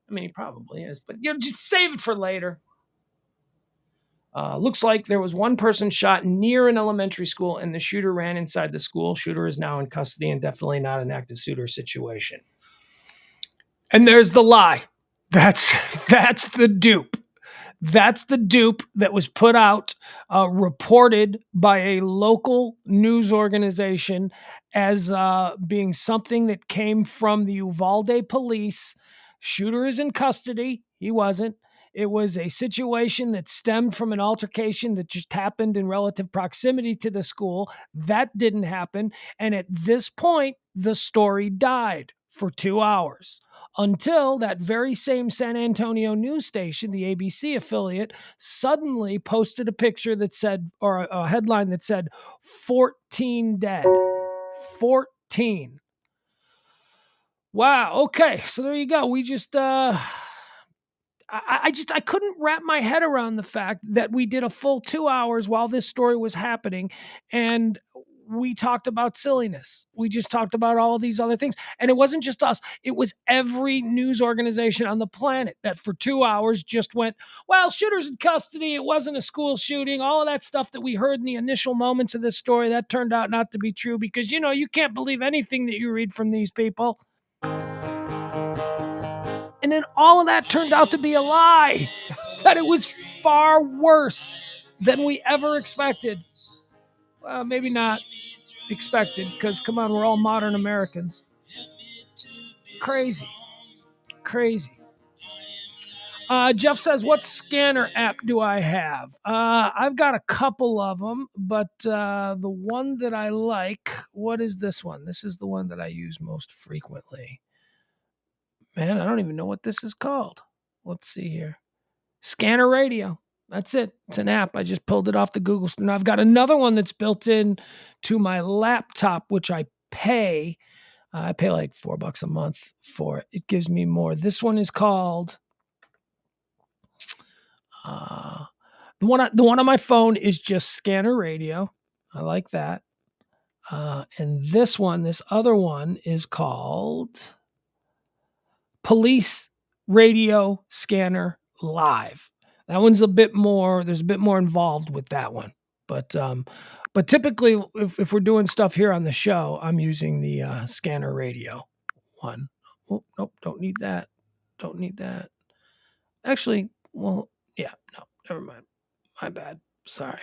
I mean, he probably is, but just save it for later. Looks like there was one person shot near an elementary school and the shooter ran inside the school. Shooter is now in custody and definitely not an active shooter situation. And there's the lie. That's the dupe. That's the dupe that was put out, reported by a local news organization as being something that came from the Uvalde police. Shooter is in custody. He wasn't. It was a situation that stemmed from an altercation that just happened in relative proximity to the school. That didn't happen. And at this point, the story died for 2 hours until that very same San Antonio news station, the ABC affiliate, suddenly posted a picture that said, or a headline that said, 14 dead. 14. Wow. Okay. So there you go. We just, I couldn't wrap my head around the fact that we did a full 2 hours while this story was happening. And we talked about silliness. We just talked about all of these other things. And it wasn't just us. It was every news organization on the planet that for 2 hours just went, well, shooter's in custody. It wasn't a school shooting. All of that stuff that we heard in the initial moments of this story, that turned out not to be true because, you can't believe anything that you read from these people. And then all of that turned out to be a lie. That it was far worse than we ever expected. Well, maybe not expected, because come on, we're all modern Americans. Crazy. Jeff says, what scanner app do I have? I've got a couple of them, but the one that I like, what is this one? This is the one that I use most frequently. Man, I don't even know what this is called. Let's see here. Scanner Radio. That's it. It's an app. I just pulled it off the Google Store. Now I've got another one that's built in to my laptop, which I pay. I pay like $4 a month for it. It gives me more. This one is called the one on my phone is just Scanner Radio. I like that. And this other one is called Police Radio Scanner Live. That one's there's a bit more involved with that one. But typically if we're doing stuff here on the show, I'm using the Scanner Radio one. Oh, nope, don't need that. Actually, well, yeah, no, never mind. My bad. Sorry.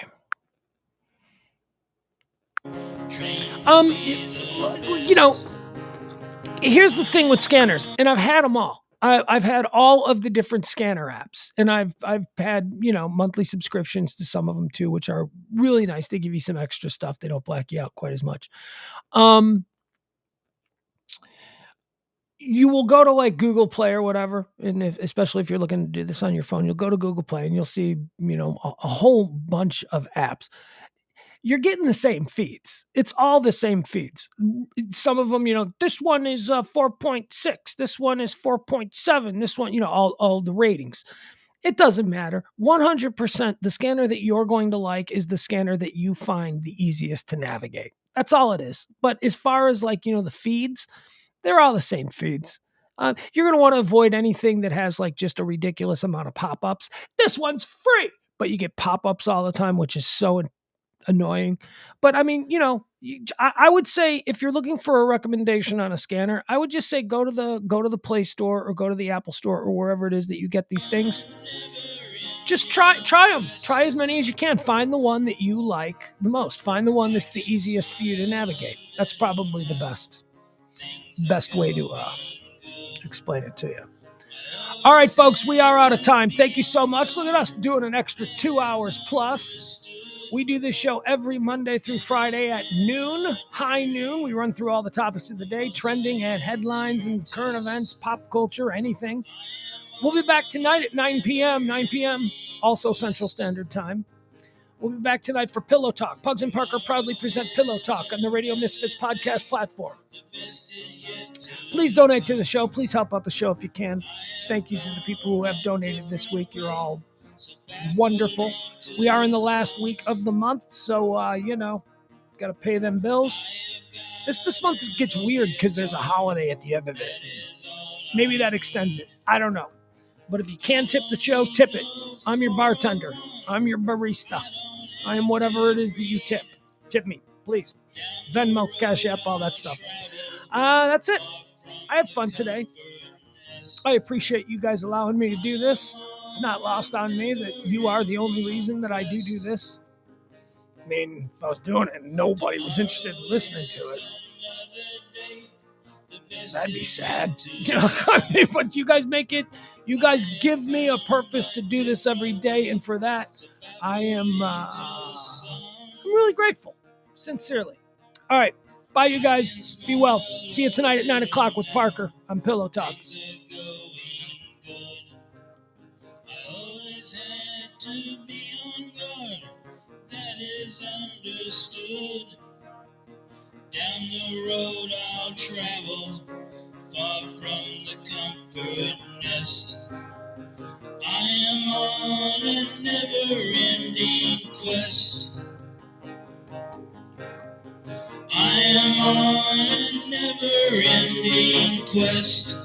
Here's the thing with scanners, and I've had them all. I've had all of the different scanner apps, and I've had, monthly subscriptions to some of them too, which are really nice. They give you some extra stuff. They don't black you out quite as much. You will go to like Google Play or whatever, and especially if you're looking to do this on your phone, you'll go to Google Play and you'll see, a whole bunch of apps. you're getting the same feeds. It's all the same feeds. Some of them, this one is 4.6. This one is 4.7. This one, all the ratings. It doesn't matter. 100%, the scanner that you're going to like is the scanner that you find the easiest to navigate. That's all it is. But as far as the feeds, they're all the same feeds. You're going to want to avoid anything that has just a ridiculous amount of pop-ups. This one's free, but you get pop-ups all the time, which is so annoying. But I mean, I would say if you're looking for a recommendation on a scanner, I would just say go to the Play Store or go to the Apple Store or wherever it is that you get these things. Just try them. Try as many as you can. Find the one that you like the most. Find the one that's the easiest for you to navigate. That's probably the best way to explain it to you. All right, folks, we are out of time. Thank you so much. Look at us doing an extra 2 hours plus. We do this show every Monday through Friday at noon, high noon. We run through all the topics of the day, trending and headlines and current events, pop culture, anything. We'll be back tonight at 9 p.m., also Central Standard Time. We'll be back tonight for Pillow Talk. Pugs and Parker proudly present Pillow Talk on the Radio Misfits podcast platform. Please donate to the show. Please help out the show if you can. Thank you to the people who have donated this week. You're all wonderful. We are in the last week of the month, so got to pay them bills. This month gets weird because there's a holiday at the end of it. Maybe that extends it. I don't know. But if you can tip the show, tip it. I'm your bartender. I'm your barista. I am whatever it is that you tip. Tip me, please. Venmo, Cash App, all that stuff. That's it. I had fun today. I appreciate you guys allowing me to do this. It's not lost on me that you are the only reason that I do this. I mean, if I was doing it and nobody was interested in listening to it, that'd be sad. But you guys make it. You guys give me a purpose to do this every day, and for that, I'm really grateful. Sincerely. All right. Bye, you guys. Be well. See you tonight at 9 o'clock with Parker on Pillow Talk. To be on guard, that is understood. Down the road I'll travel, far from the comfort nest. I am on a never-ending quest. I am on a never-ending quest.